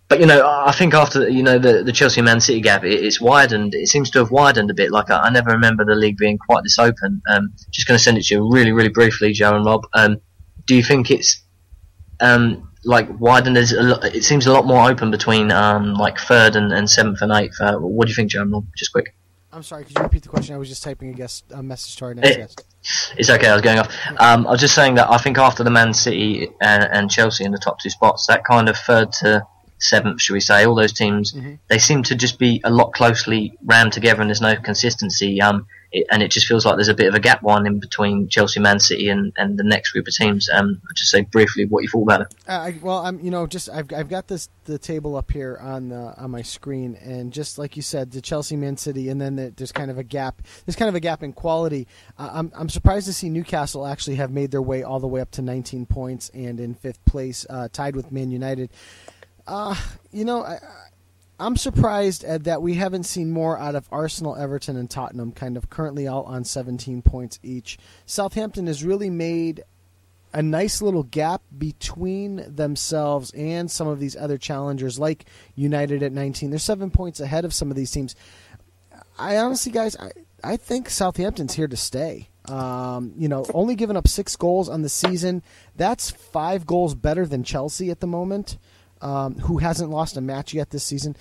But I think after the Chelsea Man City gap, it's widened. It seems to have widened a bit. Like I never remember the league being quite this open. Just going to send it to you really, really briefly, Joe and Rob. Do you think it's widened? It seems a lot more open between third and 7th and 8th. What do you think, Joe and Rob? Just quick. I'm sorry. Could you repeat the question? I was just typing a message to our next guest. It's okay. I was going off. I was just saying that I think after the Man City and Chelsea in the top 2 spots, that kind of 3rd to 7th, should we say, all those teams, they seem to just be a lot closely rammed together, and there's no consistency. And it just feels like there's a bit of a gap one in between Chelsea, Man City, and the next group of teams. I'll just say briefly what you thought about it. I've got the table up here on my screen, and just like you said, the Chelsea, Man City, and then there's kind of a gap. There's kind of a gap in quality. I'm surprised to see Newcastle actually have made their way all the way up to 19 points and in 5th place, tied with Man United. I'm surprised that we haven't seen more out of Arsenal, Everton, and Tottenham, kind of currently all on 17 points each. Southampton has really made a nice little gap between themselves and some of these other challengers, like United at 19. They're 7 points ahead of some of these teams. I honestly, guys, I think Southampton's here to stay. Only giving up 6 goals on the season. That's 5 goals better than Chelsea at the moment. Who hasn't lost a match yet this season.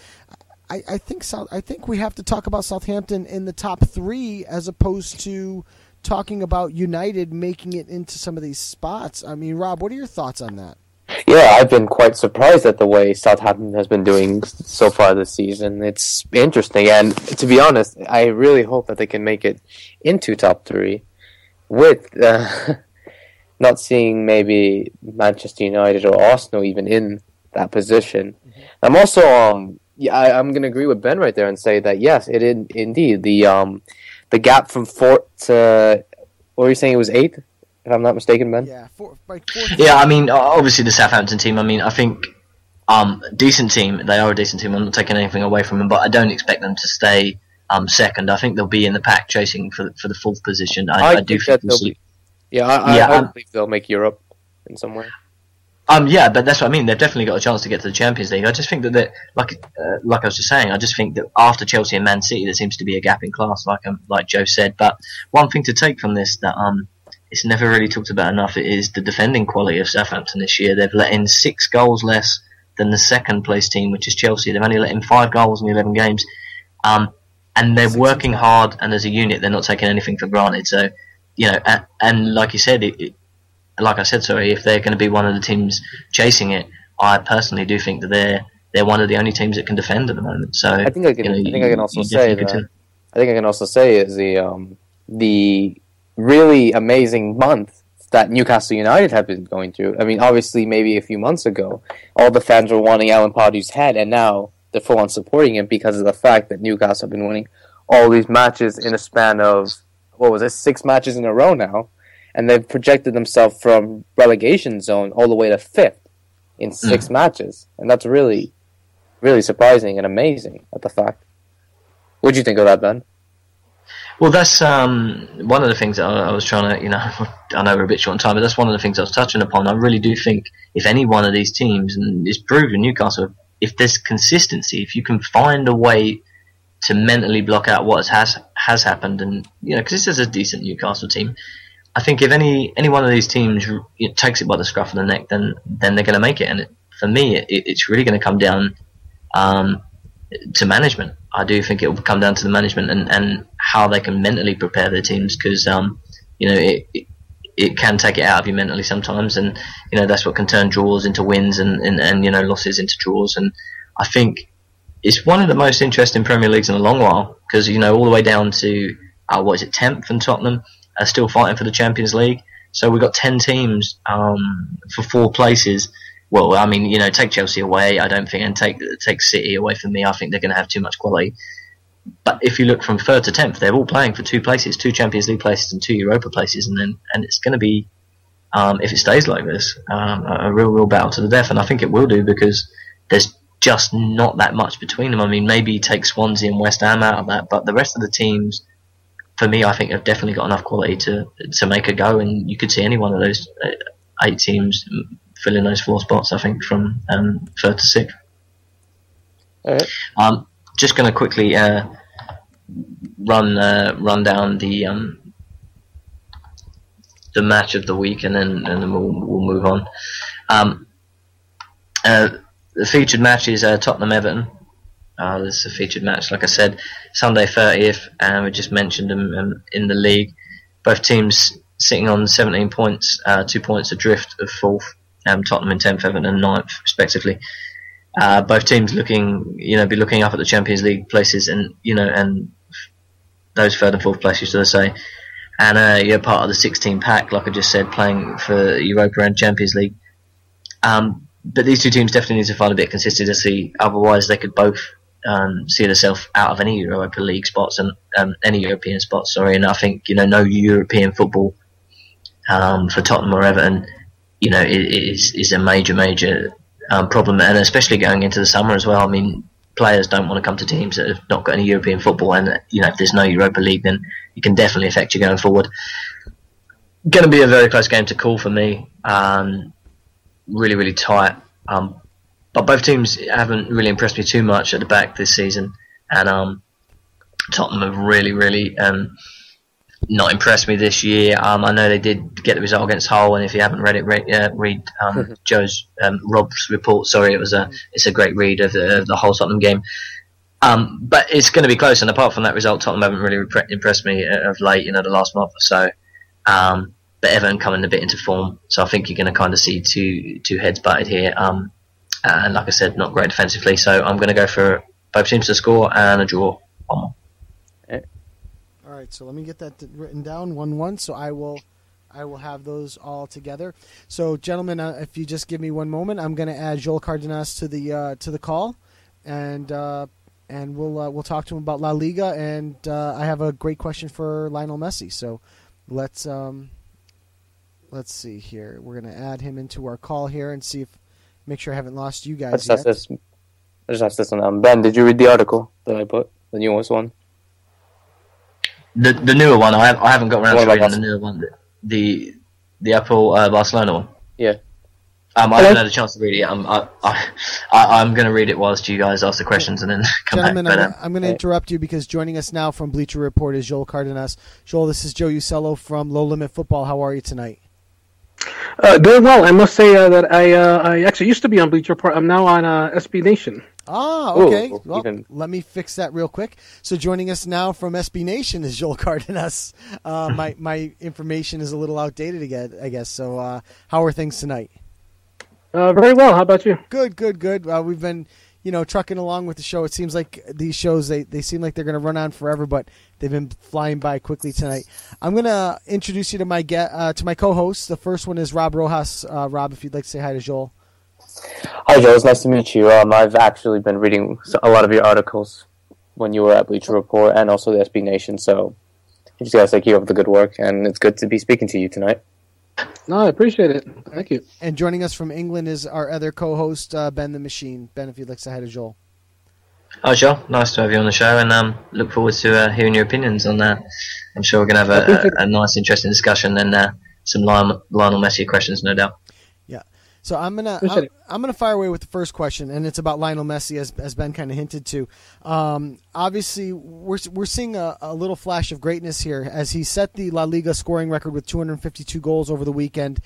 I think we have to talk about Southampton in the top 3 as opposed to talking about United making it into some of these spots. I mean, Rob, what are your thoughts on that? Yeah, I've been quite surprised at the way Southampton has been doing so far this season. It's interesting, and to be honest, I really hope that they can make it into top 3 with not seeing maybe Manchester United or Arsenal even in that position. I'm also I'm going to agree with Ben right there and say that yes, it is indeed the gap from 4th to, what were you saying, it was 8th, if I'm not mistaken, Ben? Yeah, 4th. Yeah, I mean, obviously the Southampton team, I think decent team. They are a decent team. I'm not taking anything away from them, but I don't expect them to stay second. I think they'll be in the pack chasing for the 4th position. I do think they'll be. I believe they'll make Europe in some way. Yeah, but that's what I mean. They've definitely got a chance to get to the Champions League. I just think that, like I was just saying, I just think that after Chelsea and Man City, there seems to be a gap in class, like Joe said. But one thing to take from this that it's never really talked about enough is the defending quality of Southampton this year. They've let in 6 goals less than the 2nd place team, which is Chelsea. They've only let in 5 goals in 11 games, and they're working hard. And as a unit, they're not taking anything for granted. So, and like you said, if they're going to be one of the teams chasing it, I personally do think that they're one of the only teams that can defend at the moment. So I think I can also say is the really amazing month that Newcastle United have been going through. I mean, obviously, maybe a few months ago, all the fans were wanting Alan Pardew's head, and now they're full on supporting him because of the fact that Newcastle have been winning all these matches in a span of 6 matches in a row now. And they've projected themselves from relegation zone all the way to 5th in 6 matches. And that's really, really surprising and amazing at the fact. What do you think of that, Ben? Well, that's one of the things that I was trying to, I know we're a bit short on time, but that's one of the things I was touching upon. I really do think if any one of these teams, and it's proved in Newcastle, if there's consistency, if you can find a way to mentally block out what has happened, and because this is a decent Newcastle team, I think if any one of these teams takes it by the scruff of the neck, then they're going to make it. And for me, it's really going to come down to management. I do think it will come down to the management and how they can mentally prepare their teams, because it can take it out of you mentally sometimes, and that's what can turn draws into wins and losses into draws. And I think it's one of the most interesting Premier Leagues in a long while, because all the way down to 10th, and Tottenham are still fighting for the Champions League. So we've got 10 teams for 4 places. Well, I mean, take Chelsea away, I don't think, and take City away from me. I think they're going to have too much quality. But if you look from 3rd to 10th, they're all playing for 2 places, 2 Champions League places and 2 Europa places, and it's going to be, if it stays like this, a real battle to the death. And I think it will do, because there's just not that much between them. I mean, maybe take Swansea and West Ham out of that, but the rest of the teams, for me, I think have definitely got enough quality to make a go, and you could see any one of those 8 teams fill in those 4 spots, I think, from 3rd to 6th. All right. Just going to quickly run down the match of the week, and then we'll move on. The featured match is Tottenham Everton. This is a featured match, like I said, Sunday 30th, and we just mentioned them in the league. Both teams sitting on 17 points, 2 points adrift of 4th. Tottenham in 10th, Everton in 9th, respectively. Both teams be looking up at the Champions League places, and those 3rd and 4th places, should I say. And you're part of the 16 pack, like I just said, playing for Europa and Champions League. But these 2 teams definitely need to find a bit of consistency, otherwise they could both see themselves out of any Europa League spots and any European spots. Sorry, and I think no European football for Tottenham or Everton, is a major problem, and especially going into the summer as well. I mean, players don't want to come to teams that have not got any European football, and if there's no Europa League, then it can definitely affect you going forward. Going to be a very close game to call for me. Really tight. But both teams haven't really impressed me too much at the back this season, and Tottenham have really not impressed me this year. I know they did get the result against Hull, and if you haven't read it, read Rob's report. Sorry, it's a great read of the whole Tottenham game. But it's going to be close, and apart from that result, Tottenham haven't really impressed me of late. The last month or so. But Everton coming a bit into form, so I think you're going to kind of see two heads butted here. And like I said, not great defensively, so I'm going to go for both teams to score and a draw. 1-1. All right, so let me get that written down, 1-1. So I will have those all together. So, gentlemen, if you just give me one moment, I'm going to add Xoel Cardenas to the call, and we'll talk to him about La Liga. And I have a great question for Lionel Messi. So let's see here. We're going to add him into our call here and make sure I haven't lost you guys yet. I just asked this one. Ben, did you read the article that I put, the newest one? The newer one, I haven't got around to reading the newer one. The Apple Barcelona one. Yeah. I haven't had a chance to read it yet. I'm going to read it whilst you guys ask the questions and then come Gentlemen, back. I'm going to interrupt you because joining us now from Bleacher Report is Xoel Cardenas. Xoel, this is Joe Usello from Low Limit Football. How are you tonight? Doing well. I must say that I actually used to be on Bleacher Report. I'm now on SB Nation. Ah, okay. Ooh, well, let me fix that real quick. So joining us now from SB Nation is Xoel Cardenas. My information is a little outdated again, I guess. So how are things tonight? Very well. How about you? Good. We've been, trucking along with the show. It seems like these shows, they seem like they're going to run on forever, but they've been flying by quickly tonight. I'm going to introduce you to my co-hosts. The first one is Rob Rojas. Rob, if you'd like to say hi to Xoel. Hi, Joe. It's nice to meet you. I've actually been reading a lot of your articles when you were at Bleacher Report and also the SB Nation, so I just got to keep up the good work, and it's good to be speaking to you tonight. No, I appreciate it. Thank you. And joining us from England is our other co-host, Ben the Machine. Ben, if you'd like to say hi to Xoel. Oh, Joel, nice to have you on the show, and look forward to hearing your opinions on that. I'm sure we're going to have a nice, interesting discussion and some Lionel Messi questions, no doubt. Yeah. So I'm gonna fire away with the first question, and it's about Lionel Messi, as Ben kind of hinted to. Obviously, we're seeing a little flash of greatness here as he set the La Liga scoring record with 252 goals over the weekend.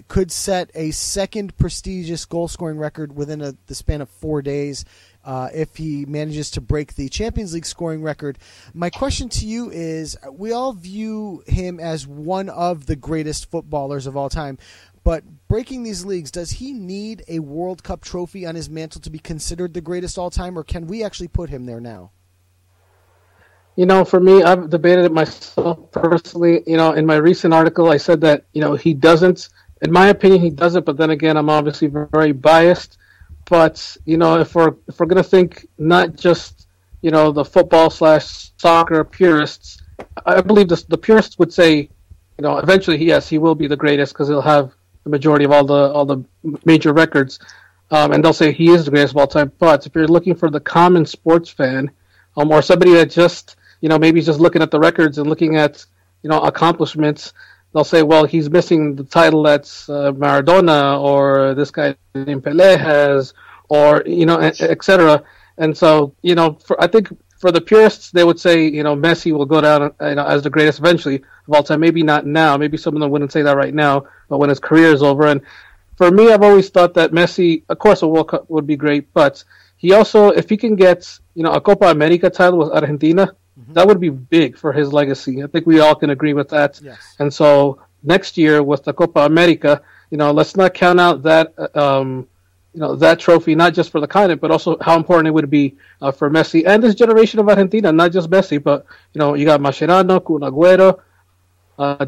Could set a second prestigious goal scoring record within the span of 4 days. If he manages to break the Champions League scoring record. My question to you is, we all view him as one of the greatest footballers of all time, but breaking these leagues, does he need a World Cup trophy on his mantle to be considered the greatest all time, or can we actually put him there now? For me, I've debated it myself personally. In my recent article, I said that, he doesn't. In my opinion, he doesn't, but then again, I'm obviously very biased. But, if we're going to think not just, the football/soccer purists, I believe the purists would say, eventually, yes, he will be the greatest because he'll have the majority of all the major records. And they'll say he is the greatest of all time. But if you're looking for the common sports fan, or somebody that just, maybe just looking at the records and looking at, accomplishments, they'll say, well, he's missing the title that's Maradona or this guy named Pelé has, or, etc. And so, I think for the purists, they would say, Messi will go down as the greatest eventually of all time. Maybe not now. Maybe some of them wouldn't say that right now, but when his career is over. And for me, I've always thought that Messi, of course, a World Cup would be great, but he also, if he can get, a Copa America title with Argentina, that would be big for his legacy. I think we all can agree with that. Yes. And so next year with the Copa America, let's not count out that, that trophy, not just for the continent, but also how important it would be for Messi and this generation of Argentina, not just Messi, but, you got Mascherano, Kun Agüero,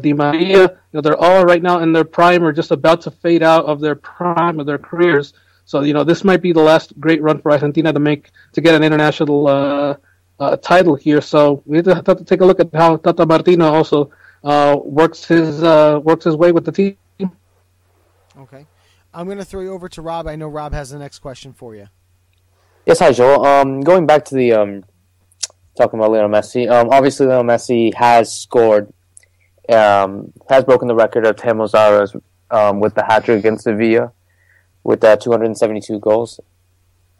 Di Maria. They're all right now in their prime or just about to fade out of their prime of their careers. So, this might be the last great run for Argentina to get an international title here. So we have to take a look at how Tata Martino also works his way with the team. Okay. I'm going to throw you over to Rob. I know Rob has the next question for you. Yes, hi, Joel. Going back to the talking about Lionel Messi. Obviously, Lionel Messi has scored, has broken the record of Temo Zara's with the hat-trick against Sevilla with 272 goals.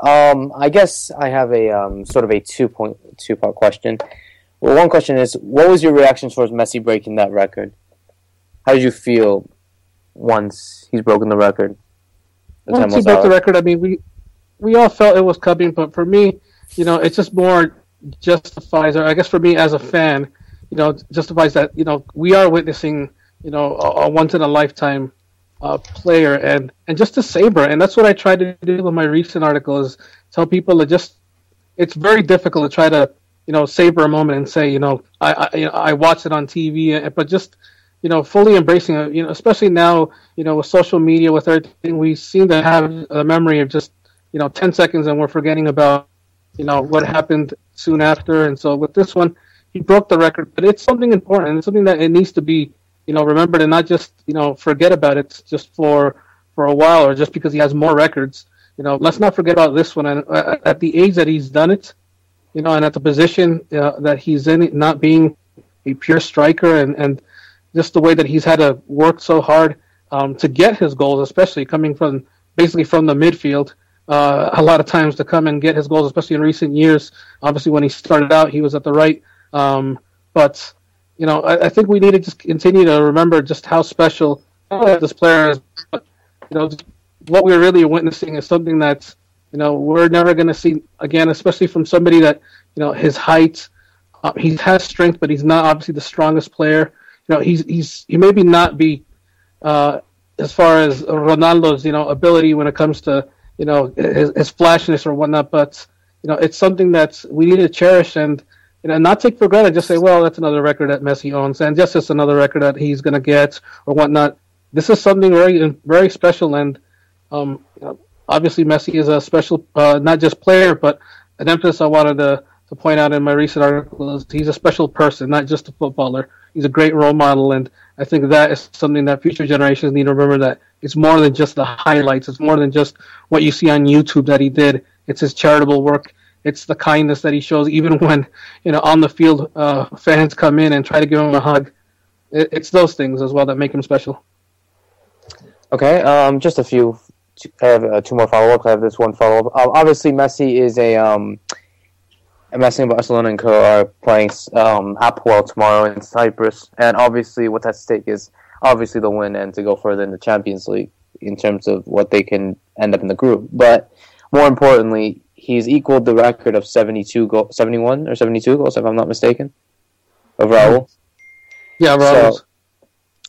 I guess I have a sort of a two-part question. Well, one question is, what was your reaction towards Messi breaking that record? How did you feel once he's broken the record? Once he broke the record, I mean, we all felt it was coming, but for me, it just more justifies, or I guess for me as a fan, justifies that, we are witnessing, a once-in-a-lifetime player and just to savor. And that's what I tried to do with my recent article, is tell people that it's very difficult to try to, savor a moment and say, I watched it on TV, but just, fully embracing it, especially now, with social media, with everything, we seem to have a memory of just, 10 seconds and we're forgetting about, what happened soon after. And so with this one, he broke the record, but it's something important. It's something that it needs to be, remembered and not just, forget about it just for a while or just because he has more records. Let's not forget about this one. And at the age that he's done it, and at the position that he's in, not being a pure striker and just the way that he's had to work so hard to get his goals, especially coming from basically from the midfield, a lot of times to come and get his goals, especially in recent years. Obviously, when he started out, he was at the right. But I think we need to just continue to remember just how special this player is. But, what we're really witnessing is something that's, we're never going to see again, especially from somebody that, his height, he has strength, but he's not obviously the strongest player. He maybe not be as far as Ronaldo's, ability when it comes to, his flashiness or whatnot, but, it's something that we need to cherish and, not take for granted. Just say, well, that's another record that Messi owns, and just another record that he's going to get or whatnot. This is something very, very special, and obviously Messi is a special, not just player, but an emphasis I wanted to point out in my recent article is he's a special person, not just a footballer. He's a great role model, and I think that is something that future generations need to remember, that it's more than just the highlights. It's more than just what you see on YouTube that he did. It's his charitable work. It's the kindness that he shows, even when on the field fans come in and try to give him a hug. It's those things as well that make him special. Okay, just a few. I have two more follow-ups. I have this one follow-up. Obviously, Messi is Messi and Barcelona and Co are playing Hapoel tomorrow in Cyprus, and obviously, what's at stake is obviously the win and to go further in the Champions League in terms of what they can end up in the group. But more importantly, he's equaled the record of 71 or 72 goals, if I'm not mistaken, of Raul. Yeah, Raul.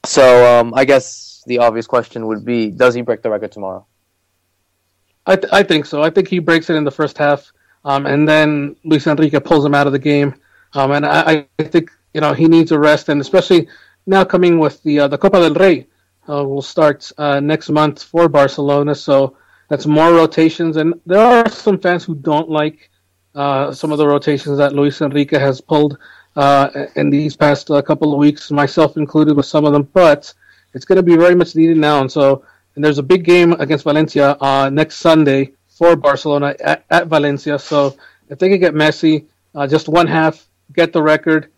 So I guess the obvious question would be, does he break the record tomorrow? I think so. I think he breaks it in the first half, and then Luis Enrique pulls him out of the game. And I think he needs a rest, and especially now coming with the Copa del Rey will start next month for Barcelona. So that's more rotations, and there are some fans who don't like some of the rotations that Luis Enrique has pulled in these past couple of weeks, myself included with some of them. But it's going to be very much needed now, and there's a big game against Valencia next Sunday for Barcelona at Valencia. So if they could get Messi just one half, get the record,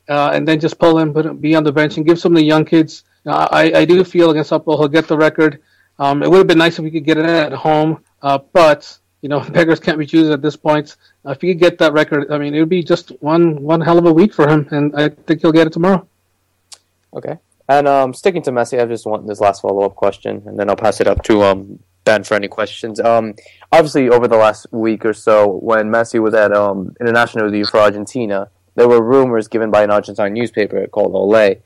and then just pull him, be on the bench, and give some of the young kids. I do feel against Futbol he'll get the record. It would have been nice if we could get it at home, but beggars can't be choosers at this point. If he could get that record, I mean, it would be just one hell of a week for him, and I think he'll get it tomorrow. Okay. And sticking to Messi, I just want this last follow-up question, and then I'll pass it up to Ben for any questions. Obviously, over the last week or so, when Messi was at international review for Argentina, there were rumors given by an Argentine newspaper called Olé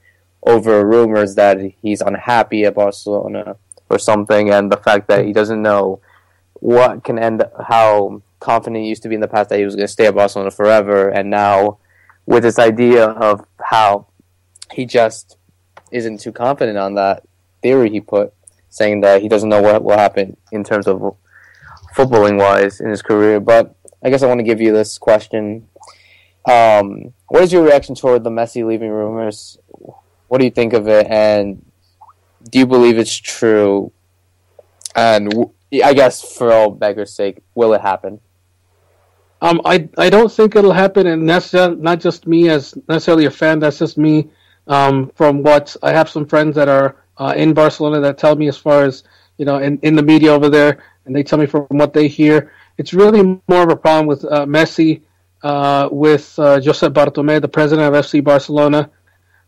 over rumors that he's unhappy at Barcelona or something, and the fact that he doesn't know what can end, how confident he used to be in the past that he was going to stay at Barcelona forever, and now with this idea of how he just isn't too confident on that theory he put, saying that he doesn't know what will happen in terms of footballing-wise in his career. But I guess I want to give you this question. What is your reaction toward the Messi leaving rumors? What do you think of it, and do you believe it's true? And I guess for all beggars' sake, will it happen? I don't think it'll happen, and that's not just me as necessarily a fan. That's just me from what I have some friends that are in Barcelona that tell me as far as in the media over there, and they tell me from what they hear, it's really more of a problem with Messi, with Josep Bartomeu, the president of FC Barcelona,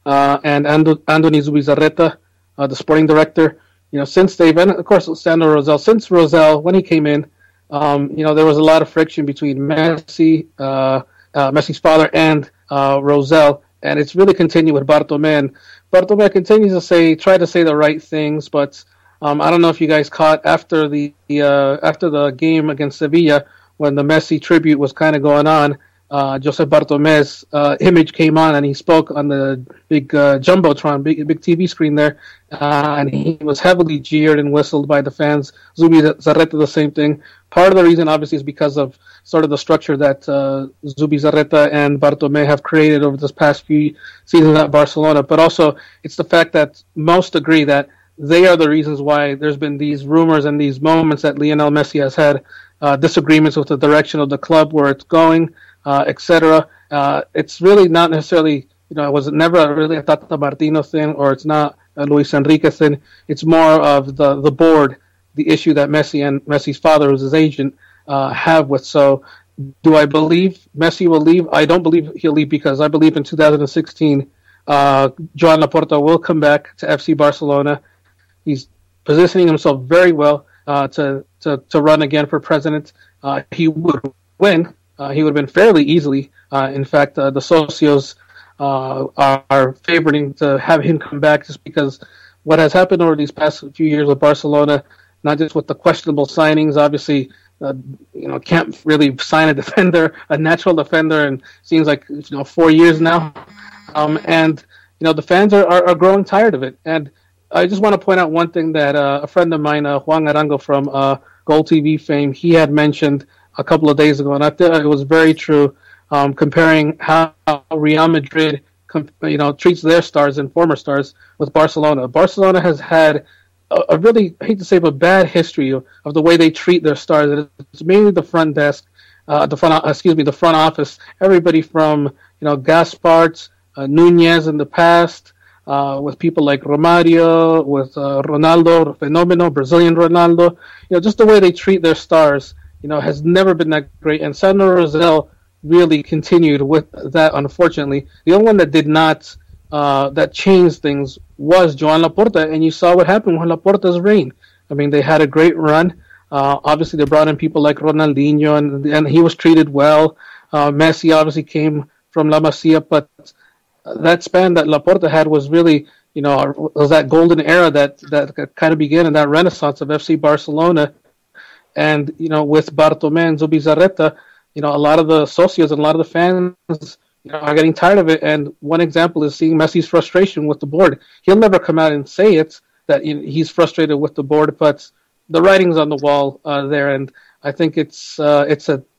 and Andoni Zubizarreta, the sporting director. Since they've been, of course, Sandro Rosell. Since Rosell, when he came in, there was a lot of friction between Messi, Messi's father, and Rosell, and it's really continued with Bartomeu. And Bartomeu continues to try to say the right things, but I don't know if you guys caught after the game against Sevilla when the Messi tribute was kind of going on. Josep Bartomeu's image came on, and he spoke on the big jumbotron, big TV screen there, and he was heavily jeered and whistled by the fans. Zubizarreta, the same thing. Part of the reason, obviously, is because of sort of the structure that Zubizarreta and Bartomeu have created over this past few seasons at Barcelona, but also it's the fact that most agree that they are the reasons why there's been these rumors and these moments that Lionel Messi has had disagreements with the direction of the club, where it's going, etc. It's really not necessarily, it was never really a Tata Martino thing, or it's not a Luis Enrique thing. It's more of the board, the issue that Messi and Messi's father, who's his agent, have with. So do I believe Messi will leave? I don't believe he'll leave, because I believe in 2016, Joan Laporta will come back to FC Barcelona. He's positioning himself very well to run again for president. He would win. He would have been fairly easily. In fact, the socios are favoring to have him come back, just because what has happened over these past few years with Barcelona, not just with the questionable signings, obviously, can't really sign a natural defender, and seems like 4 years now. And the fans are growing tired of it. And I just want to point out one thing that a friend of mine, Juan Arango from Goal TV fame, he had mentioned a couple of days ago, and I thought it was very true, comparing how Real Madrid treats their stars and former stars with Barcelona. Barcelona has had a really, I hate to say, but bad history of the way they treat their stars. It's mainly the front desk, the front office. Everybody from Gaspart, Nunez in the past, with people like Romario, with Ronaldo, Fenomeno, Brazilian Ronaldo. Just the way they treat their stars, has never been that great. And Sandro Rosell really continued with that, unfortunately. The only one that did not, that changed things was Joan Laporta, and you saw what happened with Laporta's reign. I mean, they had a great run. Obviously, they brought in people like Ronaldinho, and he was treated well. Messi obviously came from La Masia, but that span that Laporta had was really, was that golden era that kind of began in that renaissance of FC Barcelona. And, with Bartomeu and Zubizarreta, a lot of the socios and a lot of the fans, are getting tired of it. And one example is seeing Messi's frustration with the board. He'll never come out and say it, that he's frustrated with the board, but the writing's on the wall there. And I think it's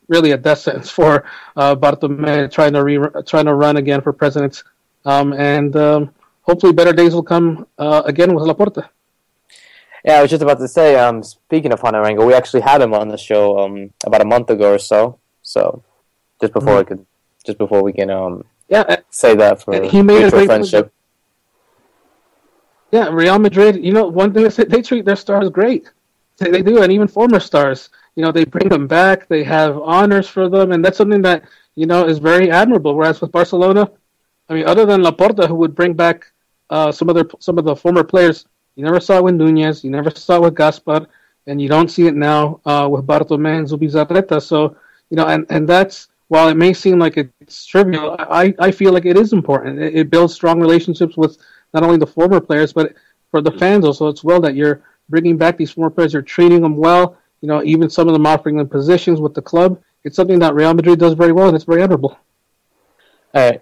really a death sentence for Bartomeu trying to run again for president. And hopefully better days will come again with Laporta. Yeah, I was just about to say, speaking of Juan Arango, we actually had him on the show about a month ago or so. So just before we can say that for he made a great friendship. Yeah, Real Madrid, one thing is they treat their stars great. They do, and even former stars. They bring them back, they have honors for them, and that's something that, is very admirable. Whereas with Barcelona, I mean, other than Laporta, who would bring back some of the former players, you never saw it with Nunez, you never saw it with Gaspar, and you don't see it now with Bartomeu and Zubizarreta. So, and that's, while it may seem like it's trivial, I feel like it is important. It builds strong relationships with not only the former players, but for the fans also. It's well that you're bringing back these former players, you're treating them well, even some of them offering them positions with the club. It's something that Real Madrid does very well, and it's very admirable. I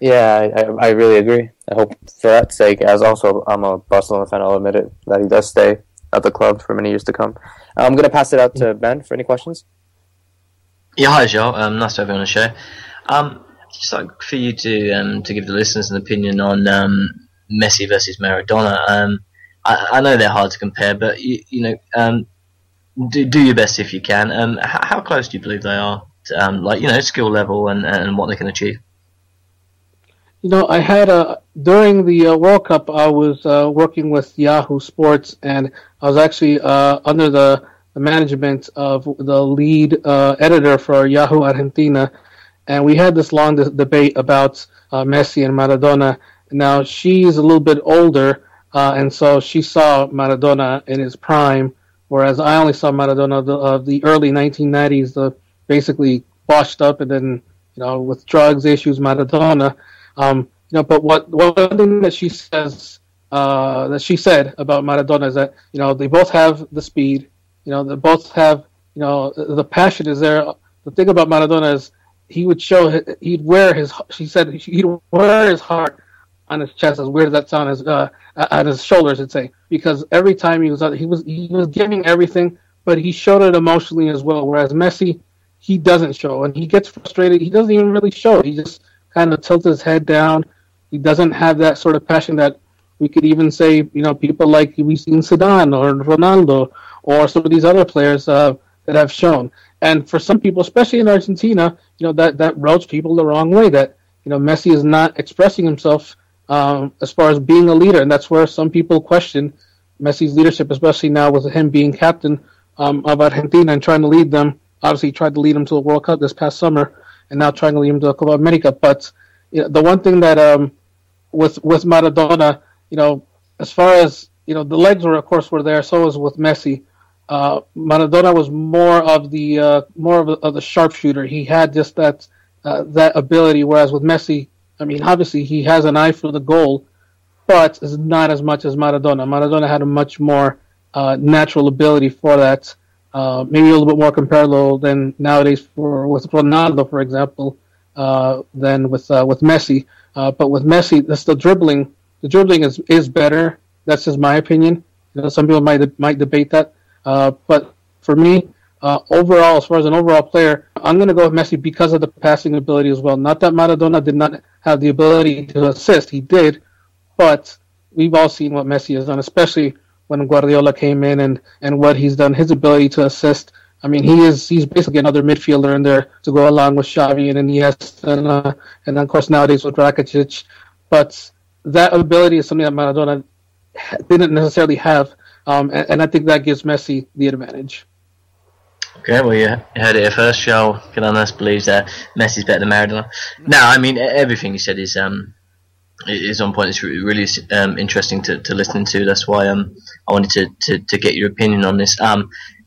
really agree. I hope for that sake, as also I'm a Barcelona fan, I'll admit it, that he does stay at the club for many years to come. I'm going to pass it out to Ben for any questions. Yeah, hi, Xoel. Nice to have you on the show. Just like for you to give the listeners an opinion on Messi versus Maradona. I know they're hard to compare, but do your best if you can. How close do you believe they are to, skill level and what they can achieve? I had during the World Cup, I was working with Yahoo Sports, and I was actually under the management of the lead editor for Yahoo Argentina, and we had this long debate about Messi and Maradona. Now, she's a little bit older, and so she saw Maradona in his prime, whereas I only saw Maradona of the early 1990s, the basically washed up and then, with drugs issues Maradona. But one thing that she says, that she said about Maradona is that, they both have the speed, they both have, the passion is there. The thing about Maradona is he'd wear his heart on his chest, as weird as that sounds, on his shoulders, I'd say, because every time he was out, he was giving everything, but he showed it emotionally as well. Whereas Messi, he doesn't show, and he gets frustrated. He doesn't even really show. He just kind of tilts his head down. He doesn't have that sort of passion that we could even say, people like we've seen Zidane or Ronaldo or some of these other players that have shown. And for some people, especially in Argentina, that rubs people the wrong way, that, Messi is not expressing himself as far as being a leader. And that's where some people question Messi's leadership, especially now with him being captain of Argentina and trying to lead them. Obviously, he tried to lead them to the World Cup this past summer, and now trying to lead them to the Copa America. But the one thing that with Maradona, as far as the legs were there, so was with Messi. Maradona was more of the sharpshooter. He had just that ability, whereas with Messi, I mean, obviously he has an eye for the goal, but it's not as much as Maradona. Maradona had a much more natural ability for that. Maybe a little bit more comparable than nowadays with Ronaldo, for example, than with Messi. But with Messi, that's the dribbling. The dribbling is better. That's just my opinion. Some people might debate that. But for me, overall, as far as an overall player, I'm going to go with Messi because of the passing ability as well. Not that Maradona did not have the ability to assist. He did. But we've all seen what Messi has done, especially when Guardiola came in and what he's done, his ability to assist I mean, he's basically another midfielder in there to go along with Xavi and Iniesta, and of course nowadays with Rakitic. But that ability is something that Maradona didn't necessarily have, and I think that gives Messi the advantage. Okay, well, you heard it here first. Xoel Cardenas believes that Messi's better than Maradona. No, I mean, everything you said is on point. It's really interesting to listen to. That's why I wanted to get your opinion on this.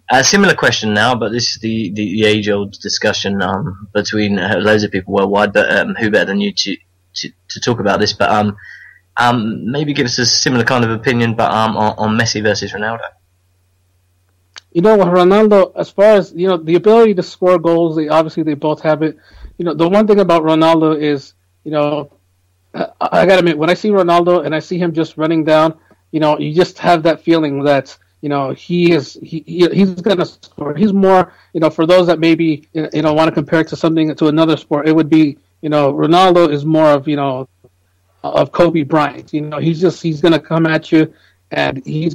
A similar question now, but this is the age-old discussion between loads of people worldwide. But who better than you to talk about this? But maybe give us a similar kind of opinion, but on Messi versus Ronaldo. You know, Ronaldo, as far as, you know, the ability to score goals, they both have it. You know, the one thing about Ronaldo is, you know, I got to admit, when I see Ronaldo and I see him just running down, you know, you just have that feeling that, you know, he's going to score. He's more, you know, for those that maybe, you know, want to compare it to another sport, it would be, you know, Ronaldo is more of, you know, of Kobe Bryant. You know, he's going to come at you and he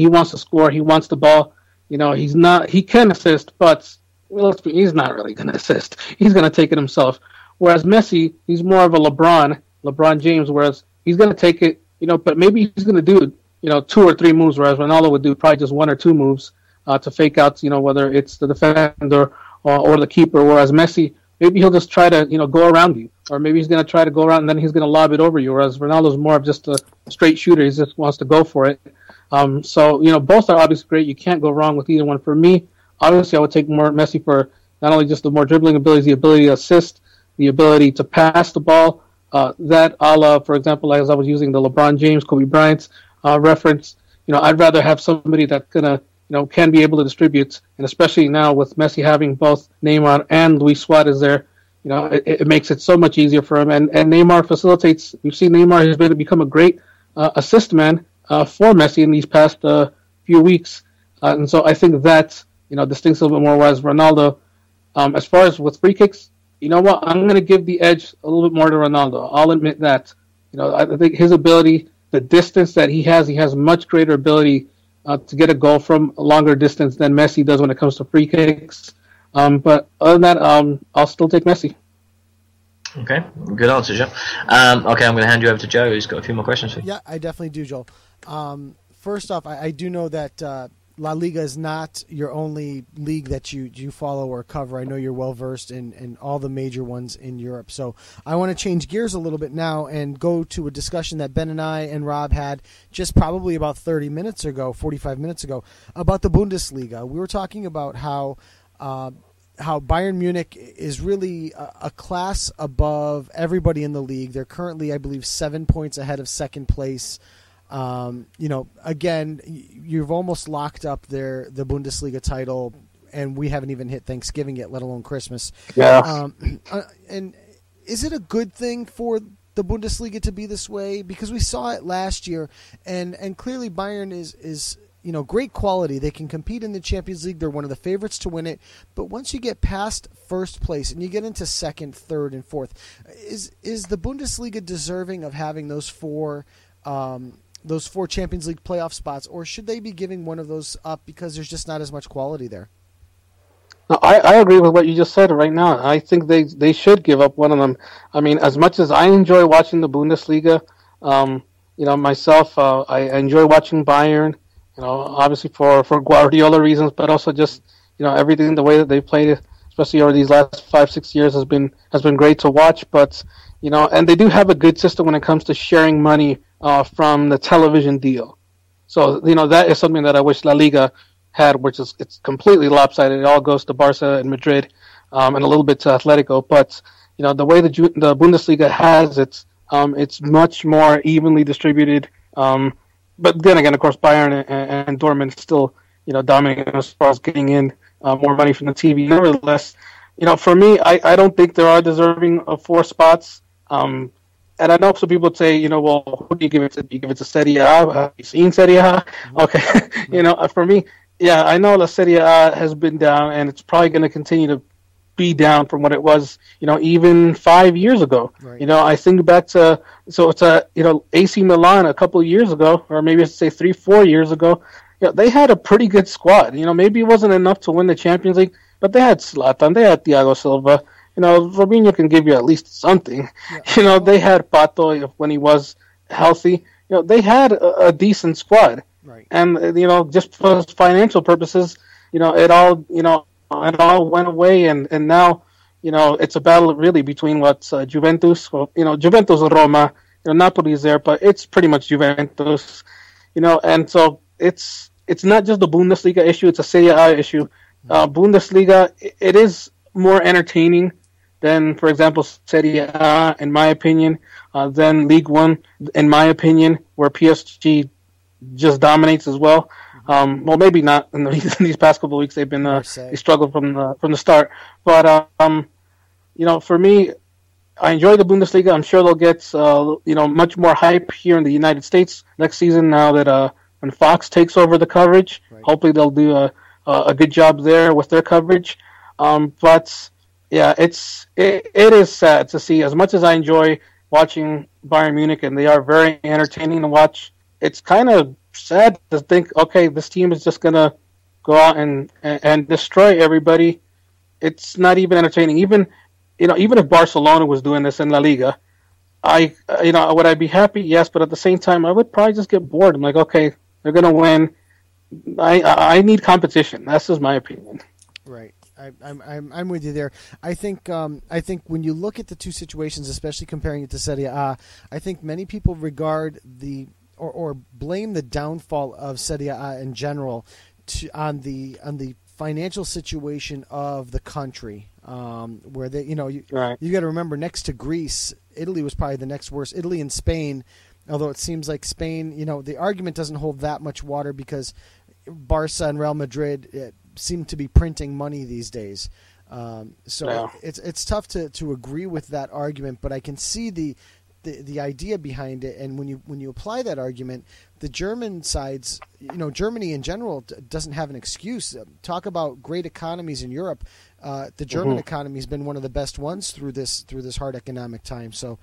wants to score. He wants the ball. You know, he can assist, but he's not really going to assist. He's going to take it himself. Whereas Messi, he's more of a LeBron James, whereas he's going to take it, you know, but maybe he's going to do, you know, 2 or 3 moves, whereas Ronaldo would do probably just 1 or 2 moves to fake out, you know, whether it's the defender or the keeper, whereas Messi, maybe he'll just try to, you know, go around you, or maybe he's going to try to go around and then he's going to lob it over you, whereas Ronaldo's more of just a straight shooter. He just wants to go for it. So, you know, both are obviously great. You can't go wrong with either one. For me, obviously, I would take more Messi for not only just the more dribbling abilities, the ability to assist, the ability to pass the ball. That a la, for example, as I was using the LeBron James, Kobe Bryant reference, you know, I'd rather have somebody that's gonna, you know, can be able to distribute, and especially now with Messi having both Neymar and Luis Suarez there, you know, it makes it so much easier for him. And Neymar facilitates. We've seen Neymar has become a great assist man for Messi in these past few weeks, and so I think that, you know, distincts a little bit more. Whereas Ronaldo, as far as with free kicks, you know what, I'm going to give the edge a little bit more to Ronaldo. I'll admit that. You know, I think his ability, the distance that he has much greater ability to get a goal from a longer distance than Messi does when it comes to free kicks. But other than that, I'll still take Messi. Okay, good answer, Joe. Okay, I'm going to hand you over to Joe, who's got a few more questions for you. Yeah, I definitely do, Joel. First off, I do know that La Liga is not your only league that you follow or cover. I know you're well-versed in all the major ones in Europe. So I want to change gears a little bit now and go to a discussion that Ben and I and Rob had just probably about 45 minutes ago, about the Bundesliga. We were talking about how Bayern Munich is really a class above everybody in the league. They're currently, I believe, 7 points ahead of second place. You know, again, you've almost locked up the Bundesliga title, and we haven't even hit Thanksgiving yet, let alone Christmas. Yeah. And is it a good thing for the Bundesliga to be this way? Because we saw it last year, and clearly Bayern is you know, great quality. They can compete in the Champions League. They're one of the favorites to win it. But once you get past first place and you get into second, third, and fourth, is the Bundesliga deserving of having those four Champions League playoff spots, or should they be giving one of those up because there's just not as much quality there? No, I agree with what you just said right now. I think they should give up one of them. I mean, as much as I enjoy watching the Bundesliga, you know, myself, I enjoy watching Bayern, you know, obviously for Guardiola reasons, but also just, you know, everything, the way that they played it, especially over these last 5-6 years has been great to watch. But, you know, and they do have a good system when it comes to sharing money from the television deal. So, you know, that is something that I wish La Liga had, which is it's completely lopsided. It all goes to Barca and Madrid, and a little bit to Atletico. But, you know, the way the Bundesliga has it, it's much more evenly distributed. But then again, of course, Bayern and Dortmund still, you know, dominating as far as getting in more money from the TV. Nevertheless, you know, for me, I don't think there are deserving of 4 spots. And I know some people say, you know, well, who do you give it to? Do you give it to Serie A? Have you seen Serie A? Okay. You know, for me, yeah, I know La Serie A has been down, and it's probably going to continue to be down from what it was, you know, even 5 years ago. Right. You know, I think back to, you know, AC Milan a couple of years ago, or maybe I should say 3-4 years ago, they had a pretty good squad. Maybe it wasn't enough to win the Champions League, but they had Zlatan, they had Thiago Silva. Robinho can give you at least something. Yeah. They had Pato when he was healthy. They had a decent squad. Right. And just for financial purposes, it all went away, and now it's a battle really between Juventus, Juventus and Roma. Napoli is there, but it's pretty much Juventus. And so it's not just the Bundesliga issue; it's a Serie A issue. Bundesliga, it is more entertaining than, for example, Serie A, in my opinion, than League One, in my opinion, where PSG just dominates as well. Well, maybe not in these past couple of weeks. They've been they struggled from the start. But for me, I enjoy the Bundesliga. I'm sure they'll get much more hype here in the United States next season. Now that when Fox takes over the coverage, right. Hopefully they'll do a good job there with their coverage. But yeah, it is sad to see. As much as I enjoy watching Bayern Munich, and they are very entertaining to watch, it's kind of sad to think, okay, this team is just gonna go out and destroy everybody. It's not even entertaining. Even if Barcelona was doing this in La Liga, would I be happy? Yes, but at the same time, I would probably just get bored. I'm like, okay, they're gonna win. I need competition. That's just my opinion. Right. I'm with you there. I think when you look at the two situations, especially comparing it to Serie A, I think many people regard or blame the downfall of Serie A in general on the financial situation of the country, where you got to remember, next to Greece, Italy was probably the next worst. Italy and Spain, although it seems like Spain, the argument doesn't hold that much water because Barca and Real Madrid seem to be printing money these days. It's tough to agree with that argument, but I can see the idea behind it. And when you apply that argument, the German sides, Germany in general doesn't have an excuse. Talk about great economies in Europe. The German economy has been one of the best ones through this hard economic time. So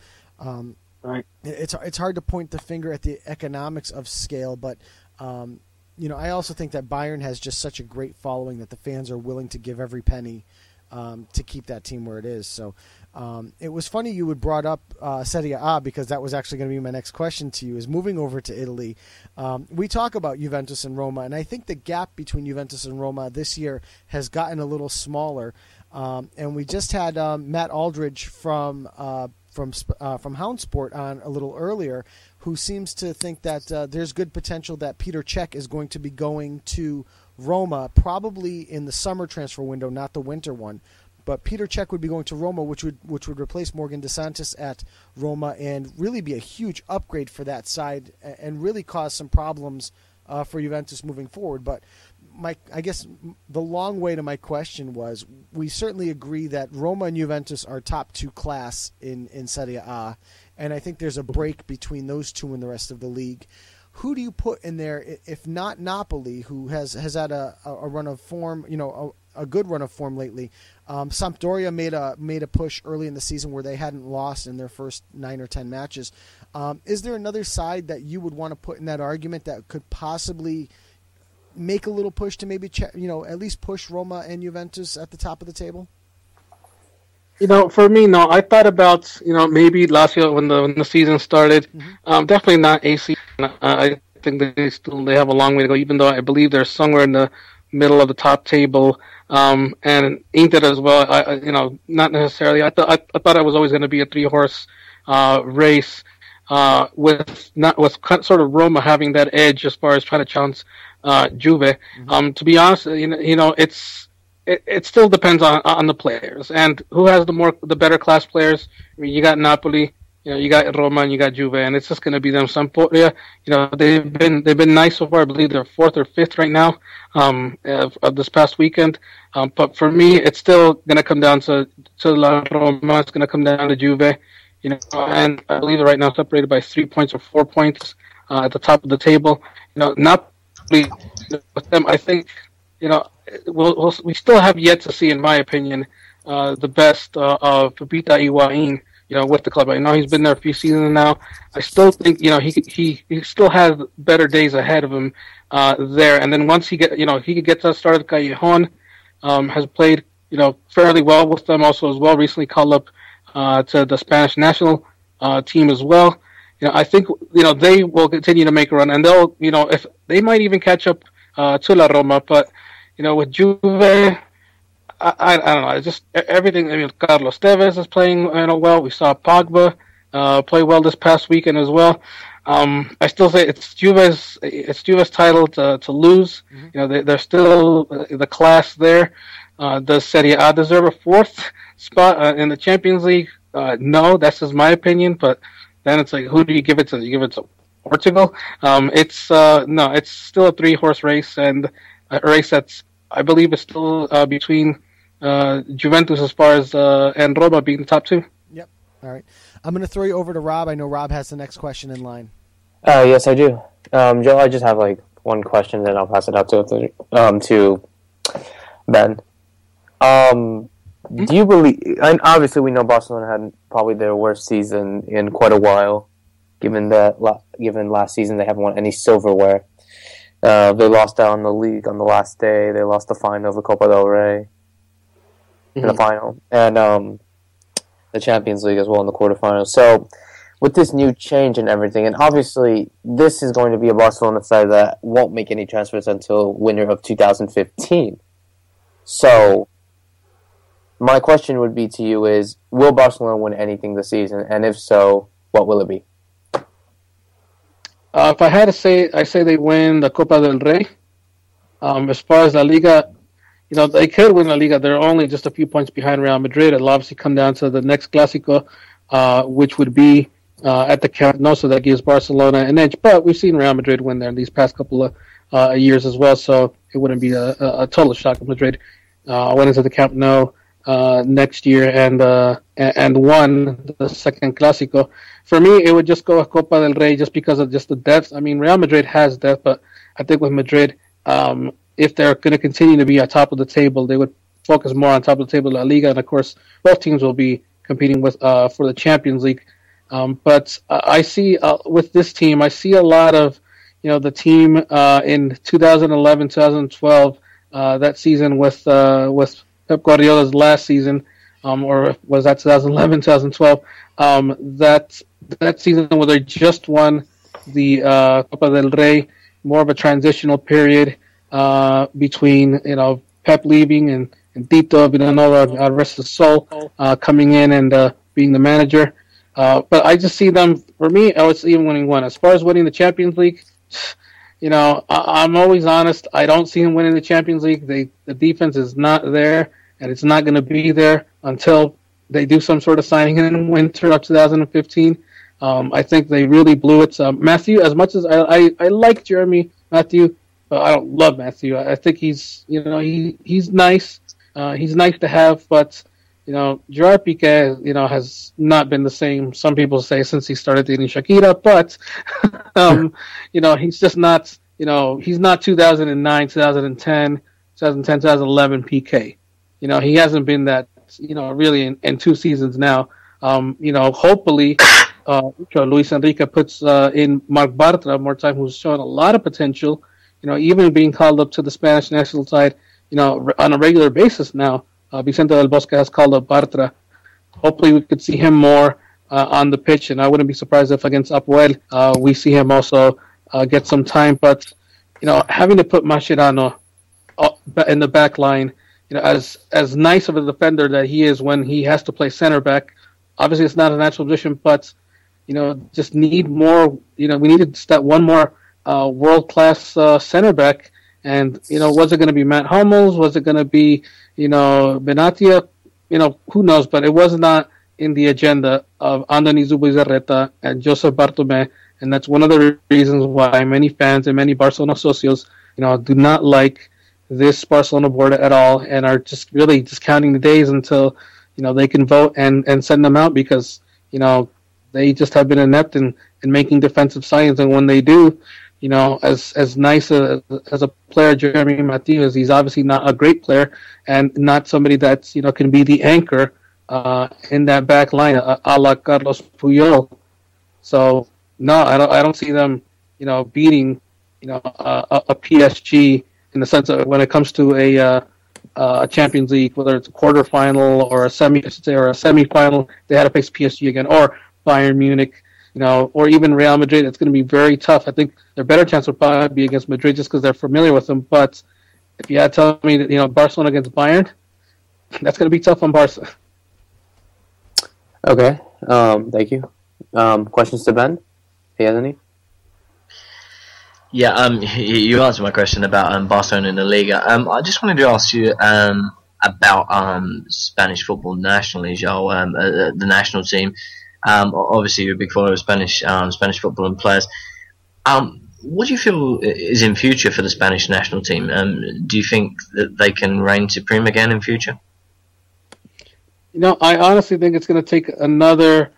it's hard to point the finger at the economics of scale, but I also think that Bayern has just such a great following that the fans are willing to give every penny to keep that team where it is. So it was funny you would brought up Serie A, because that was actually going to be my next question to you, is moving over to Italy. We talk about Juventus and Roma, and I think the gap between Juventus and Roma this year has gotten a little smaller. And we just had Matt Aldridge from Houndsport on a little earlier, who seems to think that there's good potential that Peter Cech is going to be going to Roma, probably in the summer transfer window, not the winter one. But Peter Cech would be going to Roma, which would replace Morgan DeSantis at Roma, and really be a huge upgrade for that side, and really cause some problems for Juventus moving forward. But I guess the long way to my question was, we certainly agree that Roma and Juventus are top two class in Serie A, and I think there's a break between those two and the rest of the league. Who do you put in there, if not Napoli, who has had a run of form, a good run of form lately? Sampdoria made a push early in the season where they hadn't lost in their first 9 or 10 matches. Is there another side that you would want to put in that argument that could possibly make a little push to maybe at least push Roma and Juventus at the top of the table? For me, no. I thought about maybe Lazio when the season started. Definitely not AC. I think they have a long way to go, even though I believe they're somewhere in the middle of the top table. And Inter as well. Not necessarily. I thought it was always going to be a 3-horse race, with sort of Roma having that edge as far as trying to challenge Juve. To be honest, it still depends on the players and who has the better class players. I mean, you got Napoli, you got Roma, and you got Juve, and it's just going to be them. Sampdoria, they've been nice so far. I believe they're 4th or 5th right now of this past weekend. But for me, it's still going to come down to La Roma. It's going to come down to Juve, and I believe they're right now separated by 3 points or 4 points at the top of the table. Napoli, with them, I think, we still have yet to see, in my opinion, the best of Pepita Higuain. with the club. I know he's been there a few seasons now. I still think, he still has better days ahead of him there. And then once he gets us started, Callejon has played, fairly well with them also as well. Recently called up to the Spanish national team as well. I think, they will continue to make a run, and they'll, if they might even catch up to La Roma, but, with Juve, I don't know. It's just everything. I mean, Carlos Tevez is playing well. We saw Pogba play well this past weekend as well. I still say it's Juve's title to lose. Mm-hmm. They're still the class there. Does Serie A deserve a fourth spot in the Champions League? No, that's just my opinion. But then it's like, who do you give it to? You give it to Portugal? It's still a 3-horse race, and a race that's, I believe, is still between Juventus as far as and Roma being the top 2. Yep. All right. I'm going to throw you over to Rob. I know Rob has the next question in line. Yes, I do. Joe, I just have one question, then I'll pass it out to Ben. Do you believe? And obviously, we know Barcelona had probably their worst season in quite a while, given last season they haven't won any silverware. They lost out on the league on the last day. They lost the final of the Copa del Rey in the final, and the Champions League as well in the quarterfinals. So, with this new change and everything, and obviously this is going to be a Barcelona side that won't make any transfers until winter of 2015. So, my question would be to you is, will Barcelona win anything this season? And if so, what will it be? If I had to say, I say they win the Copa del Rey. As far as La Liga, they could win La Liga. They're only just a few points behind Real Madrid. It'll obviously come down to the next Clásico, which would be at the Camp Nou, so that gives Barcelona an edge. But we've seen Real Madrid win there in these past couple of years as well, so it wouldn't be a total shock if Madrid went into the Camp Nou next year and won the second Clásico. For me, it would just go a Copa del Rey just because of just the depth. I mean, Real Madrid has depth, but I think with Madrid, if they're going to continue to be on top of the table, they would focus more on top of the table of La Liga, and of course, both teams will be competing with for the Champions League. But I see with this team, I see a lot of the team in 2011, 2012, that season with Pep Guardiola's last season, or was that 2011, 2012? That season where they just won the Copa del Rey, more of a transitional period between Pep leaving and Tito Vilanova, rest of soul, coming in and being the manager. But I just see them. For me, I would see them winning one. As far as winning the Champions League, I'm always honest. I don't see them winning the Champions League. The defense is not there, and it's not going to be there until they do some sort of signing in winter of 2015. I think they really blew it. Matthew, as much as I like Jeremy Matthew, I don't love Matthew. I think he's he's nice. He's nice to have, but Gerard Piqué, has not been the same. Some people say since he started dating Shakira, but he's just not. He's not 2009, 2010, 2011 Piqué. He hasn't been that. Really in 2 seasons now. Hopefully, Luis Enrique puts in Marc Bartra more time, who's shown a lot of potential. Even being called up to the Spanish national side, on a regular basis now. Vicente del Bosque has called up Bartra. Hopefully, we could see him more on the pitch, and I wouldn't be surprised if against Apoel we see him also get some time. But having to put Mascherano in the back line, as nice of a defender that he is when he has to play center back, obviously it's not a natural position, but just need more. We needed that one more world class center back. And was it going to be Matt Hummels? Was it going to be Benatia? Who knows? But it was not in the agenda of Andoni Zubizarreta and Joseph Bartomeu, and that's one of the reasons why many fans and many Barcelona socios, do not like this Barcelona board at all, and are just really just counting the days until they can vote and send them out, because they just have been inept in making defensive signings, and when they do, as nice as a player Jeremy Matthew is, he's obviously not a great player and not somebody that's can be the anchor in that back line, a la Carlos Puyol. So no, I don't see them, beating, a PSG in the sense of when it comes to a Champions League, whether it's a quarterfinal or a semifinal, they had to face PSG again, or Bayern Munich, or even Real Madrid. It's going to be very tough. I think their better chance would probably be against Madrid just because they're familiar with them. But if you had to tell me that, Barcelona against Bayern, that's going to be tough on Barca. Okay, thank you. Questions to Ben? He has any? Yeah, you answered my question about Barcelona in the Liga. I just wanted to ask you about Spanish football nationally, Joel, the national team. Obviously, you're a big follower of Spanish football and players. What do you feel is in future for the Spanish national team? Do you think that they can reign supreme again in future? I honestly think it's going to take another.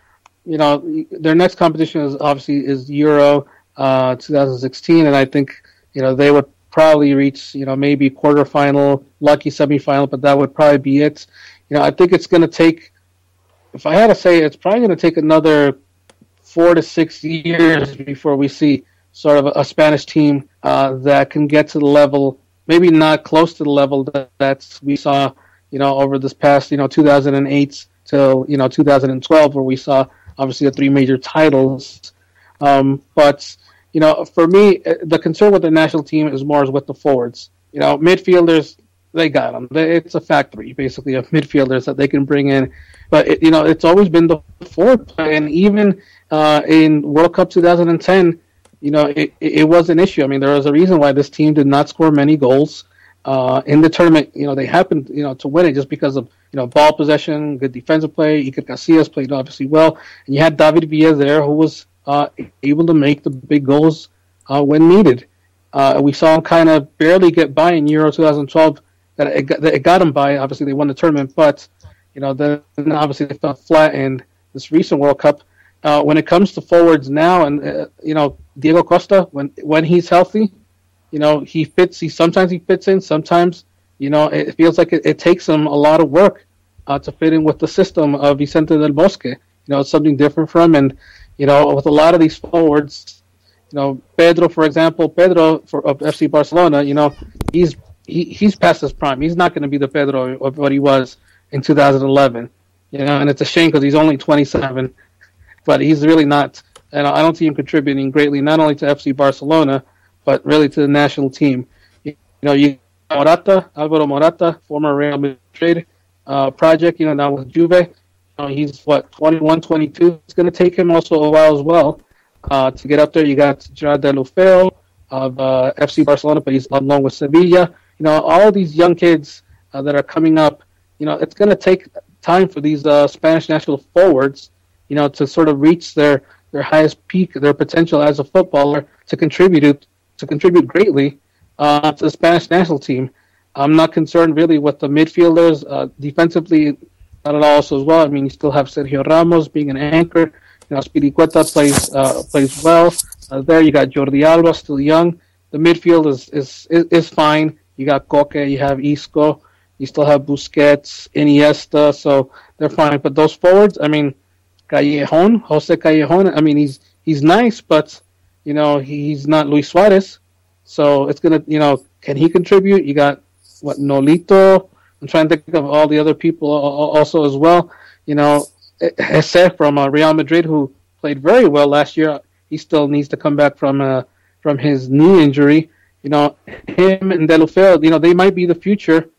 Their next competition is Euro 2016, and I think they would probably reach maybe quarterfinal, lucky semifinal, but that would probably be it. I think it's going to take. If I had to say, it's probably going to take another 4 to 6 years before we see sort of a Spanish team that can get to the level, maybe not close to the level that we saw, over this past, 2008 till 2012, where we saw obviously the 3 major titles. But for me, the concern with the national team is more with the forwards. Midfielders, they got them. It's a factory, basically, of midfielders that they can bring in. But, it's always been the forward play. And even in World Cup 2010, it was an issue. I mean, there was a reason why this team did not score many goals in the tournament. They happened, to win it just because of, ball possession, good defensive play. Iker Casillas played obviously well. And you had David Villa there who was able to make the big goals when needed. We saw him kind of barely get by in Euro 2012. That it got him by. Obviously, they won the tournament, but then obviously they fell flat in this recent World Cup. When it comes to forwards now, and Diego Costa, when he's healthy, he fits. Sometimes he fits in. Sometimes it feels like it takes him a lot of work to fit in with the system of Vicente del Bosque. It's something different from him, and with a lot of these forwards, Pedro, for example, of FC Barcelona, he's past his prime. He's not going to be the Pedro of what he was in 2011, and it's a shame because he's only 27, but he's really not. And I don't see him contributing greatly, not only to FC Barcelona, but really to the national team. You Alvaro Morata, former Real Madrid project, now with Juve. He's 21, 22. It's going to take him also a while as well to get up there. You got Gerard Deulofeu of FC Barcelona, but he's along with Sevilla. All these young kids that are coming up, it's going to take time for these Spanish national forwards, to sort of reach their highest peak, their potential as a footballer to contribute greatly to the Spanish national team. I'm not concerned really with the midfielders. Defensively, not at all also as well. I mean, you still have Sergio Ramos being an anchor. Spiricueta plays well. There you got Jordi Alba, still young. The midfield is fine. You got Coque, you have Isco, you still have Busquets, Iniesta, so they're fine. But those forwards, I mean, Jose Callejon, I mean, he's nice, but, he's not Luis Suarez. So it's going to, can he contribute? You got, Nolito. I'm trying to think of all the other people also as well. Esse from Real Madrid, who played very well last year. He still needs to come back from his knee injury. Him and Deulofeu, they might be the future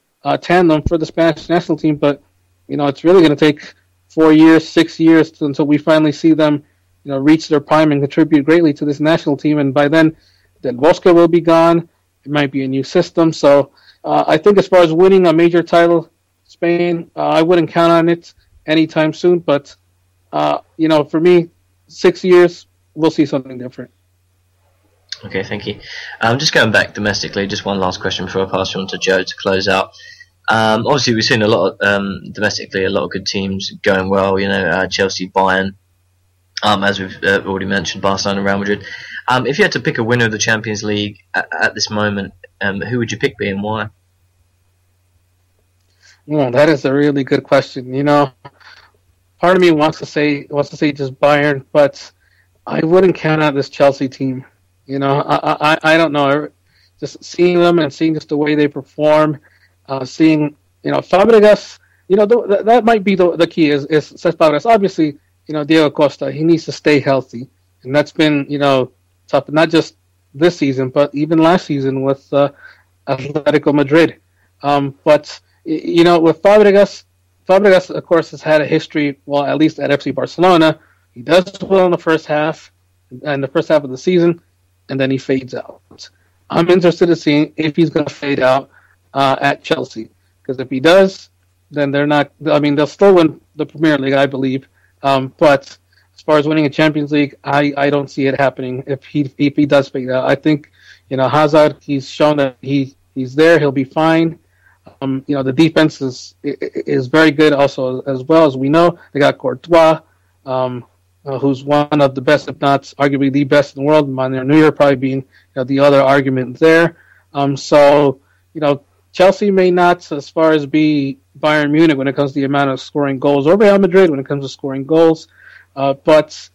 tandem for the Spanish national team, but, it's really going to take 4 years, 6 years until we finally see them, reach their prime and contribute greatly to this national team. And by then, Del Bosque will be gone. It might be a new system. So I think as far as winning a major title, Spain, I wouldn't count on it anytime soon. But, for me, 6 years, we'll see something different. Okay, thank you. Just going back domestically, just one last question before I pass you on to Joe to close out. Obviously, we've seen a lot of, domestically, a lot of good teams going well. Chelsea, Bayern, as we've already mentioned, Barcelona, Real Madrid. If you had to pick a winner of the Champions League at this moment, who would you pick, and why? Well, that is a really good question. part of me wants to say just Bayern, but I wouldn't count out this Chelsea team. You know, I don't know. Just seeing them and seeing just the way they perform, seeing, you know, Fabregas, you know, that might be the key is says Fabregas. Obviously, you know, Diego Costa, he needs to stay healthy. And that's been, you know, tough, not just this season, but even last season with Atletico Madrid. But, you know, with Fabregas, of course, has had a history, well, at least at FC Barcelona. He does well in the first half of the season, and then he fades out. I'm interested in seeing if he's going to fade out at Chelsea. Because if he does, then they'll still win the Premier League, I believe. But as far as winning a Champions League, I don't see it happening if he does fade out. I think, you know, Hazard, he's shown that he's there, he'll be fine. You know, the defense is very good also, as well as we know. They got Courtois, who's one of the best, if not arguably the best in the world. Manuel Neuer probably being, you know, the other argument there. So, you know, Chelsea may not, as far as be Bayern Munich when it comes to the amount of scoring goals, or Real Madrid when it comes to scoring goals. But,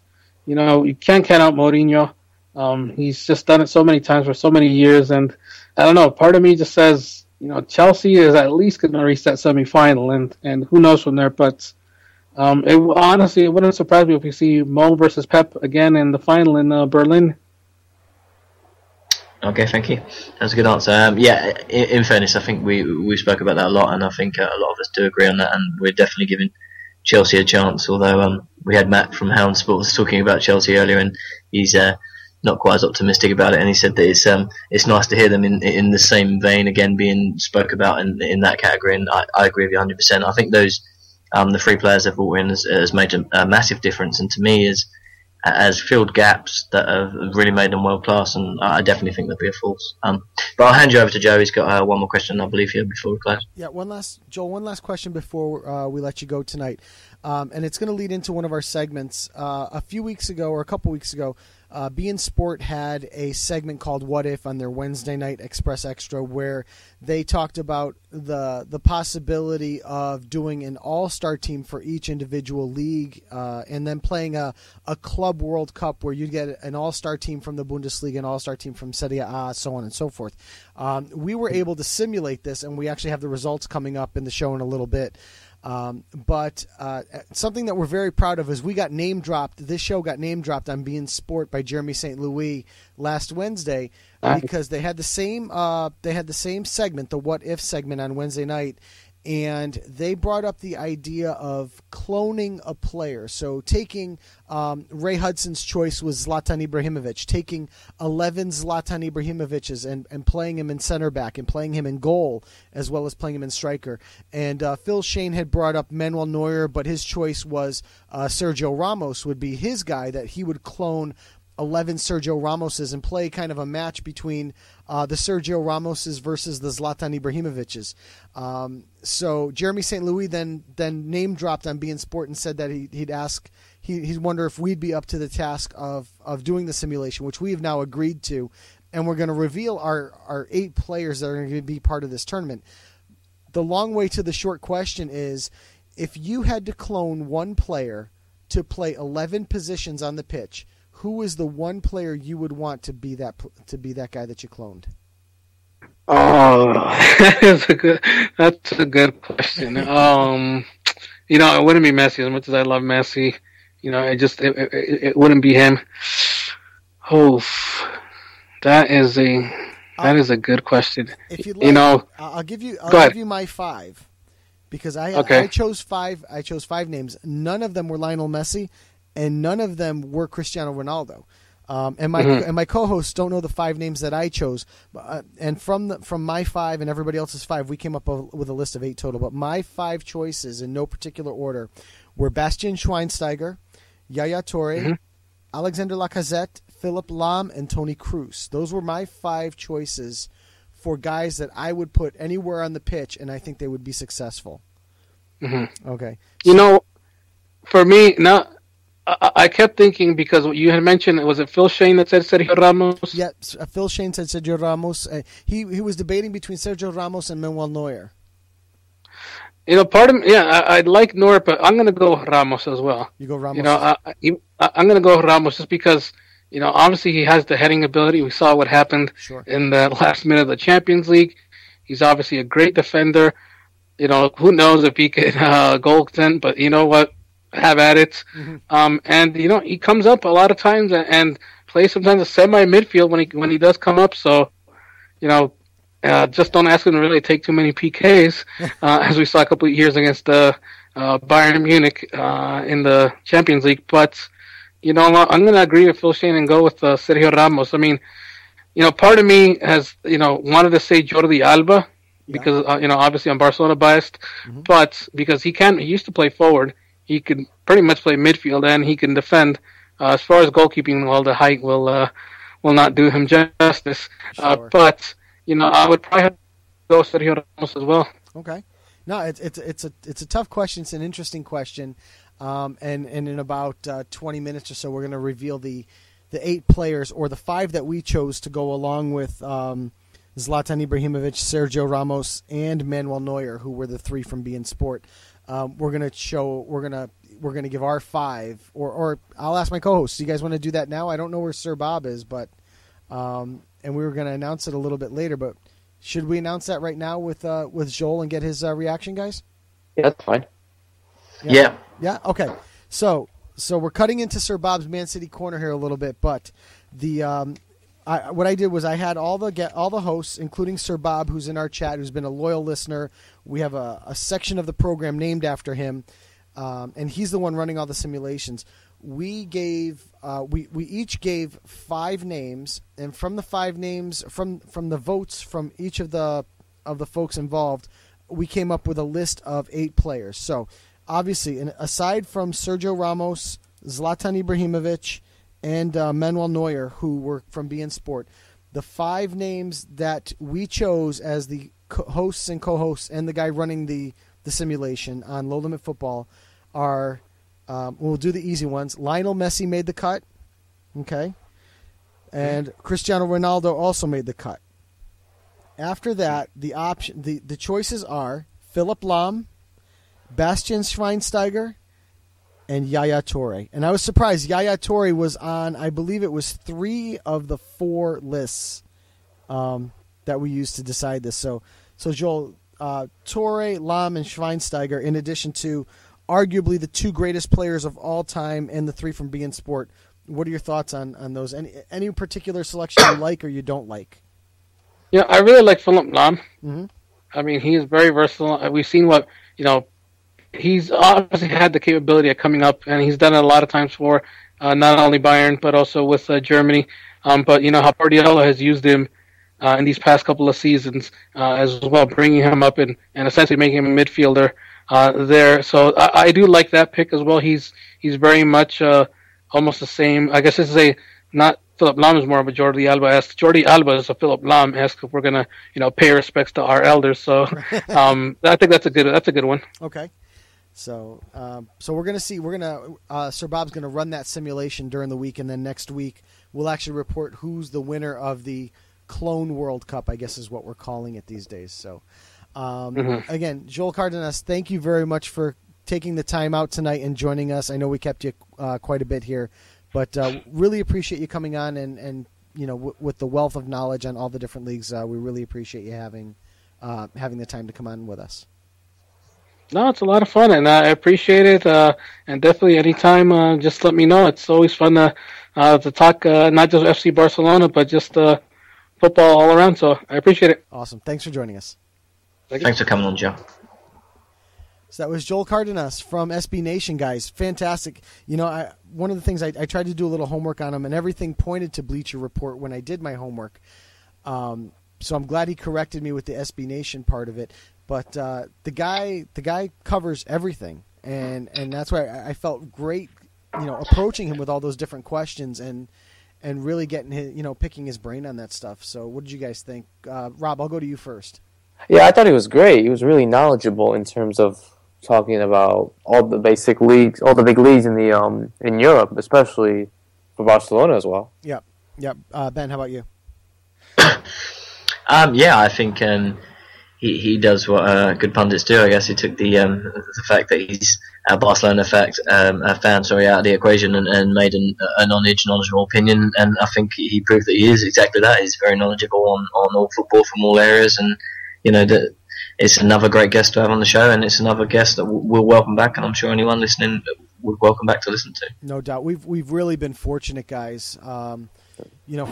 you know, you can't count out Mourinho. He's just done it so many times for so many years. And I don't know, part of me just says, you know, Chelsea is at least going to reach that semifinal, and who knows from there. But honestly, it wouldn't surprise me if we see Mo versus Pep again in the final in Berlin. Okay, thank you. That's a good answer. Yeah, in fairness, I think we spoke about that a lot, and I think a lot of us do agree on that, and we're definitely giving Chelsea a chance. Although we had Matt from Houndsports talking about Chelsea earlier, and he's not quite as optimistic about it, and he said that it's nice to hear them in the same vein again being spoke about in that category, and I agree with you 100%. I think those the three players they've brought in has made a massive difference, and to me has filled gaps that have really made them world class, and I definitely think they'll be a force. But I'll hand you over to Joe. He's got one more question, I believe, here before we close. Yeah, one last question before we let you go tonight, and it's going to lead into one of our segments. A few weeks ago, or a couple weeks ago, BeIN Sport had a segment called What If on their Wednesday night Express Extra, where they talked about the possibility of doing an all-star team for each individual league, and then playing a club World Cup where you'd get an all-star team from the Bundesliga, an all-star team from Serie A, so on and so forth. We were able to simulate this, and we actually have the results coming up in the show in a little bit. But something that we're very proud of is we got name dropped. This show got name dropped on BeIN Sport by Jeremy St. Louis last Wednesday because they had the same segment, the What If segment on Wednesday night, and they brought up the idea of cloning a player. So taking Ray Hudson's choice was Zlatan Ibrahimovic, taking 11 Zlatan Ibrahimoviches and playing him in center back and playing him in goal as well as playing him in striker. And Phil Shane had brought up Manuel Neuer, but his choice was Sergio Ramos would be his guy, that he would clone 11 Sergio Ramoses and play kind of a match between the Sergio Ramoses versus the Zlatan Ibrahimoviches. So Jeremy St. Louis then name dropped on BeIN Sport and said that he'd wonder if we'd be up to the task of doing the simulation, which we have now agreed to, and we're going to reveal our 8 players that are going to be part of this tournament. The long way to the short question is, if you had to clone one player to play 11 positions on the pitch, who is the one player you would want to be that guy that you cloned? Oh, that's a good question. You know, it wouldn't be Messi. As much as I love Messi, you know, it wouldn't be him. Oh, that is a good question. If you'd like, you know, I'll give you my 5, because I chose 5. I chose 5 names. None of them were Lionel Messi, and none of them were Cristiano Ronaldo. And my co-hosts don't know the 5 names that I chose. And from my 5 and everybody else's 5, we came up with a list of 8 total. But my 5 choices, in no particular order, were Bastian Schweinsteiger, Yaya Toure, Alexander Lacazette, Philipp Lahm, and Toni Kroos. Those were my 5 choices for guys that I would put anywhere on the pitch, and I think they would be successful. Okay. You know, for me, now, I kept thinking, because you had mentioned, was it Phil Shane that said Sergio Ramos? Yeah, Phil Shane said Sergio Ramos. He was debating between Sergio Ramos and Manuel Neuer. Part of me, I like Neuer, but I'm going to go Ramos as well. You go Ramos? I'm going to go Ramos just because, obviously he has the heading ability. We saw what happened in the last minute of the Champions League. He's obviously a great defender. Who knows if he can goaltend, but you know what? Have at it. Mm-hmm. And he comes up a lot of times and plays sometimes a semi-midfield when he does come up. So, just don't ask him to really take too many PKs, as we saw a couple of years against Bayern Munich in the Champions League. But, I'm going to agree with Phil Shane and go with Sergio Ramos. I mean, part of me has, wanted to say Jordi Alba because, obviously I'm Barcelona biased, but because he used to play forward, he can pretty much play midfield and he can defend. As far as goalkeeping, well, the height will not do him justice. Sure. But I would probably have to go Sergio Ramos as well. Okay. No, it's a tough question. It's an interesting question. And in about 20 minutes or so, we're going to reveal the 8 players or the 5 that we chose to go along with Zlatan Ibrahimovic, Sergio Ramos, and Manuel Neuer, who were the 3 from BeIN Sport. We're going to give our 5, or I'll ask my co-hosts. Do you guys want to do that now? I don't know where Sir Bob is, but and we were going to announce it a little bit later, but should we announce that right now with Xoel and get his reaction, guys? Yeah, that's fine. Yeah. Yeah. Okay. So we're cutting into Sir Bob's ManCity Corner here a little bit, but what I did was I had all the hosts, including Sir Bob, who's in our chat, who's been a loyal listener. We have a section of the program named after him, and he's the one running all the simulations. We each gave 5 names, and from the 5 names, from the votes from each of the folks involved, we came up with a list of 8 players. So obviously, aside from Sergio Ramos, Zlatan Ibrahimovic, and Manuel Neuer, who were from BeIN Sport, the 5 names that we chose as the hosts and co-hosts and the guy running the simulation on Low Limit Football are, we'll do the easy ones. Lionel Messi made the cut, okay, and Cristiano Ronaldo also made the cut. After that, the choices are Philipp Lahm, Bastian Schweinsteiger, and Yaya Toure. And I was surprised. Yaya Toure was on, I believe it was 3 of the 4 lists that we used to decide this. So Joel, Toure, Lahm, and Schweinsteiger, in addition to arguably the 2 greatest players of all time and the 3 from BeIN Sport. What are your thoughts on those? Any particular selection you like or you don't like? Yeah, I really like Philipp Lahm. Mm-hmm. I mean, he is very versatile. We've seen what, he's obviously had the capability of coming up, and he's done it a lot of times for not only Bayern, but also with Germany. But, how Guardiola has used him in these past couple of seasons as well, bringing him up and essentially making him a midfielder there. So I do like that pick as well. He's very much almost the same. I guess this is not Philipp Lahm is more of a Jordi Alba-esque. Jordi Alba is a Philipp Lahm-esque if we're going to, pay respects to our elders. So I think that's a good one. Okay. So we're going to see. Sir Bob's going to run that simulation during the week, and then next week we'll actually report who's the winner of the Clone World Cup, I guess is what we're calling it these days. So, again, Xoel Cardenas, thank you very much for taking the time out tonight and joining us. I know we kept you quite a bit here, but really appreciate you coming on and with the wealth of knowledge on all the different leagues. We really appreciate you having the time to come on with us. No, it's a lot of fun, and I appreciate it. And definitely, anytime, just let me know. It's always fun to talk not just FC Barcelona, but just football all around. So I appreciate it. Awesome. Thanks for joining us. Thanks for coming on, Joe. So that was Xoel Cardenas from SB Nation, guys. Fantastic. One of the things I tried to do a little homework on him, and everything pointed to Bleacher Report when I did my homework. So I'm glad he corrected me with the SB Nation part of it. But the guy covers everything, and that's why I felt great, approaching him with all those different questions and really getting his, picking his brain on that stuff. So what did you guys think? Rob, I'll go to you first. Yeah, I thought he was great. He was really knowledgeable in terms of talking about all the basic leagues, all the big leagues in the in Europe, especially for Barcelona as well. Yep. Ben, how about you? Yeah, I think he does what good pundits do. I guess he took the fact that he's a Barcelona fan, out of the equation and made a knowledgeable opinion. And I think he proved that he is exactly that. He's very knowledgeable on all football from all areas, and that it's another great guest to have on the show, and it's another guest that we'll welcome back, and I'm sure anyone listening would welcome back to listen to. No doubt. We've really been fortunate, guys. For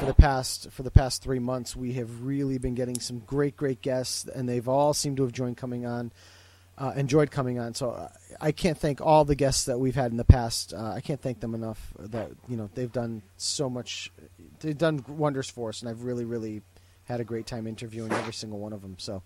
the past 3 months, we have really been getting some great guests, and they've all seemed to have enjoyed coming on. So I can't thank all the guests that we've had in the past. I can't thank them enough. That they've done so much. They've done wonders for us, and I've really had a great time interviewing every single one of them. So.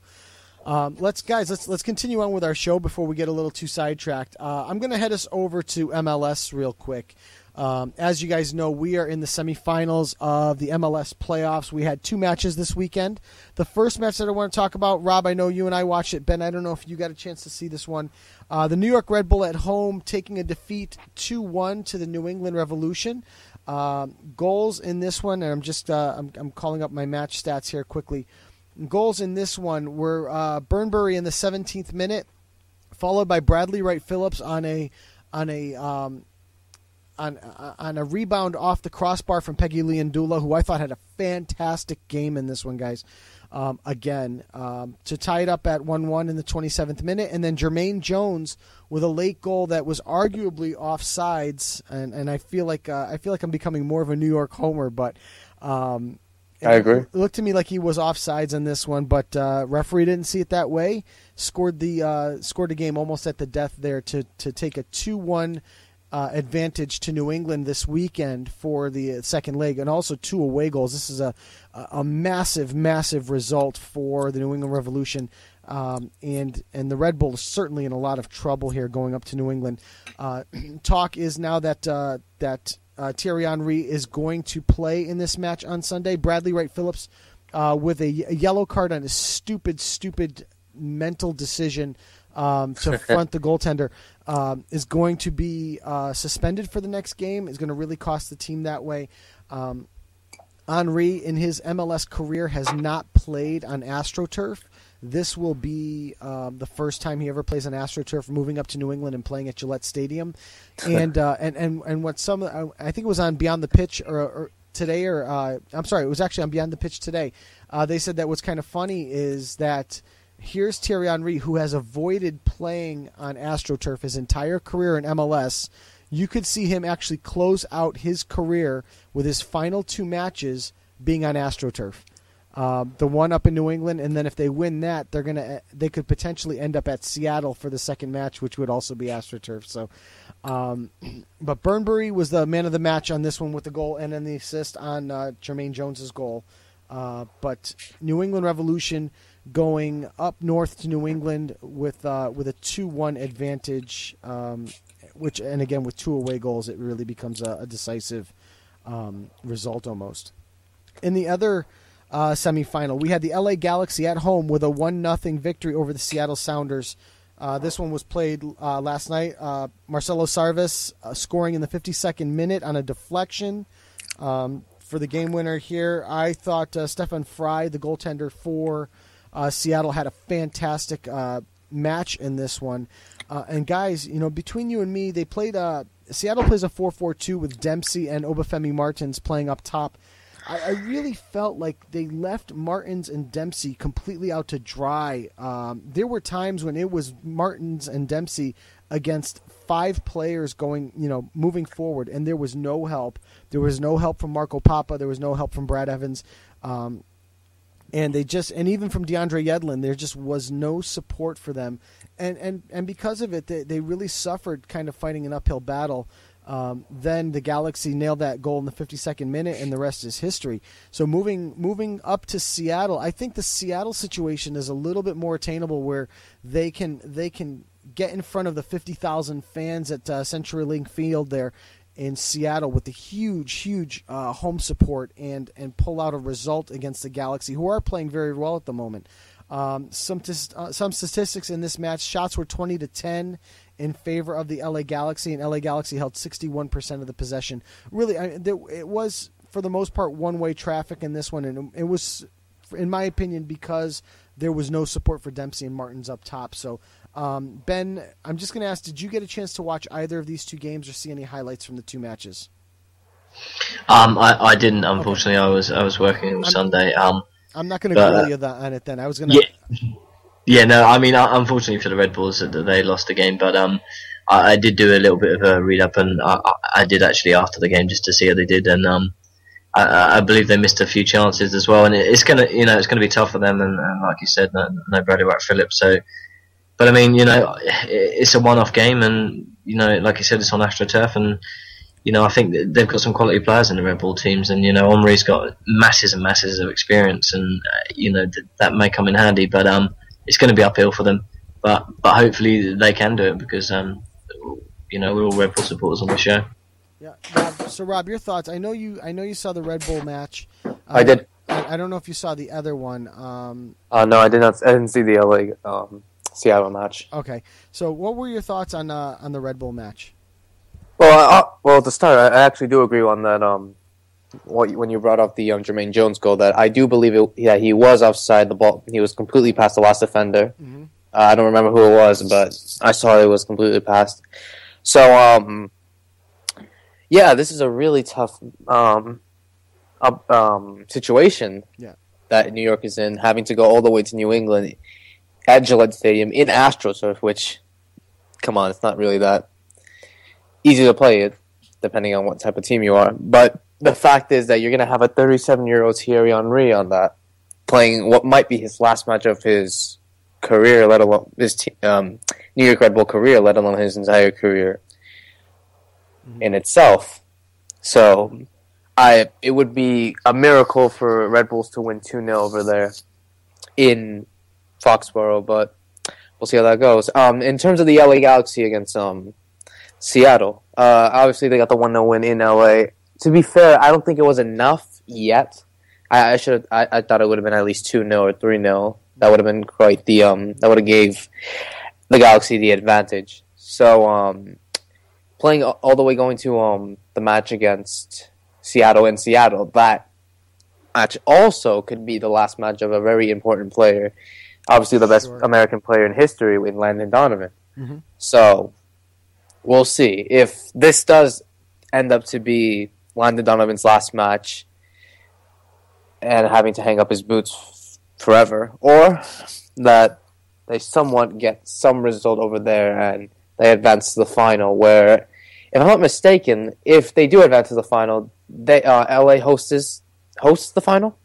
Let's continue on with our show before we get a little too sidetracked. I'm going to head us over to MLS real quick. As you guys know, we are in the semifinals of the MLS Playoffs. We had 2 matches this weekend. The first match that I want to talk about, Rob, I know you and I watched it. Ben, I don't know if you got a chance to see this one. The New York Red Bull at home taking a defeat 2-1 to the New England Revolution. Goals in this one, and I'm just I'm calling up my match stats here quickly. Goals in this one were Burnbury in the 17th minute, followed by Bradley Wright Phillips on a rebound off the crossbar from Peggy Leandula, who I thought had a fantastic game in this one, guys. To tie it up at 1-1 in the 27th minute, and then Jermaine Jones with a late goal that was arguably offsides, and I feel like I'm becoming more of a New York homer, but. I agree. It looked to me like he was offsides in this one, but referee didn't see it that way. Scored the game almost at the death there to take a 2-1 advantage to New England this weekend for the second leg, and also 2 away goals. This is a massive result for the New England Revolution, and the Red Bull is certainly in a lot of trouble here going up to New England. Talk is now that Thierry Henry is going to play in this match on Sunday. Bradley Wright Phillips, with a yellow card on his stupid mental decision to front the goaltender, is going to be suspended for the next game. Is going to really cost the team that way. Henry, in his MLS career, has not played on AstroTurf. This will be the first time he ever plays on AstroTurf, moving up to New England and playing at Gillette Stadium. And what I think it was on Beyond the Pitch or today, I'm sorry, it was actually on Beyond the Pitch today. They said that what's kind of funny is that here's Thierry Henry, who has avoided playing on AstroTurf his entire career in MLS. You could see him actually close out his career with his final 2 matches being on AstroTurf. The one up in New England, and then if they win that, they could potentially end up at Seattle for the second match, which would also be AstroTurf. So, but Burnbury was the man of the match on this one with the goal and then the assist on Jermaine Jones's goal. But New England Revolution going up north to New England with a 2-1 advantage, which, and again with 2 away goals, it really becomes a decisive result almost. In the other semifinal, we had the LA Galaxy at home with a 1-0 victory over the Seattle Sounders. This one was played last night. Marcelo Sarvis scoring in the 52nd minute on a deflection for the game winner here. I thought Stefan Frei, the goaltender for Seattle, had a fantastic match in this one. And guys, between you and me, they played. Seattle plays a 4-4-2 with Dempsey and Obafemi Martins playing up top. I really felt like they left Martins and Dempsey completely out to dry. There were times when it was Martins and Dempsey against 5 players going, moving forward, and there was no help. There was no help from Marco Papa. There was no help from Brad Evans. And even from DeAndre Yedlin, there just was no support for them. And because of it, they really suffered kind of fighting an uphill battle. Then the Galaxy nailed that goal in the 52nd minute, and the rest is history. So moving up to Seattle, I think the Seattle situation is a little bit more attainable, where they can get in front of the 50,000 fans at CenturyLink Field there in Seattle with the huge home support and pull out a result against the Galaxy, who are playing very well at the moment. Some statistics in this match: shots were 20-10 in favor of the LA Galaxy, and LA Galaxy held 61% of the possession. Really, it was, for the most part, one-way traffic in this one, and it was, in my opinion, because there was no support for Dempsey and Martins up top. So, Ben, I'm just going to ask, did you get a chance to watch either of these two games or see any highlights from the two matches? I didn't, unfortunately. Okay. I was working on Sunday. I'm not going to grill you on it then. I was going to... Yeah, no, I mean, unfortunately for the Red Bulls, that they lost the game, but I did do a little bit of a read-up, and I did actually after the game just to see how they did, and I believe they missed a few chances as well, and it's gonna be tough for them, and like you said, no Bradley Wright-Phillips. So, but I mean, it's a one-off game, and like you said, it's on AstroTurf, and I think they've got some quality players in the Red Bull teams, and Omri's got masses and masses of experience, and that may come in handy, but it's going to be uphill for them. But hopefully they can do it because we're all Red Bull supporters on the show. Yeah, Rob, your thoughts? I know you saw the Red Bull match. I did. I don't know if you saw the other one. No, I did not. I didn't see the LA Seattle match. Okay, so what were your thoughts on the Red Bull match? Well, to start, I actually do agree on that. When you brought up the Jermaine Jones goal, that I do believe he was offside the ball. He was completely past the last defender. Mm-hmm. I don't remember who it was, but I saw it was completely past. So, this is a really tough situation that New York is in, having to go all the way to New England at Gillette Stadium in AstroTurf, which, come on, it's not really that easy to play it, depending on what type of team you are. But the fact is that you're going to have a 37-year-old Thierry Henry on that, playing what might be his last match of his career, let alone his New York Red Bull career, let alone his entire career in itself. So, it would be a miracle for Red Bulls to win 2-0 over there in Foxborough, but we'll see how that goes. In terms of the LA Galaxy against Seattle, obviously they got the 1-0 win in LA. To be fair, I don't think it was enough yet. I thought it would have been at least 2-0 or 3-0. That would have been quite the that would have gave the Galaxy the advantage. So playing all the way going to the match against Seattle in Seattle, that match also could be the last match of a very important player, obviously the best American player in history, with Landon Donovan. Mm-hmm. So we'll see if this does end up to be Landon Donovan's last match and having to hang up his boots forever, or that they somewhat get some result over there and they advance to the final, where, if I'm not mistaken, if they do advance to the final, they LA hosts the final?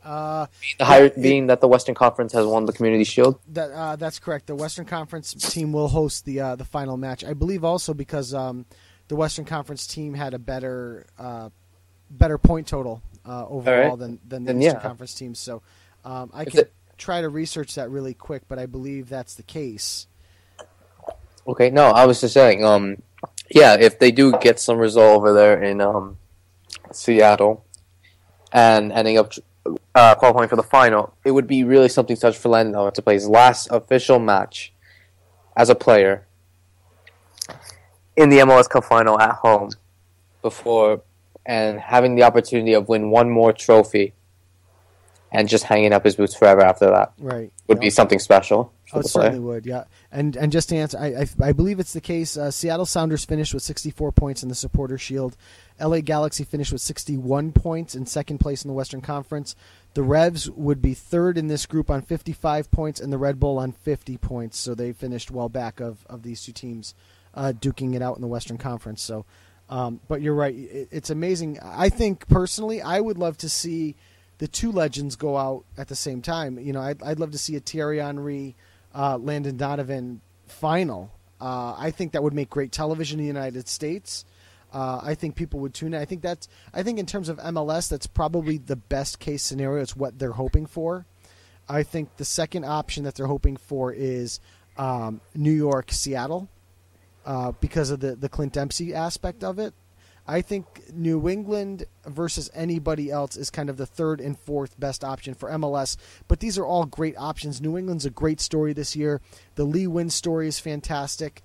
Being that the Western Conference has won the Community Shield? That's correct. The Western Conference team will host the final match. I believe also because the Western Conference team had a better point total overall than the Eastern Conference team. So I can try to research that really quick, but I believe that's the case. Okay, no, I was just saying, if they do get some result over there in Seattle and ending up qualifying for the final, it would be really something such for Landon to play his last official match as a player in the MLS Cup final at home before, and having the opportunity of win one more trophy and just hanging up his boots forever after that. Right. Would be something special. Oh, it certainly would, yeah. And just to answer, I believe it's the case. Seattle Sounders finished with 64 points in the Supporter Shield. LA Galaxy finished with 61 points in second place in the Western Conference. The Revs would be third in this group on 55 points, and the Red Bull on 50 points. So they finished well back of these two teams duking it out in the Western Conference. So, but you're right. It's amazing. I think, personally, I would love to see the two legends go out at the same time. You know, I'd love to see a Thierry Henry, Landon Donovan final. I think that would make great television in the United States. I think people would tune in. I think in terms of MLS, that's probably the best case scenario. It's what they're hoping for. I think the second option that they're hoping for is New York, Seattle, because of the Clint Dempsey aspect of it. I think New England versus anybody else is kind of the third and fourth best option for MLS. But these are all great options. New England's a great story this year. The Lee Win story is fantastic.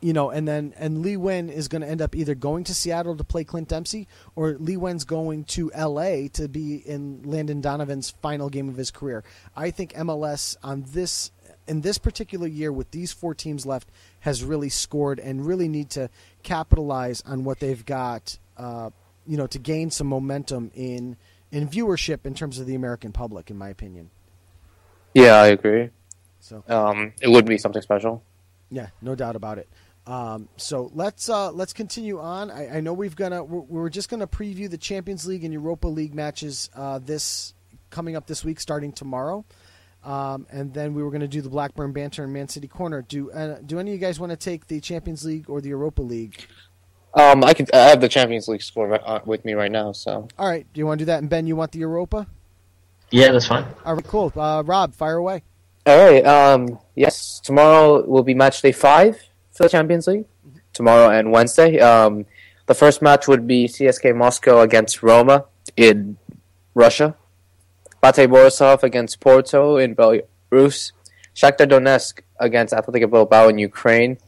And Lee Nguyen is going to end up either going to Seattle to play Clint Dempsey, or Lee Nguyen's going to L.A. to be in Landon Donovan's final game of his career. I think MLS in this particular year with these 4 teams left has really scored and really need to capitalize on what they've got, to gain some momentum in viewership in terms of the American public, in my opinion. Yeah, I agree. So it would be something special. Yeah, no doubt about it. So let's continue on. I know we're just gonna preview the Champions League and Europa League matches this coming up this week, starting tomorrow, and then we were gonna do the Blackburn banter and ManCity Corner. Do any of you guys want to take the Champions League or the Europa League? I have the Champions League score with me right now. So all right, do you want to do that? And Ben, you want the Europa? Yeah, that's fine. All right, cool. Rob, fire away. All right. Yes, tomorrow will be match day 5 for the Champions League. Tomorrow and Wednesday. The first match would be CSKA Moscow against Roma in Russia. Bate Borisov against Porto in Belarus. Shakhtar Donetsk against Athletic Bilbao in Ukraine.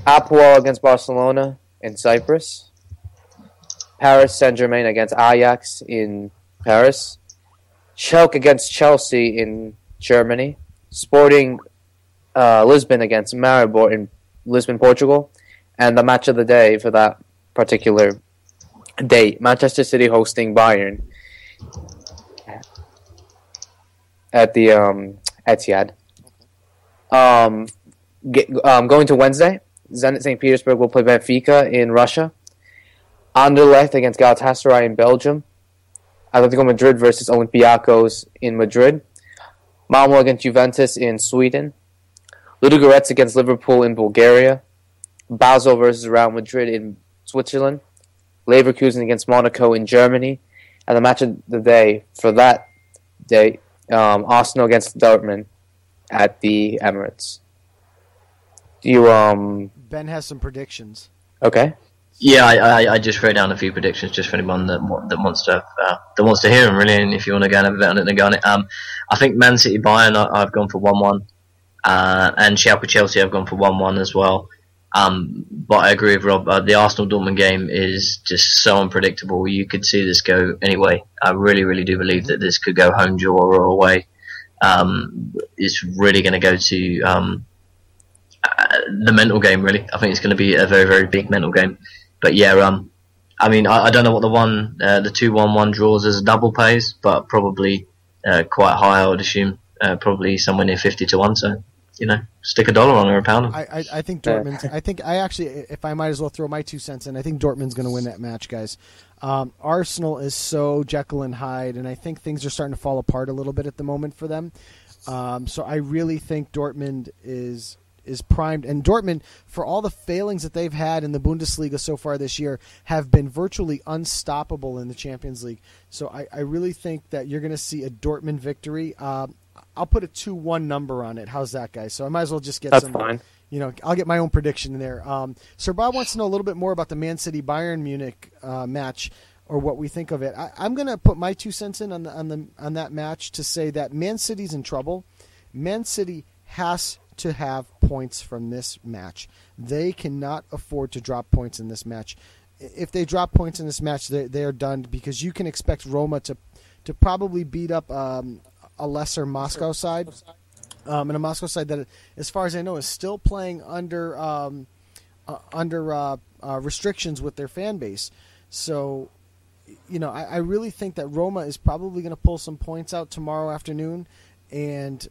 Apoel against Barcelona in Cyprus. Paris Saint-Germain against Ajax in Paris. Schalke against Chelsea in Germany. Sporting Lisbon against Maribor in Lisbon, Portugal. And the match of the day for that particular date, Manchester City hosting Bayern at the Etihad. Going to Wednesday, Zenit St. Petersburg will play Benfica in Russia. Anderlecht against Galatasaray in Belgium. Atletico Madrid versus Olympiacos in Madrid. Malmo against Juventus in Sweden. Ludogorets against Liverpool in Bulgaria. Basel versus Real Madrid in Switzerland. Leverkusen against Monaco in Germany. And the match of the day for that day, Arsenal against Dortmund at the Emirates. Ben has some predictions. Okay. Yeah, I just wrote down a few predictions just for anyone that wants to hear them, really. And if you want to go and have a bet on it, then go on it. I think Man City Bayern, I've gone for 1-1, and Schalke Chelsea, I've gone for 1-1 as well. But I agree with Rob. The Arsenal Dortmund game is just so unpredictable. You could see this go anyway. I really, really do believe that this could go home draw or away. It's really going to go to the mental game. Really, I think it's going to be a very, very big mental game. But yeah, I mean, I don't know what the 2-1-1 draws as a double pays, but probably quite high. I would assume probably somewhere near 50 to 1. So stick $1 on or £1. I think Dortmund. I actually, if I might as well throw my 2 cents in, I think Dortmund's going to win that match, guys. Arsenal is so Jekyll and Hyde, and I think things are starting to fall apart a little bit at the moment for them. So I really think Dortmund is primed, and Dortmund, for all the failings that they've had in the Bundesliga so far this year, have been virtually unstoppable in the Champions League. So I really think that you're going to see a Dortmund victory. I'll put a 2-1 number on it. How's that, guys? So I might as well just get That's fine. I'll get my own prediction in there. Sir Bob wants to know a little bit more about the Man City Bayern Munich match, or what we think of it. I'm going to put my 2 cents in on that match to say that Man City's in trouble. Man City has to have points from this match. They cannot afford to drop points in this match. If they drop points in this match, they are done, because you can expect Roma to probably beat up a lesser Moscow side, and a Moscow side that, as far as I know, is still playing under restrictions with their fan base. So, I really think that Roma is probably going to pull some points out tomorrow afternoon. And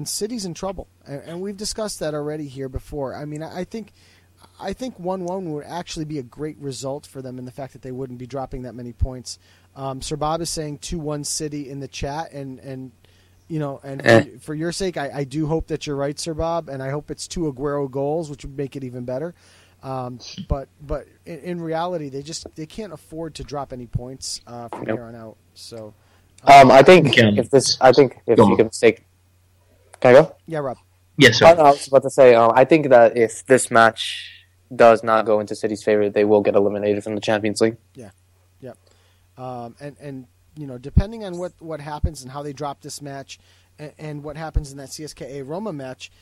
City's in trouble, and we've discussed that already here before. I mean, I think 1-1 would actually be a great result for them, in the fact that they wouldn't be dropping that many points. Sir Bob is saying 2-1 City in the chat, and for your sake, I do hope that you're right, Sir Bob, and I hope it's 2 Aguero goals, which would make it even better. But in reality, they can't afford to drop any points from here on out. So. I think if you can mistake. Can I go? Yeah, Rob. Yes, sir. I was about to say, I think that if this match does not go into City's favor, they will get eliminated from the Champions League. Yeah. And depending on what happens and how they drop this match, and what happens in that CSKA Roma match,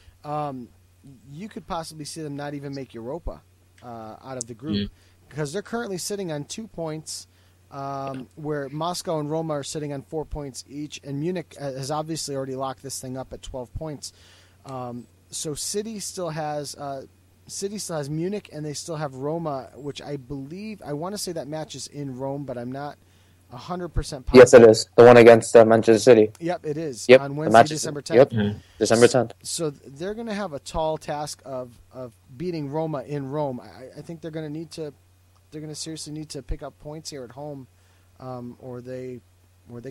you could possibly see them not even make Europa out of the group because they're currently sitting on 2 points, where Moscow and Roma are sitting on 4 points each, and Munich has obviously already locked this thing up at 12 points. So City still has Munich, and they still have Roma, which I want to say that match is in Rome, but I'm not 100% positive. Yes, it is. The one against Manchester City. Yep, it is. Yep, on Wednesday, December 10th. Yep, December 10th. So they're going to have a tall task of beating Roma in Rome. I think they're going to seriously need to pick up points here at home, or they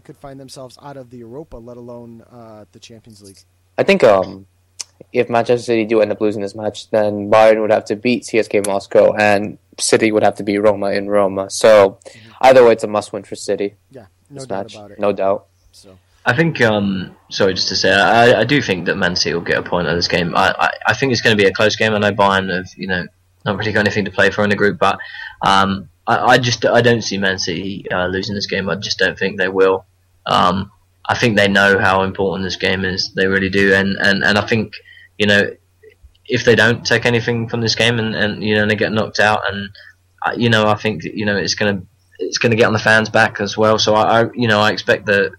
could find themselves out of the Europa, let alone the Champions League. I think if Manchester City do end up losing this match, then Bayern would have to beat CSKA Moscow, and City would have to beat Roma in Roma. So either way, it's a must-win for City. Yeah, no doubt about it. No doubt. So I think, sorry, just to say, I do think that Man City will get a point out of this game. I think it's going to be a close game. I know Bayern have, not really got anything to play for in the group, but I don't see Man City losing this game. I just don't think they will. I think they know how important this game is. They really do, and I think, if they don't take anything from this game and they get knocked out, and I think it's going to get on the fans' back as well. So I expect the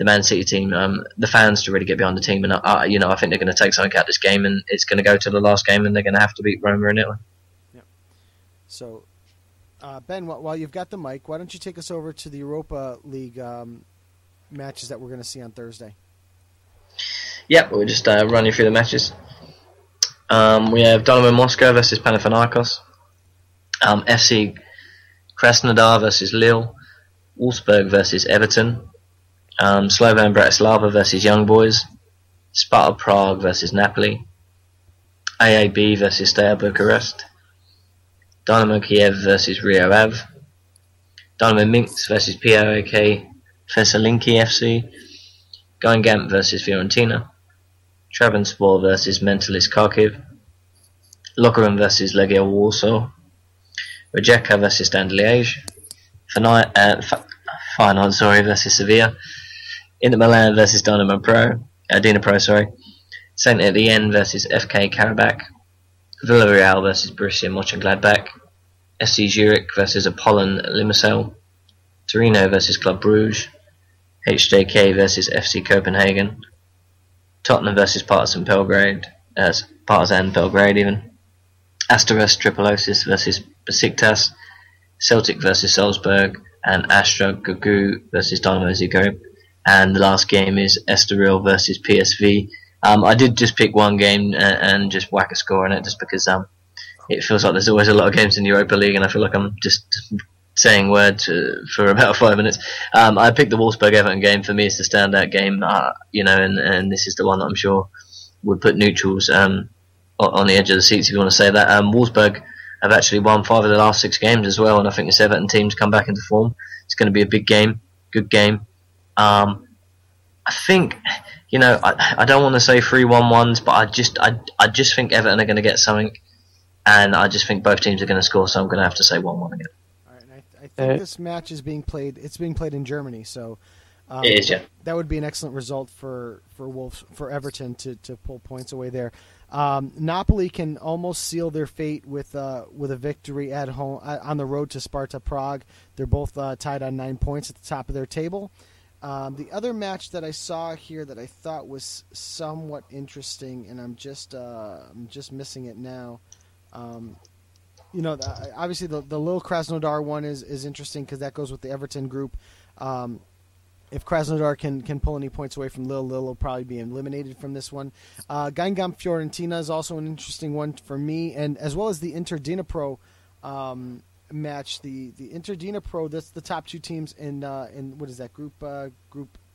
Man City team, the fans, to really get behind the team, and I think they're going to take something out of this game, and it's going to go to the last game, and they're going to have to beat Roma in Italy. Yep. So, Ben, while you've got the mic, why don't you take us over to the Europa League matches that we're going to see on Thursday? Yep, we'll just run you through the matches. We have Dynamo Moscow versus Panathinaikos, FC Krasnodar versus Lille, Wolfsburg versus Everton, Slovan Bratislava versus Young Boys, Sparta Prague versus Napoli, AAB versus Steaua Bucharest, Dynamo Kiev versus Rio Ave, Dynamo Minsk versus PAOK Thessaloniki FC, Guingamp versus Fiorentina, Trabzonspor versus Mentalist Kharkiv, Lokeren versus Legia Warsaw, Rijeka versus Standard Liège, Feyenoord versus Sevilla, Inter Milan versus Dynapro, Saint Etienne versus FK Karabakh, Villarreal versus Borussia Mönchengladbach, SC Zurich versus Apollon Limassol, Torino versus Club Brugge, HJK versus FC Copenhagen, Tottenham versus Partizan Belgrade, Asteras Tripolosis versus Besiktas, Celtic versus Salzburg, and Astra Gugu versus Dynamo Zagreb. And the last game is Estoril versus PSV. I did just pick one game and just whack a score on it, just because it feels like there's always a lot of games in the Europa League, and I feel like I'm just saying words for about 5 minutes. I picked the Wolfsburg-Everton game. For me, it's the standout game, and this is the one that I'm sure would put neutrals on the edge of the seats, if you want to say that. Wolfsburg have actually won 5 of the last 6 games as well, and I think this Everton team's come back into form. It's going to be a big game, good game. I think, I don't want to say 3-1-1s, but I just think Everton are going to get something, and I just think both teams are going to score, so I'm going to have to say 1-1 again. I think this match is being played. It's being played in Germany, so it is, yeah. That would be an excellent result for Everton to pull points away there. Napoli can almost seal their fate with a victory at home on the road to Sparta Prague. They're both tied on 9 points at the top of their table. The other match that I saw here that I thought was somewhat interesting, and I'm just missing it now. Obviously the Lille Krasnodar one is interesting because that goes with the Everton group. If Krasnodar can pull any points away from Lille will probably be eliminated from this one. Guingamp Fiorentina is also an interesting one for me, and as well as the Inter Dnipro match. The Inter Dnipro, that's the top 2 teams in what is that, Group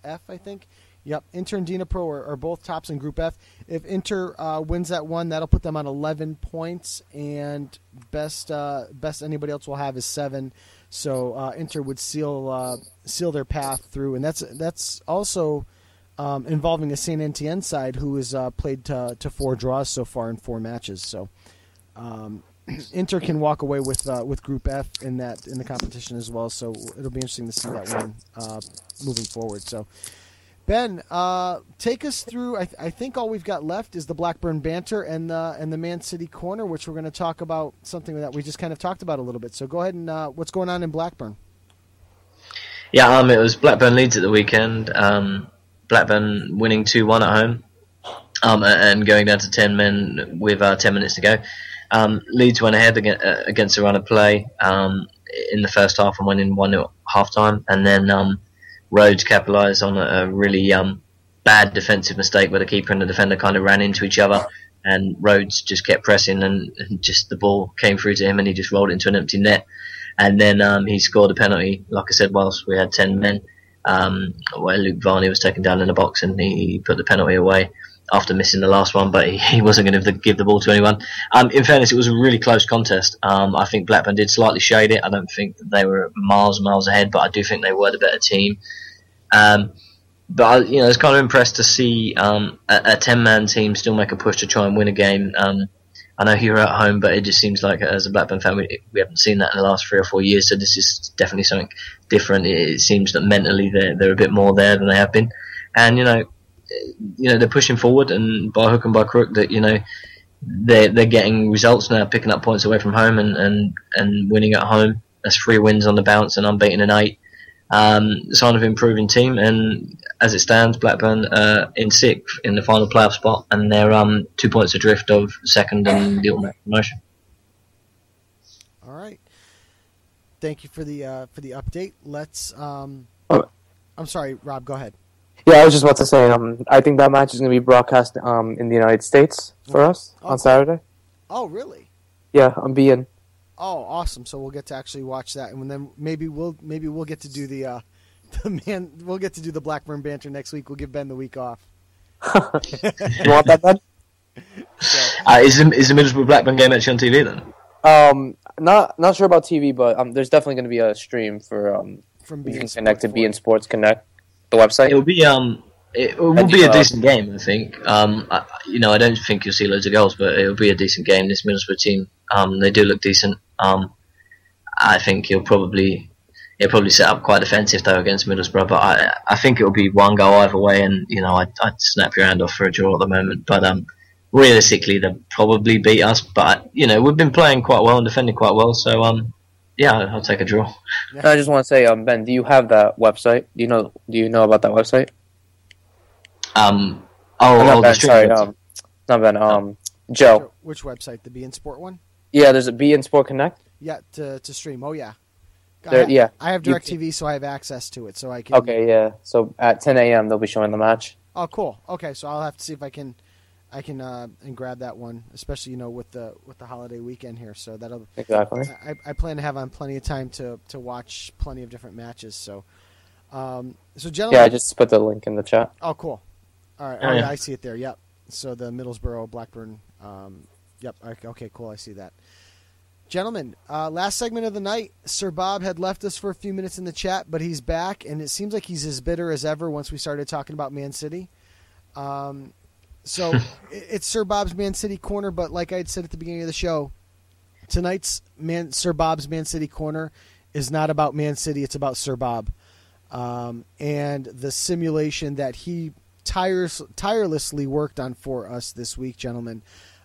F, I think. Yep, Inter and Dnipro are both tops in Group F. If Inter wins that one, that'll put them on 11 points, and best anybody else will have is 7. So Inter would seal their path through, and that's also involving a Saint Etienne side who has played to 4 draws so far in 4 matches. So Inter can walk away with Group F in the competition as well. So it'll be interesting to see that one moving forward. So. Ben, take us through. I think all we've got left is the Blackburn banter and the Man City Corner, which we're going to talk about something that we just kind of talked about a little bit. So go ahead and what's going on in Blackburn? Yeah, it was Blackburn Leeds at the weekend. Blackburn winning 2-1 at home, and going down to 10 men with 10 minutes to go. Leeds went ahead against a run of play in the first half and went in 1-0 at half time, and then Rhodes capitalised on a really bad defensive mistake where the keeper and the defender kind of ran into each other, and Rhodes just kept pressing, and just the ball came through to him and he just rolled it into an empty net. And then he scored a penalty, like I said, whilst we had 10 men, where Luke Varney was taken down in the box, and he put the penalty away after missing the last one, but he wasn't going to give the ball to anyone. In fairness, it was a really close contest. I think Blackburn did slightly shade it. I don't think that they were miles and miles ahead, but I do think they were the better team. But I was kind of impressed to see a 10-man team still make a push to try and win a game. I know you're at home, but it just seems like, as a Blackburn fan, we haven't seen that in the last 3 or 4 years, so this is definitely something different. It seems that mentally they're a bit more there than they have been. And, they're pushing forward, and by hook and by crook, that they're getting results now, picking up points away from home and winning at home. That's 3 wins on the bounce and unbeaten in 8. Sign of improving team, and as it stands, Blackburn in 6th in the final playoff spot, and they're 2 points adrift of second and the automatic promotion. All right, thank you for the update. Let's. I'm sorry, Rob. Go ahead. Yeah, I was just about to say, I think that match is going to be broadcast in the United States for us on Saturday. Oh, really? Yeah, on BeIN. Oh, awesome! So we'll get to actually watch that, and then maybe we'll get to do we'll get to do the Blackburn banter next week. We'll give Ben the week off. You want that, Ben? Is the Middlesbrough Blackburn game actually on TV then? Not sure about TV, but there's definitely going to be a stream for from you BeIN can Sports connect to BeIN Sports Connect, the website. It will be a decent game, I think. I don't think you'll see loads of goals, but it'll be a decent game. This Middlesbrough team, they do look decent. I think he'll probably set up quite defensive though against Middlesbrough, but I think it'll be one goal either way, and I'd snap your hand off for a draw at the moment. But realistically, they'll probably beat us. But we've been playing quite well and defending quite well, so I'll take a draw. I just want to say, Ben, do you have that website? Do you know about that website? Not Ben, sorry, not Ben. Joe. Which website? The BeIN Sport one? Yeah, there's a BeIN Sport Connect. Yeah, to stream. Oh yeah. I have DirecTV, so I have access to it, so I can. Okay, yeah. So at 10 a.m. they'll be showing the match. Oh, cool. Okay, so I'll have to see if I can and grab that one, especially with the holiday weekend here. So that'll exactly. I plan to have on plenty of time to watch plenty of different matches. So, gentlemen. Yeah, I just put the link in the chat. Oh, cool. All right. Oh, yeah, I see it there. Yep. So the Middlesbrough Blackburn. Yep. Okay, cool. I see that. Gentlemen, last segment of the night, Sir Bob had left us for a few minutes in the chat, but he's back, and it seems like he's as bitter as ever once we started talking about Man City. So it's Sir Bob's Man City Corner, but like I had said at the beginning of the show, tonight's Sir Bob's Man City Corner is not about Man City, it's about Sir Bob. And the simulation that he tirelessly worked on for us this week, gentlemen.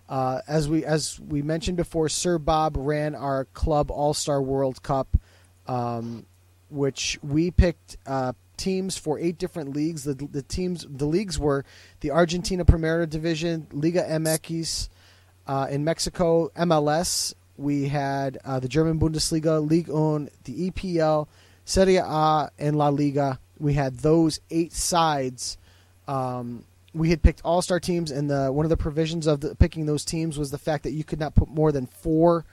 As we mentioned before, Sir Bob ran our Club All-Star World Cup, which we picked teams for 8 different leagues. The leagues were the Argentina Primera Division, Liga MX in Mexico, MLS. We had the German Bundesliga, Ligue 1, the EPL, Serie A, and La Liga. We had those 8 sides. We had picked all-star teams, and one of the provisions of picking those teams was the fact that you could not put more than 4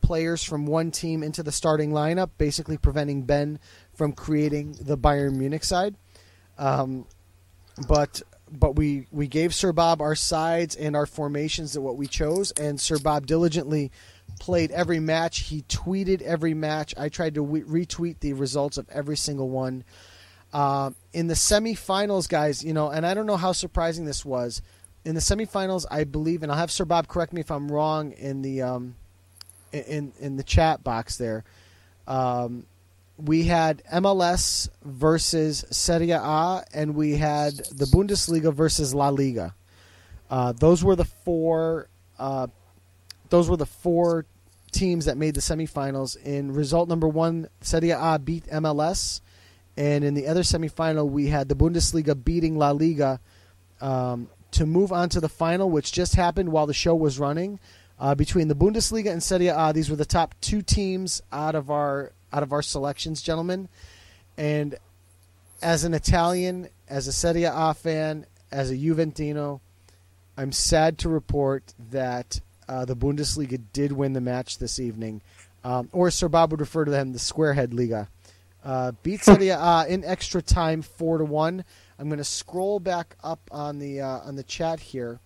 players from one team into the starting lineup, basically preventing Ben from creating the Bayern Munich side. But we gave Sir Bob our sides and our formations of what we chose, and Sir Bob diligently played every match. He tweeted every match. I tried to retweet the results of every single one. In the semifinals, guys, and I don't know how surprising this was. In the semifinals, I believe, and I'll have Sir Bob correct me if I'm wrong in the chat box there. we had MLS versus Serie A, and we had the Bundesliga versus La Liga. Those were the four teams that made the semifinals. In result number one, Serie A beat MLS, and in the other semifinal, we had the Bundesliga beating La Liga to move on to the final, which just happened while the show was running. Between the Bundesliga and Serie A, these were the top two teams out of our selections, gentlemen. And as an Italian, as a Serie A fan, as a Juventino, I'm sad to report that the Bundesliga did win the match this evening, or Sir Bob would refer to them the Squarehead Liga. Beat Serie A in extra time 4-1. I'm going to scroll back up on the chat here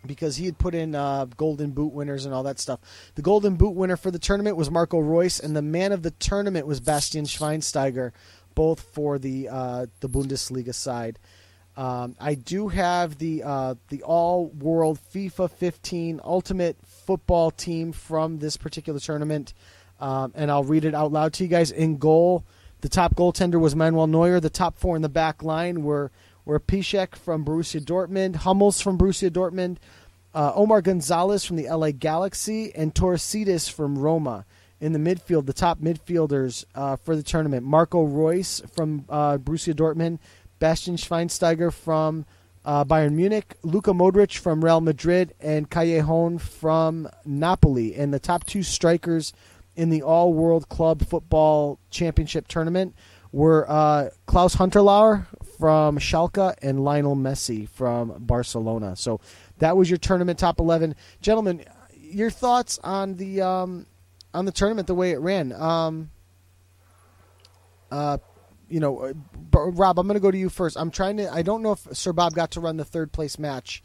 because he had put in Golden Boot winners and all that stuff. The Golden Boot winner for the tournament was Marco Reus, and the man of the tournament was Bastian Schweinsteiger, both for the Bundesliga side. I do have the all-world FIFA 15 Ultimate Football team from this particular tournament, and I'll read it out loud to you guys. In goal, the top goaltender was Manuel Neuer. The top four in the back line were Piszczek from Borussia Dortmund, Hummels from Borussia Dortmund, Omar Gonzalez from the LA Galaxy, and Torresidis from Roma. In the midfield, the top midfielders for the tournament, Marco Reus from Borussia Dortmund, Bastian Schweinsteiger from Bayern Munich, Luka Modric from Real Madrid, and Callejon from Napoli. And the top two strikers in the All-World Club Football Championship tournament were Klaus Hunterlauer from Schalke and Lionel Messi from Barcelona. So that was your tournament top 11. Gentlemen, your thoughts on the tournament, the way it ran. Rob, I'm going to go to you first. I don't know if Sir Bob got to run the third place match,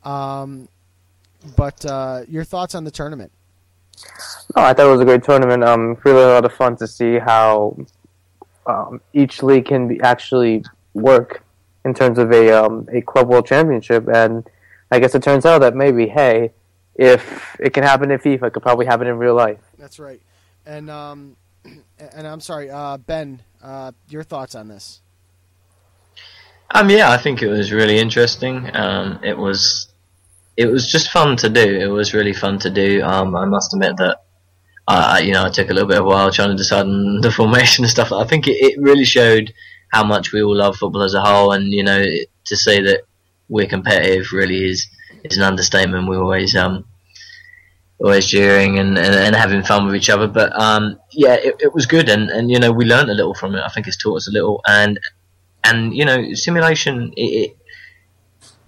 but your thoughts on the tournament. No, I thought it was a great tournament. Really a lot of fun to see how each league can actually work in terms of a club world championship. And I guess it turns out that maybe, hey, if it can happen in FIFA, it could probably happen in real life. That's right. And I'm sorry, Ben, your thoughts on this? Yeah, I think it was really interesting. It was just fun to do. It was really fun to do. I must admit that I took a little bit of a while trying to decide on the formation and stuff. I think it really showed how much we all love football as a whole, and to say that we're competitive really is an understatement. We're always cheering and having fun with each other. But it was good, and we learned a little from it. I think it's taught us a little, and simulation.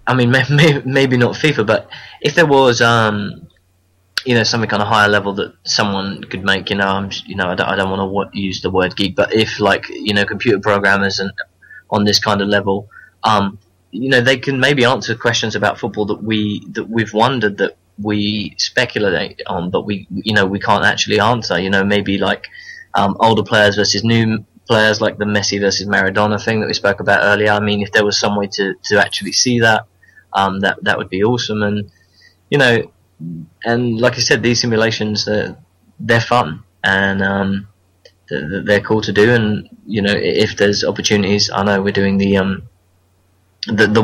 Maybe not FIFA, but if there was something kind of higher level that someone could make, I don't want to use the word geek, but if computer programmers and on this kind of level, they can maybe answer questions about football that we've wondered, that we speculate on, but we can't actually answer. Maybe like older players versus new players, like the Messi versus Maradona thing that we spoke about earlier. I mean, if there was some way to actually see that, that would be awesome. And and like I said, these simulations, they're fun, and they're cool to do. And if there's opportunities, I know we're doing the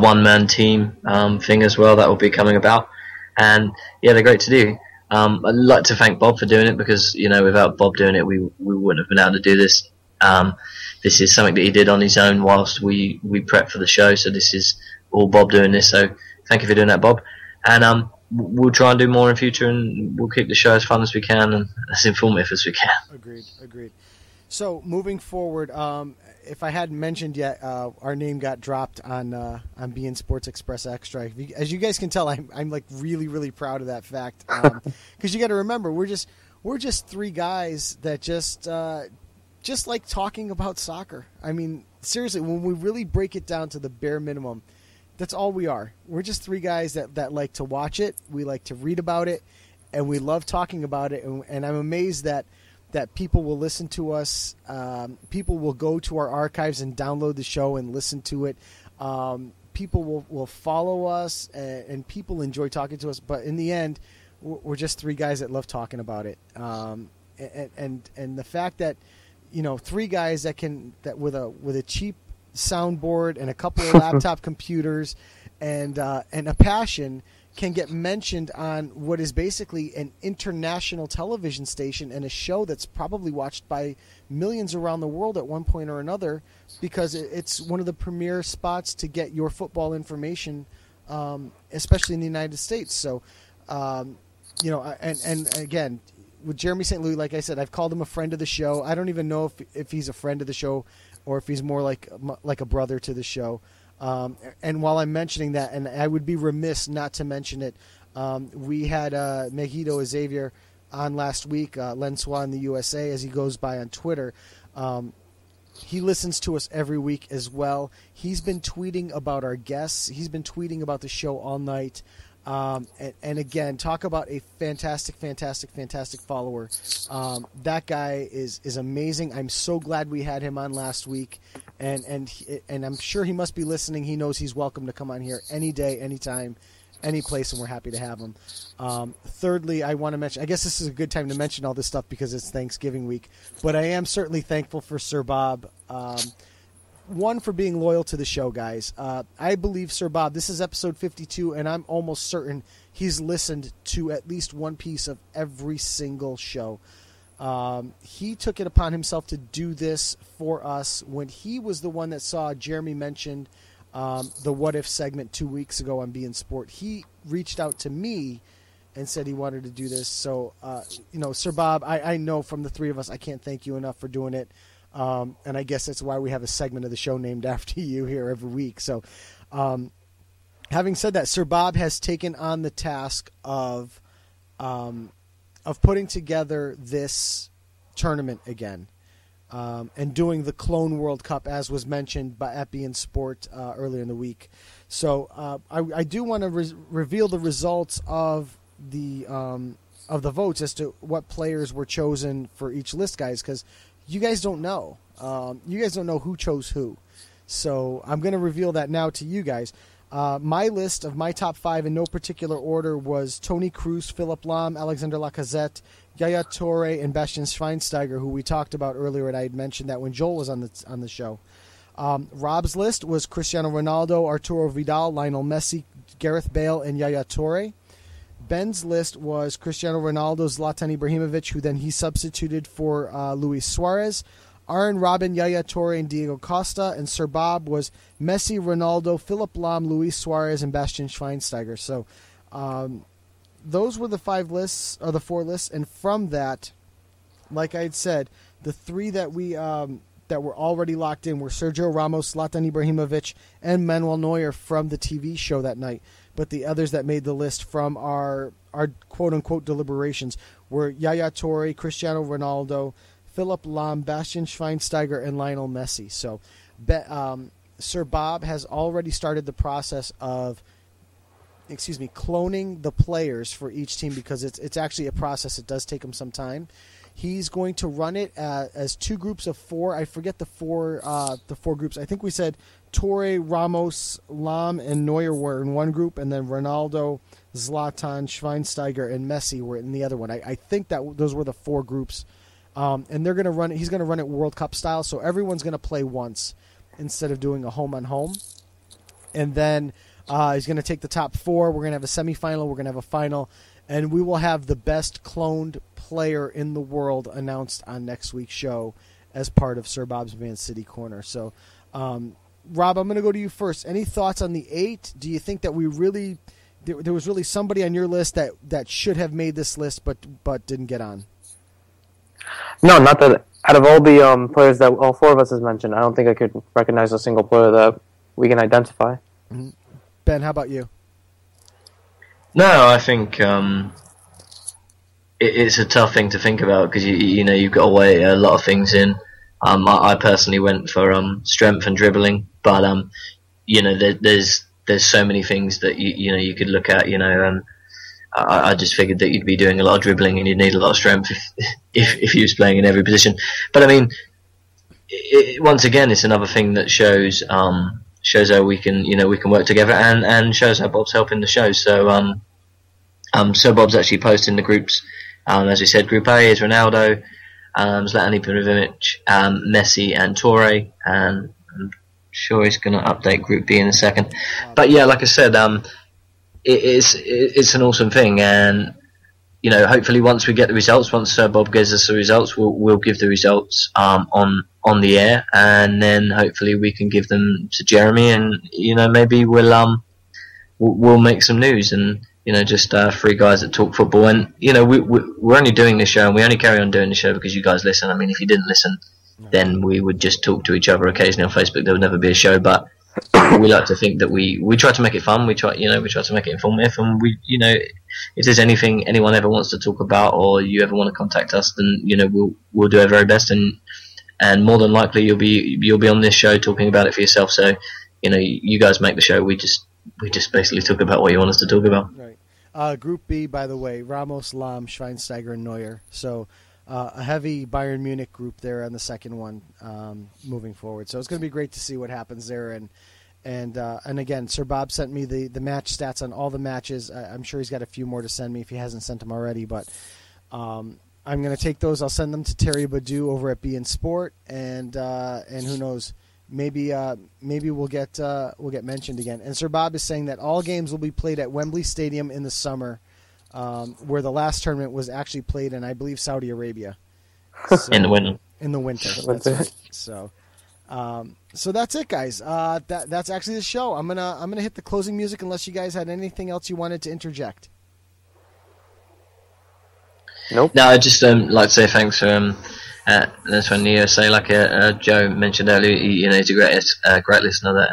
one-man team thing as well. That will be coming about, and they're great to do. I'd like to thank Bob for doing it, because without Bob doing it, we wouldn't have been able to do this. This is something that he did on his own whilst we prep for the show. So this is all Bob doing this. So thank you for doing that, Bob. And we'll try and do more in future, and we'll keep the show as fun as we can and as informative as we can. Agreed. So moving forward, if I hadn't mentioned yet, our name got dropped on BeIN Sports Express Extra. As you guys can tell, I'm like really, really proud of that fact, because you got to remember, we're just three guys that just like talking about soccer. I mean, seriously, when we really break it down to the bare minimum, that's all we are. We're just three guys that like to watch it, we like to read about it, and we love talking about it. And I'm amazed that people will listen to us. People will go to our archives and download the show and listen to it. People will follow us, and people enjoy talking to us. But in the end, we're just three guys that love talking about it. And the fact that three guys that with a cheap soundboard and a couple of laptop computers and a passion can get mentioned on what is basically an international television station and a show that's probably watched by millions around the world at one point or another, because it's one of the premier spots to get your football information, especially in the United States. So, and again, with Jeremy St. Louis, like I said, I've called him a friend of the show. I don't even know if he's a friend of the show or if he's more like a brother to the show. And while I'm mentioning that, and I would be remiss not to mention it, we had Megiddo Xavier on last week, Lensois in the USA, as he goes by on Twitter. He listens to us every week as well. He's been tweeting about our guests. He's been tweeting about the show all night. And again, talk about a fantastic follower. That guy is amazing. I'm so glad we had him on last week, and I'm sure he must be listening. He knows he's welcome to come on here any day, anytime, any place, and we're happy to have him. Thirdly, I want to mention, I guess this is a good time to mention all this stuff because it's Thanksgiving week, but I am certainly thankful for Sir Bob. One, for being loyal to the show, guys. I believe Sir Bob, this is episode 52, and I'm almost certain he's listened to at least one piece of every single show. He took it upon himself to do this for us when he was the one that saw Jeremy mentioned the What If segment 2 weeks ago on BeIN Sports. He reached out to me and said he wanted to do this. So, Sir Bob, I know from the three of us, I can't thank you enough for doing it. And I guess that's why we have a segment of the show named after you here every week. So, having said that, Sir Bob has taken on the task of putting together this tournament again, and doing the Clone World Cup, as was mentioned at BeIN Sport earlier in the week. So, I do want to reveal the results of the votes as to what players were chosen for each list, guys, because you guys don't know. You guys don't know who chose who. So I'm going to reveal that now to you guys. My list of my top five in no particular order was Toni Kroos, Philipp Lahm, Alexander Lacazette, Yaya Toure, and Bastian Schweinsteiger, who we talked about earlier, and I had mentioned that when Joel was on the show. Rob's list was Cristiano Ronaldo, Arturo Vidal, Lionel Messi, Gareth Bale, and Yaya Toure. Ben's list was Cristiano Ronaldo, Zlatan Ibrahimovic, who then he substituted for Luis Suarez, Arjen Robben, Yaya Toure, and Diego Costa. And Sir Bob was Messi, Ronaldo, Philipp Lahm, Luis Suarez, and Bastian Schweinsteiger. So those were the the four lists. And from that, like I had said, the three that we that were already locked in were Sergio Ramos, Zlatan Ibrahimovic, and Manuel Neuer from the TV show that night. But the others that made the list from our quote-unquote deliberations were Yaya Toure, Cristiano Ronaldo, Philipp Lahm, Bastian Schweinsteiger, and Lionel Messi. So Sir Bob has already started the process of cloning the players for each team, because it's actually a process. It does take him some time. He's going to run it as two groups of four. I forget the four groups. I think we said Toure, Ramos, Lahm, and Neuer were in one group, and then Ronaldo, Zlatan, Schweinsteiger, and Messi were in the other one. I think that those were the four groups. And they're going to run it. He's going to run it World Cup style, so everyone's going to play once instead of doing a home-on-home. And then he's going to take the top four. We're going to have a semifinal. We're going to have a final. And we will have the best cloned player in the world announced on next week's show as part of Sir Bob's ManCity Corner. So, Rob, I'm going to go to you first. Any thoughts on the 8? Do you think that there was really somebody on your list that should have made this list but didn't get on? No, not that. Out of all the players that all four of us has mentioned, I don't think I could recognize a single player that we can identify. Mm-hmm. Ben, how about you? No, I think it's a tough thing to think about because you've got to weigh a lot of things in. I personally went for strength and dribbling, but there's so many things that you could look at. I just figured that you'd be doing a lot of dribbling and you'd need a lot of strength if you was playing in every position. But I mean, once again, it's another thing that shows how we can work together and shows how Bob's helping the show. So Bob's actually posting the groups. As we said, Group A is Ronaldo, Zlatan Ibrahimovic, Messi and Torre, and I'm sure he's going to update Group B in a second. But yeah, like I said, it's an awesome thing, and hopefully once we get the results, once Sir Bob gives us the results, we'll give the results on the air, and then hopefully we can give them to Jeremy, and maybe we'll make some news, and just three guys that talk football, and we're only doing this show, and we only carry on doing the show because you guys listen. I mean, if you didn't listen, then we would just talk to each other occasionally on Facebook. There would never be a show, but we like to think that we try to make it fun. We try to make it informative, and if there's anything anyone ever wants to talk about, or you ever want to contact us, then we'll do our very best, and more than likely you'll be on this show talking about it for yourself. So you guys make the show. We just basically talk about what you want us to talk about. Right. Group B, by the way, Ramos, Lahm, Schweinsteiger, and Neuer. So a heavy Bayern Munich group there on the second one moving forward. So it's going to be great to see what happens there. And again, Sir Bob sent me the match stats on all the matches. I'm sure he's got a few more to send me if he hasn't sent them already. But I'm going to take those. I'll send them to Terry Badu over at BeIN Sport, and who knows, maybe we'll get mentioned again. And Sir Bob is saying that all games will be played at Wembley Stadium in the summer, where the last tournament was actually played in, I believe, Saudi Arabia. So, in the winter. That's right. So that's it, guys. That's actually the show. I'm gonna hit the closing music unless you guys had anything else you wanted to interject. Nope. No, I just like to say thanks for that's when you say, like Joe mentioned earlier, he's a great listener that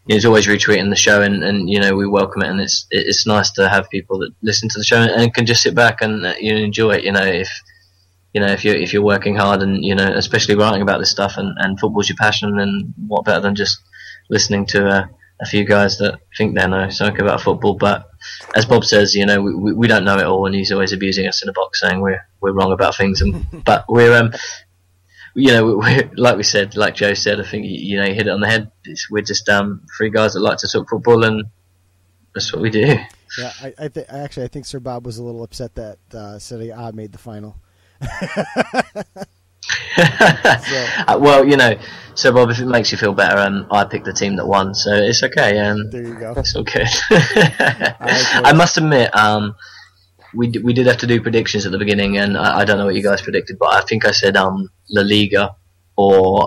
he's always retweeting the show, and we welcome it, and it's nice to have people that listen to the show and can just sit back and enjoy it. If you're working hard and especially writing about this stuff and football's your passion, then what better than just listening to a few guys that think they know something about football. But as Bob says, we don't know it all, and he's always abusing us in the box, saying we're wrong about things. But we're we're, like we said, like Joe said, I think he hit it on the head. We're just three guys that like to talk football, and that's what we do. Yeah, I think Sir Bob was a little upset that Serie A made the final. Well, so Bob, if it makes you feel better, I picked the team that won, so it's okay. There you go. It's okay. I must admit, we did have to do predictions at the beginning, and I don't know what you guys predicted, but I think I said La Liga or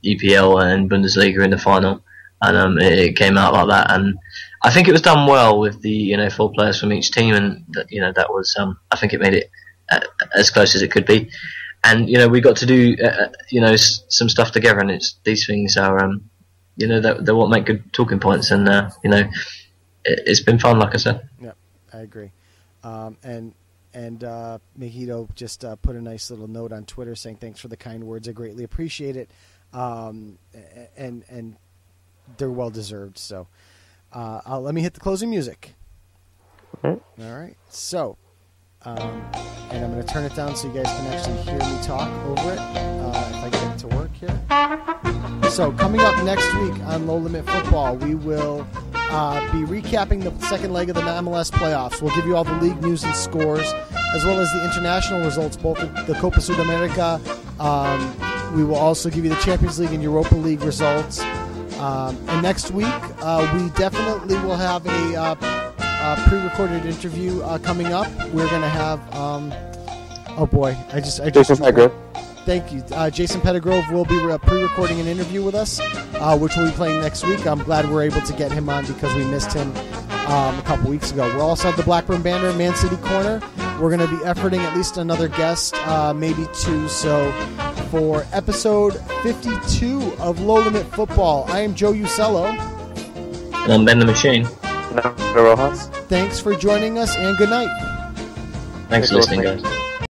EPL and Bundesliga in the final, and it came out like that, and I think it was done well with the 4 players from each team, and that was I think it made it as close as it could be. And we got to do some stuff together, and these things are they're what make good talking points, and it's been fun, like I said. Yeah, I agree. And Mejito just put a nice little note on Twitter saying thanks for the kind words. I greatly appreciate it, and they're well deserved. So let me hit the closing music. Okay. All right, so. And I'm going to turn it down so you guys can actually hear me talk over it, if I get it to work here. So coming up next week on Low Limit Football, we will be recapping the second leg of the MLS Playoffs. We'll give you all the league news and scores, as well as the international results, both the Copa Sudamerica. We will also give you the Champions League and Europa League results. And next week, we definitely will have a pre-recorded interview coming up. We're going to have Jason Pettigrove. Thank you. Jason Pettigrove will be pre-recording an interview with us, which we'll be playing next week. I'm glad we're able to get him on because we missed him a couple weeks ago. We'll also have the Blackburn banner, ManCity Corner. We're going to be efforting at least another guest, maybe 2. So for episode 52 of Low Limit Football, I am Joe Usello. And I'm Ben the Machine. Rojas. Thanks for joining us, and good night. Thanks for listening, guys.